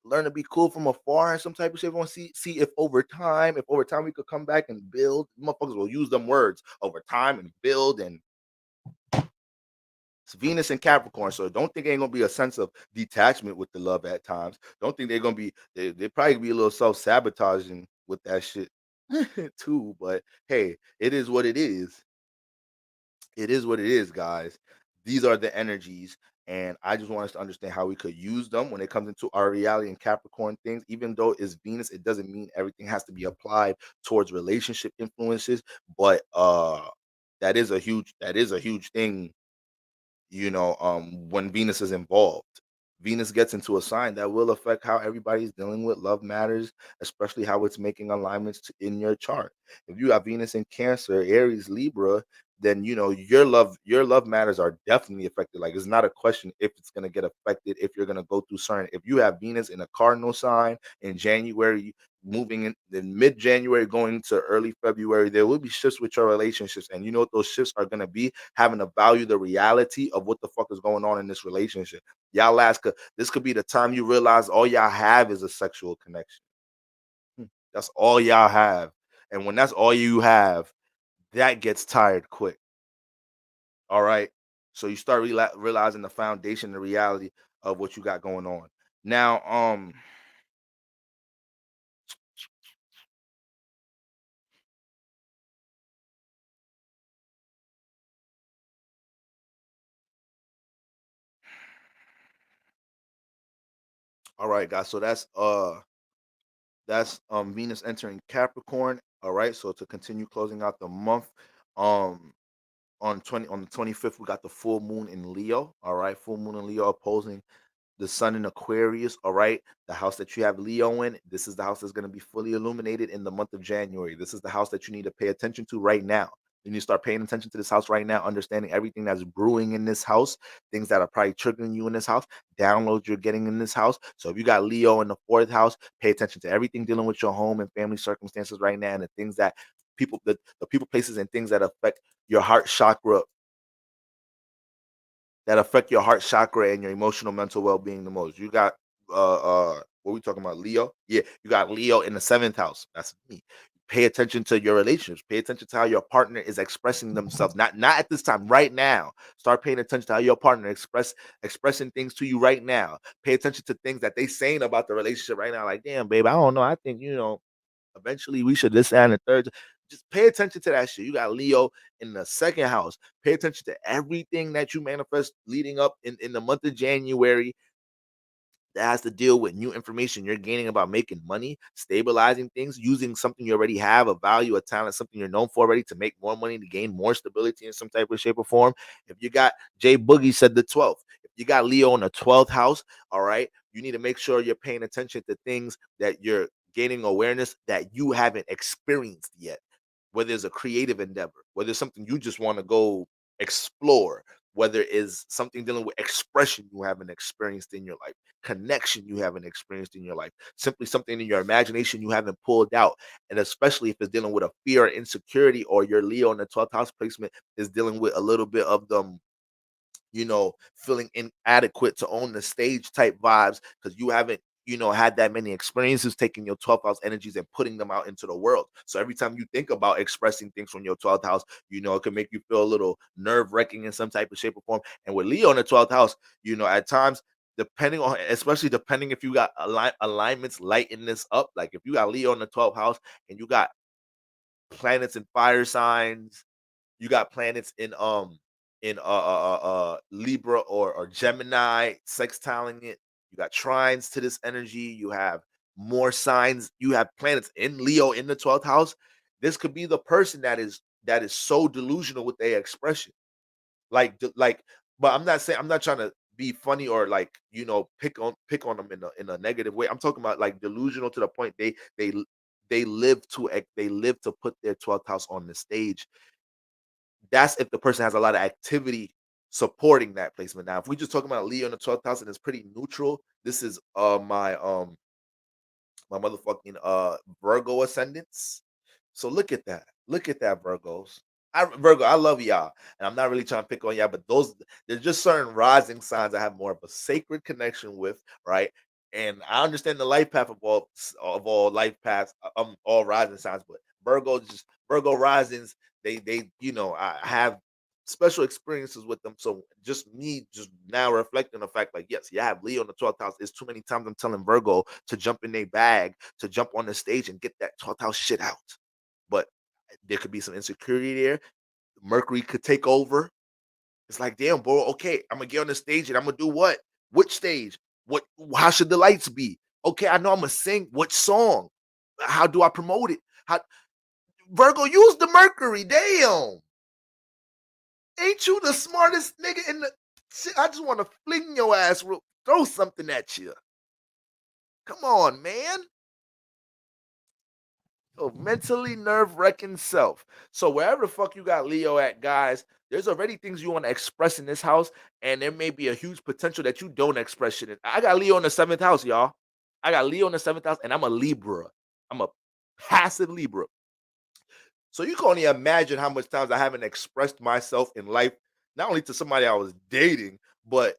learn to be cool from afar and some type of shit. We want to see if over time we could come back and build. Motherfuckers will use them words over time and build, and it's Venus and Capricorn. So don't think ain't gonna be a sense of detachment with the love at times. Don't think they're gonna be they probably be a little self-sabotaging with that shit too. But hey, it is what it is. It is what it is, guys. These are the energies, and I just want us to understand how we could use them when it comes into our reality and Capricorn things. Even though it's Venus, it doesn't mean everything has to be applied towards relationship influences. But that is a huge thing, when Venus is involved. Venus gets into a sign that will affect how everybody's dealing with love matters, especially how it's making alignments in your chart. If you have Venus in Cancer, Aries, Libra, then your love matters are definitely affected. Like, it's not a question if it's gonna get affected, if you're gonna go through certain. If you have Venus in a cardinal sign in January, moving in mid January, going to early February, there will be shifts with your relationships. And you know what those shifts are going to be? Having to value the reality of what the fuck is going on in this relationship. Y'all this could be the time you realize all y'all have is a sexual connection. That's all y'all have. And when that's all you have, that gets tired quick. All right. So you start realizing the foundation, the reality of what you got going on. Now, all right, guys. So that's Venus entering Capricorn. All right. So to continue closing out the month, um on the 25th, we got the full moon in Leo. All right, full moon in Leo opposing the sun in Aquarius. All right, the house that you have Leo in, this is the house that's going to be fully illuminated in the month of January. This is the house that you need to pay attention to right now. You need to start paying attention to this house right now, understanding everything that's brewing in this house, things that are probably triggering you in this house, downloads you're getting in this house. So if you got Leo in the fourth house, pay attention to everything dealing with your home and family circumstances right now, and the things that the people, places, and things that affect your heart chakra, that affect your heart chakra and your emotional mental well-being the most. You got what we talking about? Leo? Yeah, you got Leo in the seventh house. That's me. Pay attention to your relationships. Pay attention to how your partner is expressing themselves. Not at this time, right now. Start paying attention to how your partner expressing things to you right now. Pay attention to things that they saying about the relationship right now. Like, damn, babe, I don't know. I think eventually we should this, that, and the third. Just pay attention to that shit. You got Leo in the second house. Pay attention to everything that you manifest leading up in the month of January that has to deal with new information you're gaining about making money, stabilizing things, using something you already have, a value, a talent, something you're known for already to make more money, to gain more stability in some type of shape or form. If you got Jay Boogie said the 12th, if you got Leo in the 12th house, all right, you need to make sure you're paying attention to things that you're gaining awareness that you haven't experienced yet, whether it's a creative endeavor, whether it's something you just want to go explore, whether it's something dealing with expression you haven't experienced in your life, connection you haven't experienced in your life, simply something in your imagination you haven't pulled out. And especially if it's dealing with a fear or insecurity, or your Leo in the 12th house placement is dealing with a little bit of them, feeling inadequate to own the stage type vibes because you haven't, had that many experiences taking your 12th house energies and putting them out into the world. So every time you think about expressing things from your 12th house, it can make you feel a little nerve wracking in some type of shape or form. And with Leo in the 12th house, at times, especially depending if you got alignments lighting this up, like if you got Leo in the 12th house and you got planets in fire signs, you got planets in Libra or Gemini sextiling it. You got trines to this energy. You have more signs. You have planets in Leo in the 12th house. This could be the person that is so delusional with their expression. Like, but I'm not trying to be funny or like, pick on them in a negative way. I'm talking about like delusional to the point they live to put their 12th house on the stage. That's if the person has a lot of activity supporting that placement. Now, if we just talking about Leo in the 12th house and it's pretty neutral, this is my motherfucking Virgo ascendants. So look at that. Look at that, Virgos. Virgo, I love y'all. And I'm not really trying to pick on y'all, but there's just certain rising signs I have more of a sacred connection with, right? And I understand the life path of all life paths, all rising signs, but Virgo risings, I have special experiences with them. So just me just now reflecting on the fact, like, yes, you have Leo in the 12th house. It's too many times I'm telling Virgo to jump in their bag, to jump on the stage and get that 12th house shit out. But there could be some insecurity there. Mercury could take over. It's like, damn, bro, okay, I'm gonna get on the stage and I'm gonna do what? Which stage? What how should the lights be? Okay, I know I'm gonna sing. What song? How do I promote it? How Virgo, use the Mercury. Damn. Ain't you the smartest nigga in the shit? I just want to fling your ass, throw something at you. Come on, man. Oh, mentally nerve wracking self. So wherever the fuck you got Leo at, guys, there's already things you want to express in this house, and there may be a huge potential that you don't express shit in. I got Leo in the seventh house, y'all. I got Leo in the seventh house, and I'm a Libra. I'm a passive Libra. So you can only imagine how much times I haven't expressed myself in life, not only to somebody I was dating, but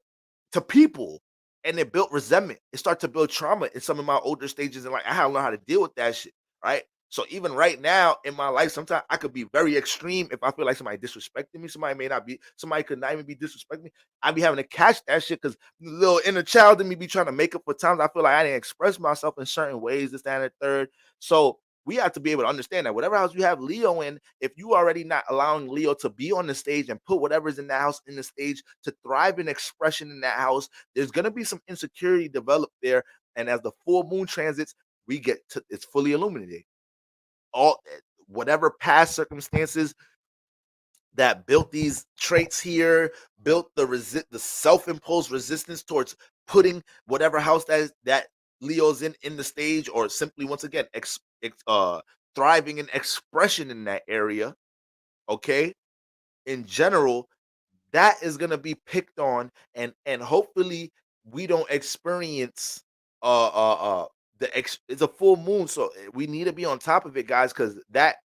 to people. And it built resentment. It started to build trauma in some of my older stages. And like I had to learn how to deal with that shit. Right. So even right now in my life, sometimes I could be very extreme if I feel like somebody disrespecting me. Somebody may not be, somebody could not even be disrespecting me. I'd be having to catch that shit because the little inner child in me be trying to make up for times I feel like I didn't express myself in certain ways, this, that, and the third. So we have to be able to understand that whatever house you have Leo in, if you already not allowing Leo to be on the stage and put whatever's in that house in the stage to thrive in expression in that house, there's gonna be some insecurity developed there. And as the full moon transits, we get to it's fully illuminated. All whatever past circumstances that built these traits here, built the self-imposed resistance towards putting whatever house that Leo's in the stage, or simply once again thriving in expression in that area. Okay, in general, that is gonna be picked on, and hopefully we don't experience uh uh uh it's a full moon, so we need to be on top of it, guys, because that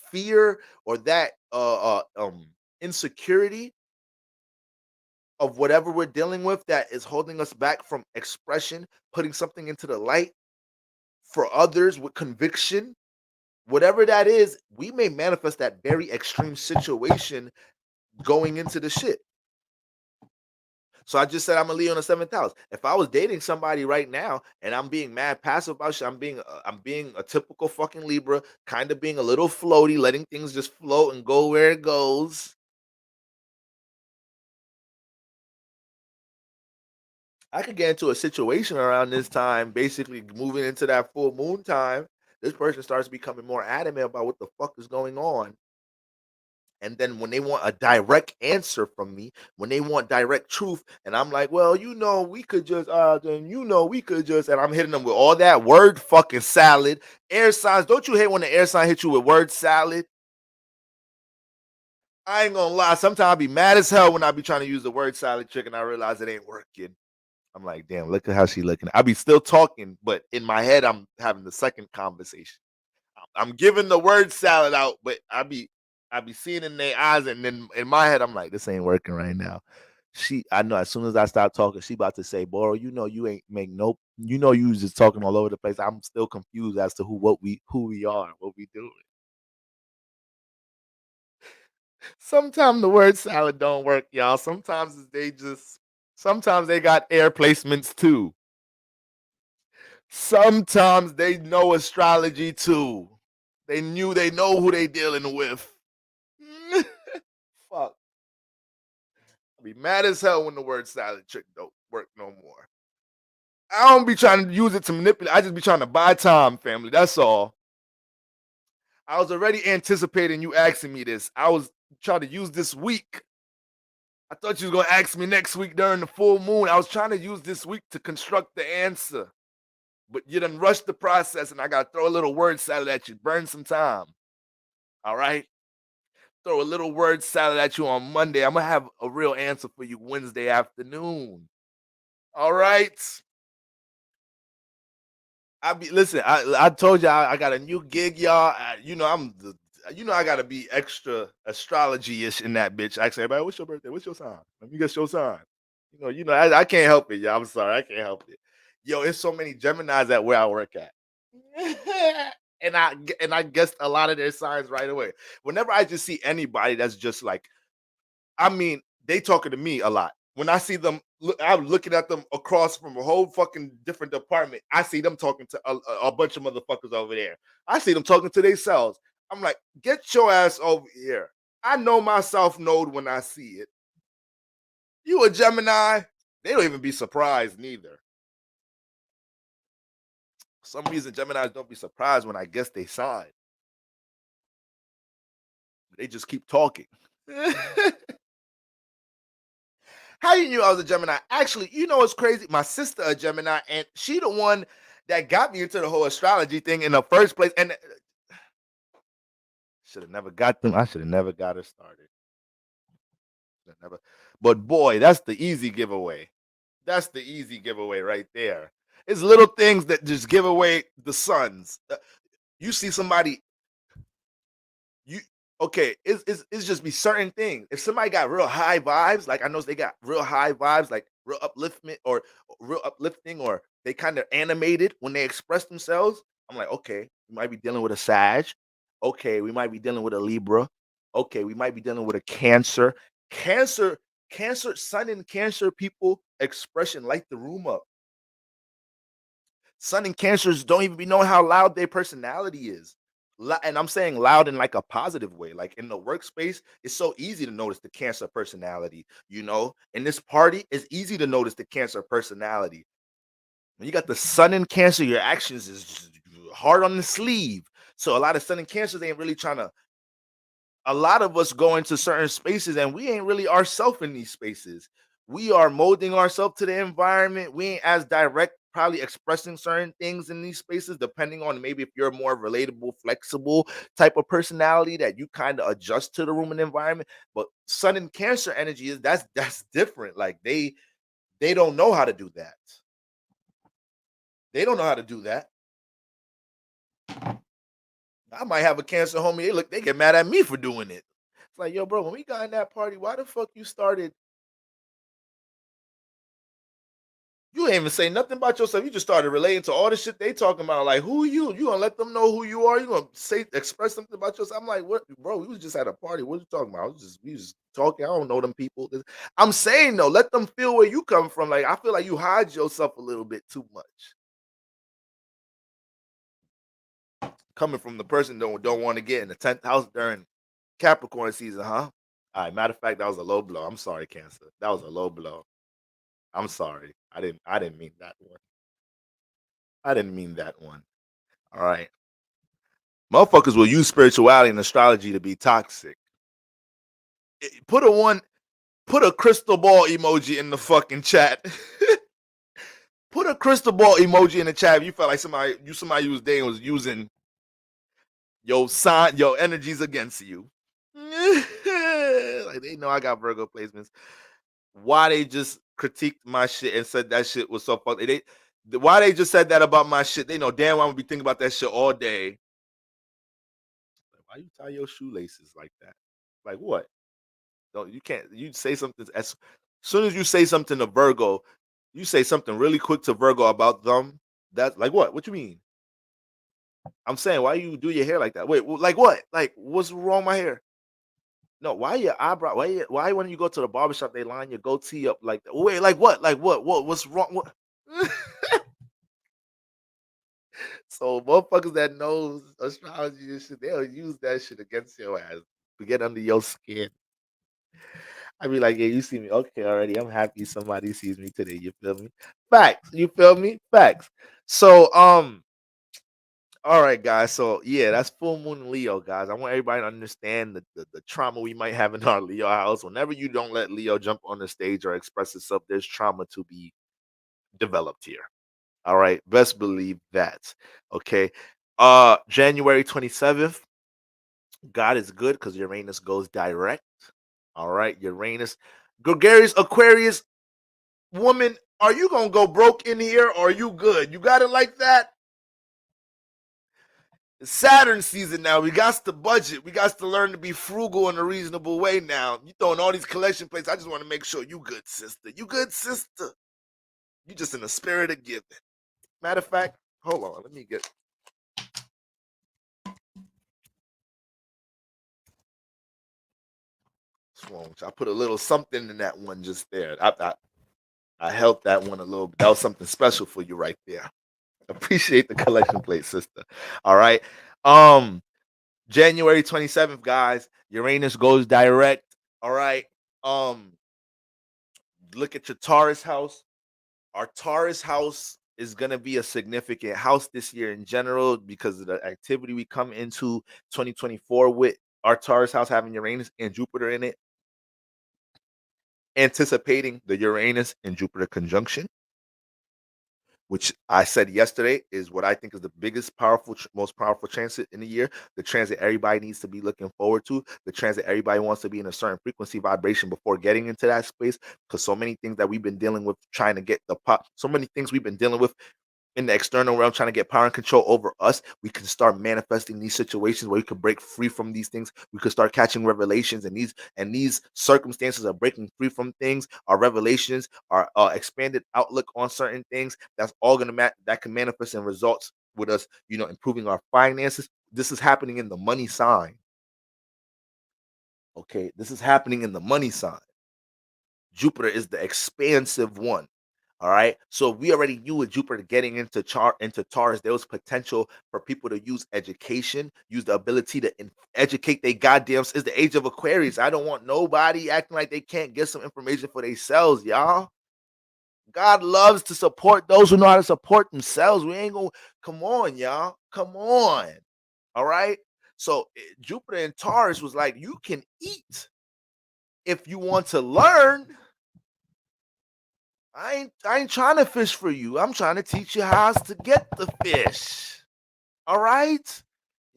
fear or that insecurity of whatever we're dealing with that is holding us back from expression, putting something into the light for others with conviction, whatever that is, we may manifest that very extreme situation going into the shit. So I just said I'm a Leo in the seventh house. If I was dating somebody right now and I'm being mad passive about shit, I'm being a typical fucking Libra, kind of being a little floaty, letting things just float and go where it goes. I could get into a situation around this time, basically moving into that full moon time. This person starts becoming more adamant about what the fuck is going on. And then when they want a direct answer from me, when they want direct truth, and I'm like, well, we could just, we could just, and I'm hitting them with all that word fucking salad, air signs. Don't you hate when the air sign hits you with word salad? I ain't gonna lie. Sometimes I be mad as hell when I be trying to use the word salad trick and I realize it ain't working. I'm like, damn, look at how she looking. I be still talking, but in my head, I'm having the second conversation. I'm giving the word salad out, but I be seeing in their eyes, and then in my head, I'm like, this ain't working right now. I know as soon as I stop talking, she about to say, Boro, you ain't make no, you was just talking all over the place. I'm still confused as to who we are, what we doing. Sometimes the word salad don't work, y'all. Sometimes they got air placements too. Sometimes they know astrology too. They know who they dealing with. Fuck. I'll be mad as hell when the word salad trick don't work no more. I don't be trying to use it to manipulate. I just be trying to buy time, family. That's all. I was already anticipating you asking me this. I was trying to use this week. I thought you was gonna ask me next week during the full moon. I was trying to use this week to construct the answer. But you done rushed the process, and I gotta throw a little word salad at you. Burn some time. All right. Throw a little word salad at you on Monday. I'm gonna have a real answer for you Wednesday afternoon. All right. I told you I got a new gig, y'all. I gotta be extra astrology-ish in that bitch. Actually, everybody, what's your birthday? What's your sign? Let me guess your sign. I can't help it, y'all. I'm sorry, I can't help it. Yo, it's so many Geminis at where I work at. and I guessed a lot of their signs right away. Whenever I just see anybody that's just like, I mean, they talking to me a lot. When I see them, I'm looking at them across from a whole fucking different department. I see them talking to a bunch of motherfuckers over there. I see them talking to themselves. I'm like, get your ass over here. I know my South Node when I see it. You a Gemini? They don't even be surprised neither. For some reason, Geminis don't be surprised when I guess they sign. They just keep talking. How you knew I was a Gemini? Actually, it's crazy. My sister a Gemini, and she the one that got me into the whole astrology thing in the first place. And should have never got them. I should have never got her started. Never. But boy, that's the easy giveaway. That's the easy giveaway right there. It's little things that just give away the suns. You see somebody, you okay, it's just be certain things. If somebody got real high vibes, like I know they got real high vibes, like real upliftment or real uplifting, or they kind of animated when they express themselves. I'm like, okay, we might be dealing with a Sag. Okay, we might be dealing with a Libra. Okay, we might be dealing with a Cancer. Cancer, Cancer, Sun in Cancer people expression light the room up. Sun and Cancers don't even be knowing how loud their personality is. And I'm saying loud in like a positive way. Like in the workspace, it's so easy to notice the Cancer personality. In this party, it's easy to notice the Cancer personality. When you got the Sun in Cancer, your actions is just hard on the sleeve. So a lot of Sun and Cancers ain't really trying to. A lot of us go into certain spaces and we ain't really ourselves in these spaces. We are molding ourselves to the environment. We ain't as direct, probably expressing certain things in these spaces, depending on maybe if you're a more relatable, flexible type of personality that you kind of adjust to the room and environment. But Sun and Cancer energy is that's different. Like they don't know how to do that. They don't know how to do that. I might have a Cancer homie. They get mad at me for doing it. It's like, yo, bro, when we got in that party, why the fuck you started? You ain't even say nothing about yourself. You just started relating to all the shit they talking about. Like, who are you? You gonna let them know who you are? You gonna express something about yourself? I'm like, what, bro? We was just at a party. What you talking about? We just talking. I don't know them people. I'm saying though, let them feel where you come from. Like, I feel like you hide yourself a little bit too much. Coming from the person don't want to get in the 10th house during Capricorn season, huh? All right. Matter of fact, that was a low blow. I'm sorry, Cancer. That was a low blow. I'm sorry. I didn't mean that one. I didn't mean that one. All right. Motherfuckers will use spirituality and astrology to be toxic. Put a one, put a crystal ball emoji in the fucking chat. Put a crystal ball emoji in the chat if you felt like somebody who's dating was using your energies against you. Like they know I got Virgo placements. Why they just critiqued my shit and said that shit was so fucked? Why they just said that about my shit? They know damn well I'm gonna be thinking about that shit all day. Why you tie your shoelaces like that? Like what? Don't you can't you say something as soon as you say something to Virgo, you say something really quick to Virgo about them. That's like what? What you mean? I'm saying why you do your hair like that? Wait, like what? Like what's wrong with my hair? No, why your eyebrow? Why when you go to the barbershop they line your goatee up like that? Wait, like what? Like what? What's wrong? What? So motherfuckers that knows astrology and shit, they'll use that shit against your ass to get under your skin. I be like, yeah, you see me. Okay, already. I'm happy somebody sees me today. You feel me? Facts. You feel me? Facts. So, all right, guys. So yeah, that's full moon Leo, guys. I want everybody to understand the trauma we might have in our Leo house. Whenever you don't let Leo jump on the stage or express itself, there's trauma to be developed here. All right. Best believe that. Okay. January 27th. God is good because Uranus goes direct. All right. Uranus. Gregarious Aquarius woman, are you gonna go broke in here or are you good? You got it like that? It's Saturn season now. We got to budget. We got to learn to be frugal in a reasonable way now. You throwing all these collection plates. I just want to make sure you good, sister. You good, sister. You just in the spirit of giving. Matter of fact, hold on. Let me get I put a little something in that one just there. I helped that one a little bit. That was something special for you right there. Appreciate the collection plate, sister. All right. Um, January 27th, guys. Uranus goes direct. All right. Um, look at your Taurus house. Our Taurus house is gonna be a significant house this year in general because of the activity we come into 2024 with our Taurus house having Uranus and Jupiter in it, anticipating the Uranus and Jupiter conjunction, which I said yesterday is what I think is the biggest, most powerful transit in the year. The transit everybody needs to be looking forward to. The transit everybody wants to be in a certain frequency vibration before getting into that space. Because so many things that we've been dealing with, trying to get the pop, so many things we've been dealing with in the external realm trying to get power and control over us, we can start manifesting these situations where we could break free from these things. We could start catching revelations, and these circumstances of breaking free from things, our revelations, our expanded outlook on certain things. That's all that can manifest in results with us, improving our finances. This is happening in the money sign. Okay, this is happening in the money sign. Jupiter is the expansive one. All right. So we already knew with Jupiter getting into Taurus, there was potential for people to use education, use the ability to educate their goddamn. It's the age of Aquarius. I don't want nobody acting like they can't get some information for themselves, y'all. God loves to support those who know how to support themselves. We ain't gonna come on, y'all. Come on. All right. So Jupiter and Taurus was like, you can eat if you want to learn. I ain't trying to fish for you. I'm trying to teach you how to get the fish. All right?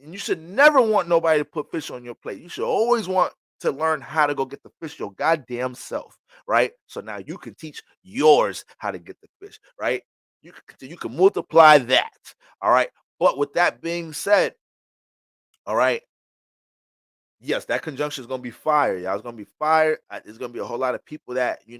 And you should never want nobody to put fish on your plate. You should always want to learn how to go get the fish your goddamn self, right? So now you can teach yours how to get the fish, right? You can multiply that. All right. But with that being said, all right, yes, that conjunction is gonna be fire, y'all. It's gonna be fire. There's gonna be a whole lot of people that you're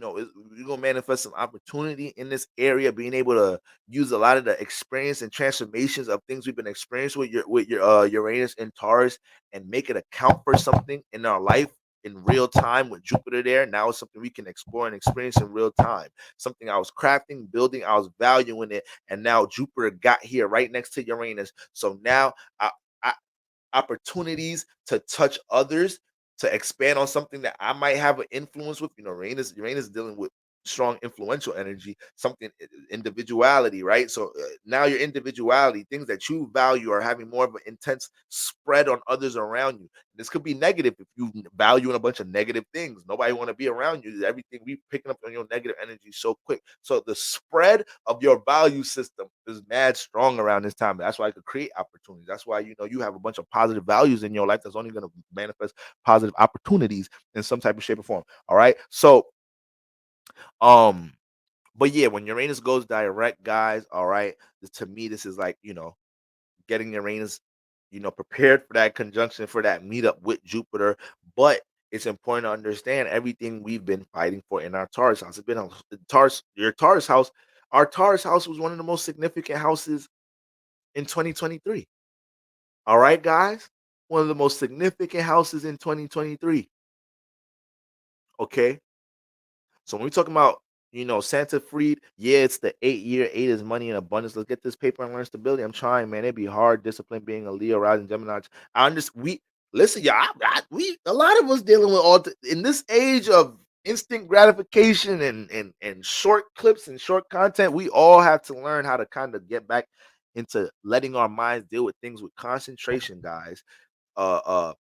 gonna manifest some opportunity in this area, being able to use a lot of the experience and transformations of things we've been experiencing with your Uranus and Taurus, and make it account for something in our life in real time with Jupiter there. Now it's something we can explore and experience in real time. Something I was crafting, building, I was valuing it, and now Jupiter got here right next to Uranus. So now I opportunities to touch others, to expand on something that I might have an influence with. Uranus is dealing with strong influential energy, something individuality, right? So now your individuality, things that you value, are having more of an intense spread on others around you. This could be negative if you value in a bunch of negative things. Nobody want to be around you. Everything we picking up on your negative energy so quick. So the spread of your value system is mad strong around this time. That's why I could create opportunities. That's why you have a bunch of positive values in your life that's only going to manifest positive opportunities in some type of shape or form. All right. So um but yeah, when Uranus goes direct, guys, all right, to me, this is like, getting Uranus, prepared for that conjunction, for that meetup with Jupiter. But it's important to understand everything we've been fighting for in our Taurus house. It's been your Taurus house. Our Taurus house was one of the most significant houses in 2023. All right, guys, one of the most significant houses in 2023. Okay. So when we talking about, Santa Freed, yeah, it's the 8 year, eight is money and abundance. Let's get this paper and learn stability. I'm trying, man. It'd be hard, discipline, being a Leo, rising Gemini. I understand. Listen, y'all. We a lot of us dealing with in this age of instant gratification and short clips and short content. We all have to learn how to kind of get back into letting our minds deal with things with concentration, guys. Uh, uh,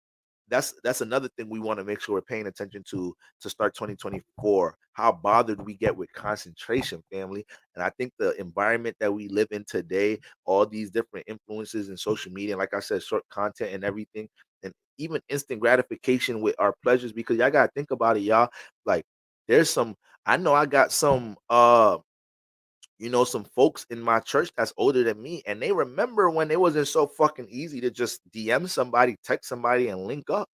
that's another thing we want to make sure we're paying attention to start 2024. How bothered we get with concentration, family. And I think the environment that we live in today, all these different influences in social media, like I said, short content and everything, and even instant gratification with our pleasures, because y'all gotta think about it, y'all. Like, there's some, I know I got some folks in my church that's older than me, and they remember when it wasn't so fucking easy to just DM somebody, text somebody, and link up.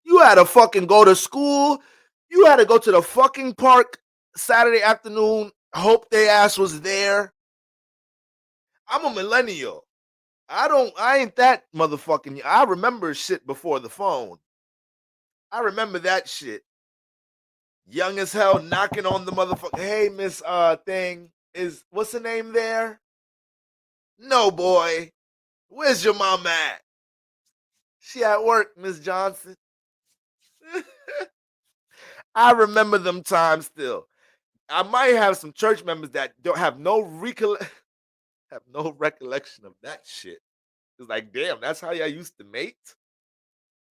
You had to fucking go to school. You had to go to the fucking park Saturday afternoon, hope they ass was there. I'm a millennial. I ain't that motherfucking. I remember shit before the phone. I remember that shit. Young as hell, knocking on the motherfucker. Hey, Miss thing, what's the name there? No, boy. Where's your mom at? She at work, Miss Johnson. I remember them times still. I might have some church members that don't have have no recollection of that shit. It's like, damn, that's how y'all used to mate.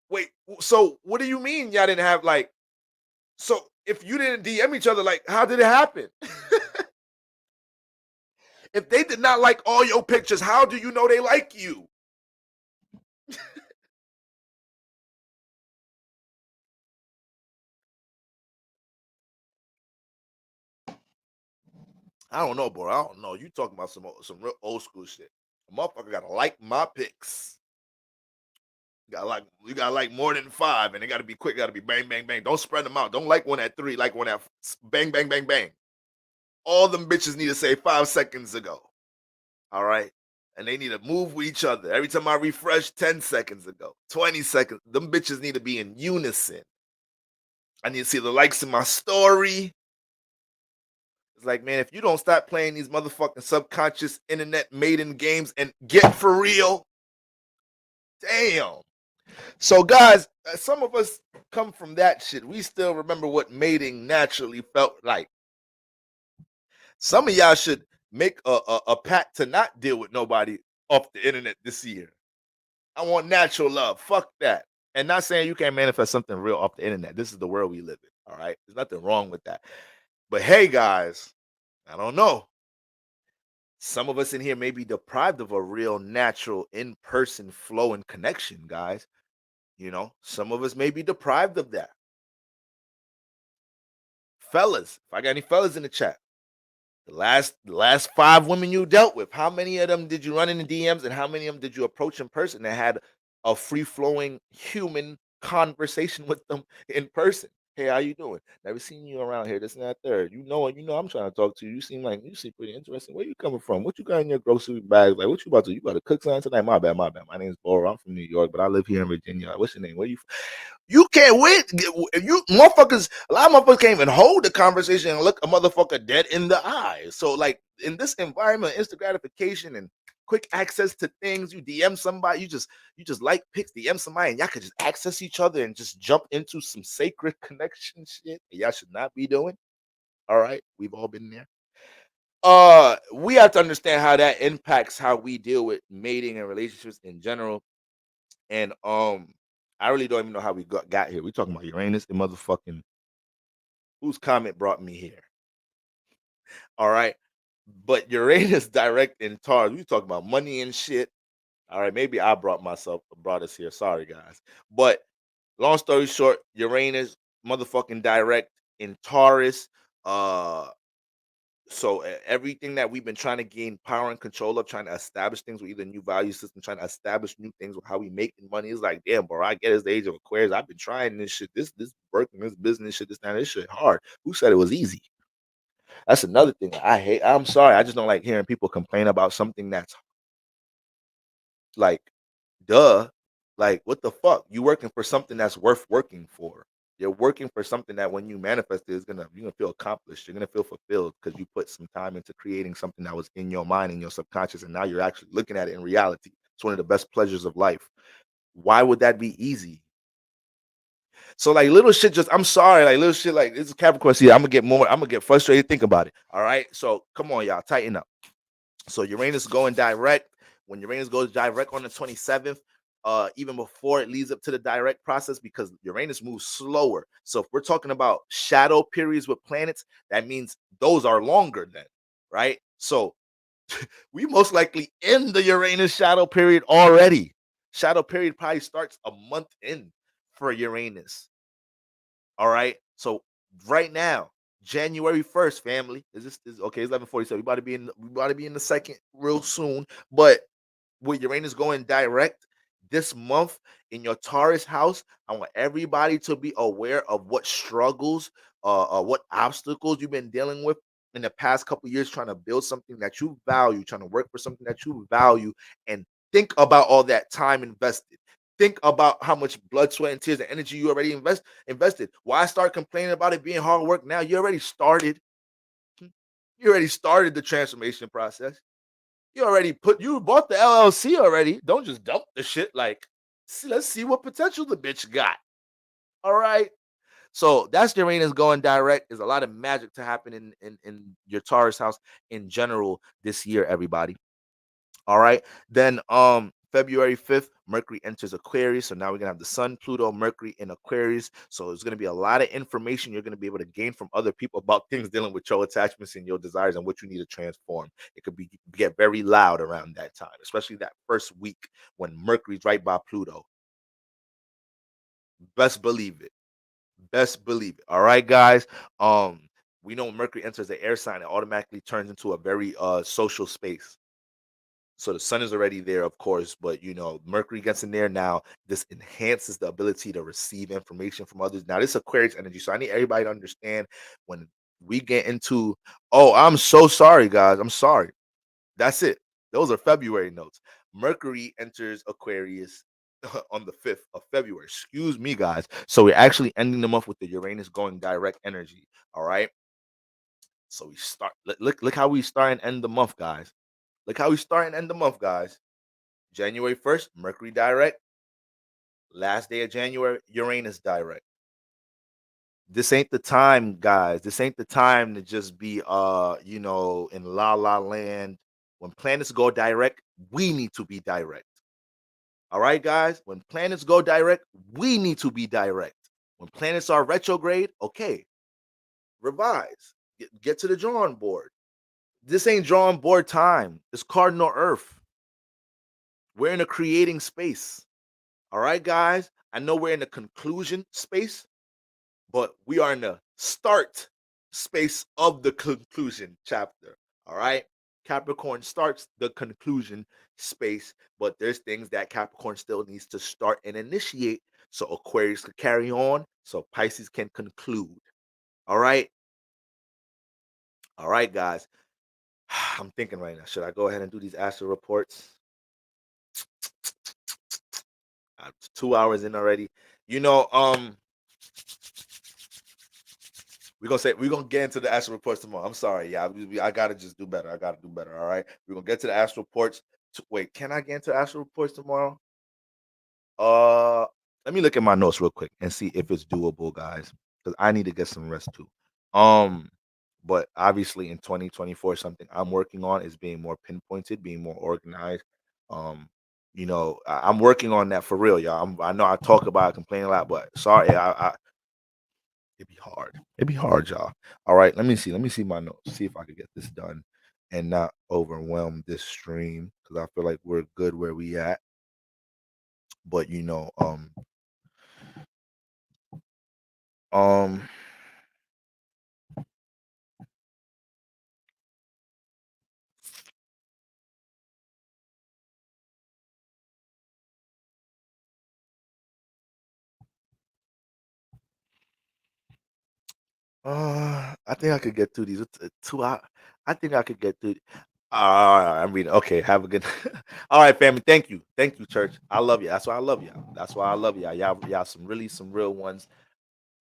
Wait, so what do you mean y'all didn't have like? So if you didn't DM each other, like, how did it happen? If they did not like all your pictures, how do you know they like you? I don't know, bro. I don't know. You talking about some real old school shit. A motherfucker gotta like my pics. You gotta like more than 5, and it gotta be quick. Gotta be bang, bang, bang. Don't spread them out. Don't like one at 3. Like one at bang, bang, bang, bang. All them bitches need to say 5 seconds ago. All right. And they need to move with each other. Every time I refresh, 10 seconds ago, 20 seconds. Them bitches need to be in unison. I need to see the likes in my story. It's like, man, if you don't stop playing these motherfucking subconscious internet maiden games and get for real, damn. So, guys, some of us come from that shit. We still remember what mating naturally felt like. Some of y'all should make a pact to not deal with nobody off the internet this year. I want natural love. Fuck that. And not saying you can't manifest something real off the internet. This is the world we live in. All right. There's nothing wrong with that. But hey, guys, I don't know. Some of us in here may be deprived of a real natural in-person flow and connection, guys. Some of us may be deprived of that. Fellas, if I got any fellas in the chat, the last 5 women you dealt with, how many of them did you run in the DMs and how many of them did you approach in person and had a free-flowing human conversation with them in person? Hey, how you doing? Never seen you around here. This and that third. I'm trying to talk to you. You seem pretty interesting. Where you coming from? What you got in your grocery bags? Like, what you about to? You about to cook something tonight? My bad, my bad. My name's Bora. I'm from New York, but I live here in Virginia. What's your name? Where you? You can't wait. You motherfuckers, a lot of motherfuckers can't even hold the conversation and look a motherfucker dead in the eye. So, like, in this environment, instant gratification and quick access to things, you DM somebody, you just like pics, DM somebody, and y'all could just access each other and just jump into some sacred connection shit that y'all should not be doing. All right, we've all been there. We have to understand how that impacts how we deal with mating and relationships in general. And I really don't even know how we got here. We talking about Uranus, the motherfucking whose comet brought me here. All right. But Uranus direct in Taurus. We talking about money and shit. All right, maybe I brought us here. Sorry, guys. But long story short, Uranus motherfucking direct in Taurus. Uh so everything that we've been trying to gain power and control of, trying to establish things with either new value system, trying to establish new things with how we making money, is like, damn, bro, I get it's the age of Aquarius. I've been trying this shit, this working, this business shit, this shit hard. Who said it was easy? That's another thing I hate. I'm sorry, I just don't like hearing people complain about something that's like, duh, like, what the fuck? You working for something that's worth working for. You're working for something that when you manifest it, you're gonna feel accomplished. You're gonna feel fulfilled because you put some time into creating something that was in your mind and your subconscious, and now you're actually looking at it in reality. It's one of the best pleasures of life. Why would that be easy? So like little shit, just I'm sorry, like little shit, like this is Capricorn. See, I'm gonna get frustrated. Think about it. All right. So come on, y'all, tighten up. So Uranus going direct. When Uranus goes direct on the 27th, even before it leads up to the direct process, because Uranus moves slower. So if we're talking about shadow periods with planets, that means those are longer then, right? So we most likely in the Uranus shadow period already. Shadow period probably starts a month in for Uranus. All right. So right now, January 1st, family. Is okay, it's 11:47. We about to be in the second real soon. But with Uranus going direct this month in your Taurus house, I want everybody to be aware of what struggles, what obstacles you've been dealing with in the past couple years, trying to build something that you value, trying to work for something that you value, and think about all that time invested. Think about how much blood, sweat, and tears and energy you already invested. Why start complaining about it being hard work now? You already started. You already started the transformation process. You bought the LLC already. Don't just dump the shit. Like, let's see what potential the bitch got. All right. So that's Uranus going direct. There's a lot of magic to happen in your Taurus house in general this year, everybody. All right. Then February 5th, Mercury enters Aquarius. So now we're gonna have the Sun, Pluto, Mercury in Aquarius. So it's gonna be a lot of information you're gonna be able to gain from other people about things dealing with your attachments and your desires and what you need to transform. It could be get very loud around that time, especially that first week when Mercury's right by Pluto. Best believe it. Best believe it. All right, guys. we know when Mercury enters the air sign, it automatically turns into a very social space. So the sun is already there, of course, but Mercury gets in there now. This enhances the ability to receive information from others. Now, this Aquarius energy. So I need everybody to understand when we get into, oh, I'm so sorry, guys. I'm sorry. That's it. Those are February notes. Mercury enters Aquarius on the 5th of February. Excuse me, guys. So we're actually ending the month with the Uranus going direct energy. All right. So we start. Look how we start and end the month, guys. Look how we start and end the month, guys. January 1st, Mercury direct. Last day of January, Uranus direct. This ain't the time, guys. This ain't the time to just be in la la land. When planets go direct, we need to be direct. All right, guys? When planets go direct, we need to be direct. When planets are retrograde, okay, revise. Get to the drawing board. This ain't drawing board time. It's cardinal Earth. We're in a creating space. All right, guys? I know we're in the conclusion space, but we are in the start space of the conclusion chapter. All right. Capricorn starts the conclusion space, but there's things that Capricorn still needs to start and initiate so Aquarius can carry on, so Pisces can conclude. All right. All right, guys. I'm thinking right now, should I go ahead and do these astro reports? 2 hours in already. You know, we're gonna get into the astral reports tomorrow. I'm sorry, yeah. I gotta just do better. I gotta do better. All right. We're gonna get to the astral reports. Wait, can I get into astral reports tomorrow? Uh Let me look at my notes real quick and see if it's doable, guys. Because I need to get some rest too. Um, but obviously in 2024, something I'm working on is being more pinpointed, being more organized. Um, I'm working on that for real, y'all. I know I talk about it, complain a lot, but sorry, it'd be hard. It'd be hard, y'all. All right, let me see. Let me see my notes. See if I could get this done and not overwhelm this stream because I feel like we're good where we at. But um, I think I could get through these. It's 2 hours. I think I could get through. I'm reading. Okay, have a good. All right, family. Thank you, church. I love you. That's why I love y'all. That's why I love y'all. Y'all some real ones.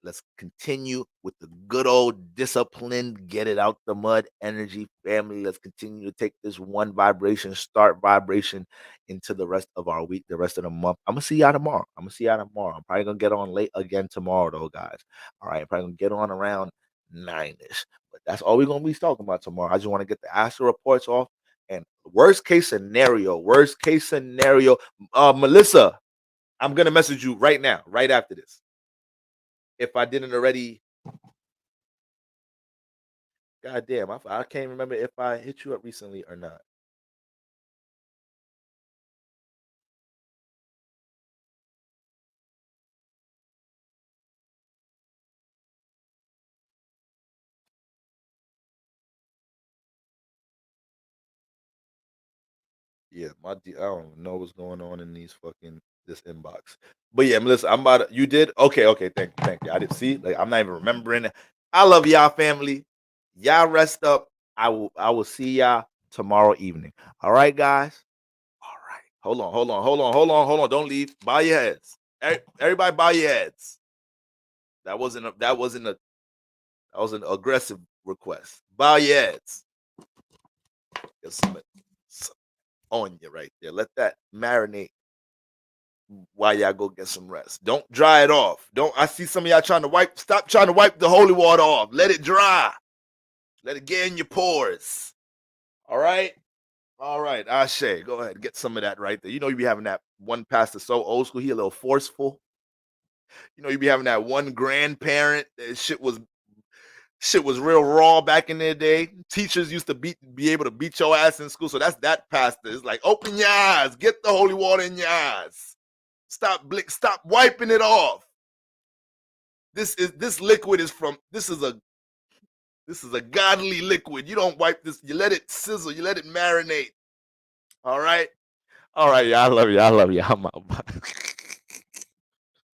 Let's continue with the good old disciplined, get it out the mud energy, family. Let's continue to take this one vibration, start vibration into the rest of our week, the rest of the month. I'm gonna see y'all tomorrow. I'm probably gonna get on late again tomorrow, though, guys. All right, probably gonna get on around 9ish. But that's all we're gonna be talking about tomorrow. I just want to get the astro reports off. And worst case scenario, Melissa, I'm gonna message you right now, right after this if I didn't already. God damn, I can't remember if I hit you up recently or not. Yeah, I don't know what's going on in these fucking this inbox. But yeah, Melissa, I'm about to, you did? Okay, thank you. I didn't see, like, I'm not even remembering. I love y'all, family. Y'all rest up. I will see y'all tomorrow evening. All right, guys. All right. Hold on. Don't leave. Bow your heads. Everybody bow your heads. That was an aggressive request. Bow your heads. There's some on you right there. Let that marinate while y'all go get some rest. Don't dry it off. Don't. I see some of y'all trying to wipe. Stop trying to wipe the holy water off. Let it dry. Let it get in your pores. All right. All right. Ashe, go ahead. Get some of that right there. You be having that one pastor so old school. He a little forceful. You be having that one grandparent. That shit was real raw back in their day. Teachers used to be able to beat your ass in school. So that's that pastor. It's like, open your eyes, get the holy water in your eyes. Stop wiping it off. This liquid is from, this is a This is a godly liquid. You don't wipe this. You let it sizzle. You let it marinate. All right. All right. Yeah, I love you. I love you. I'm out.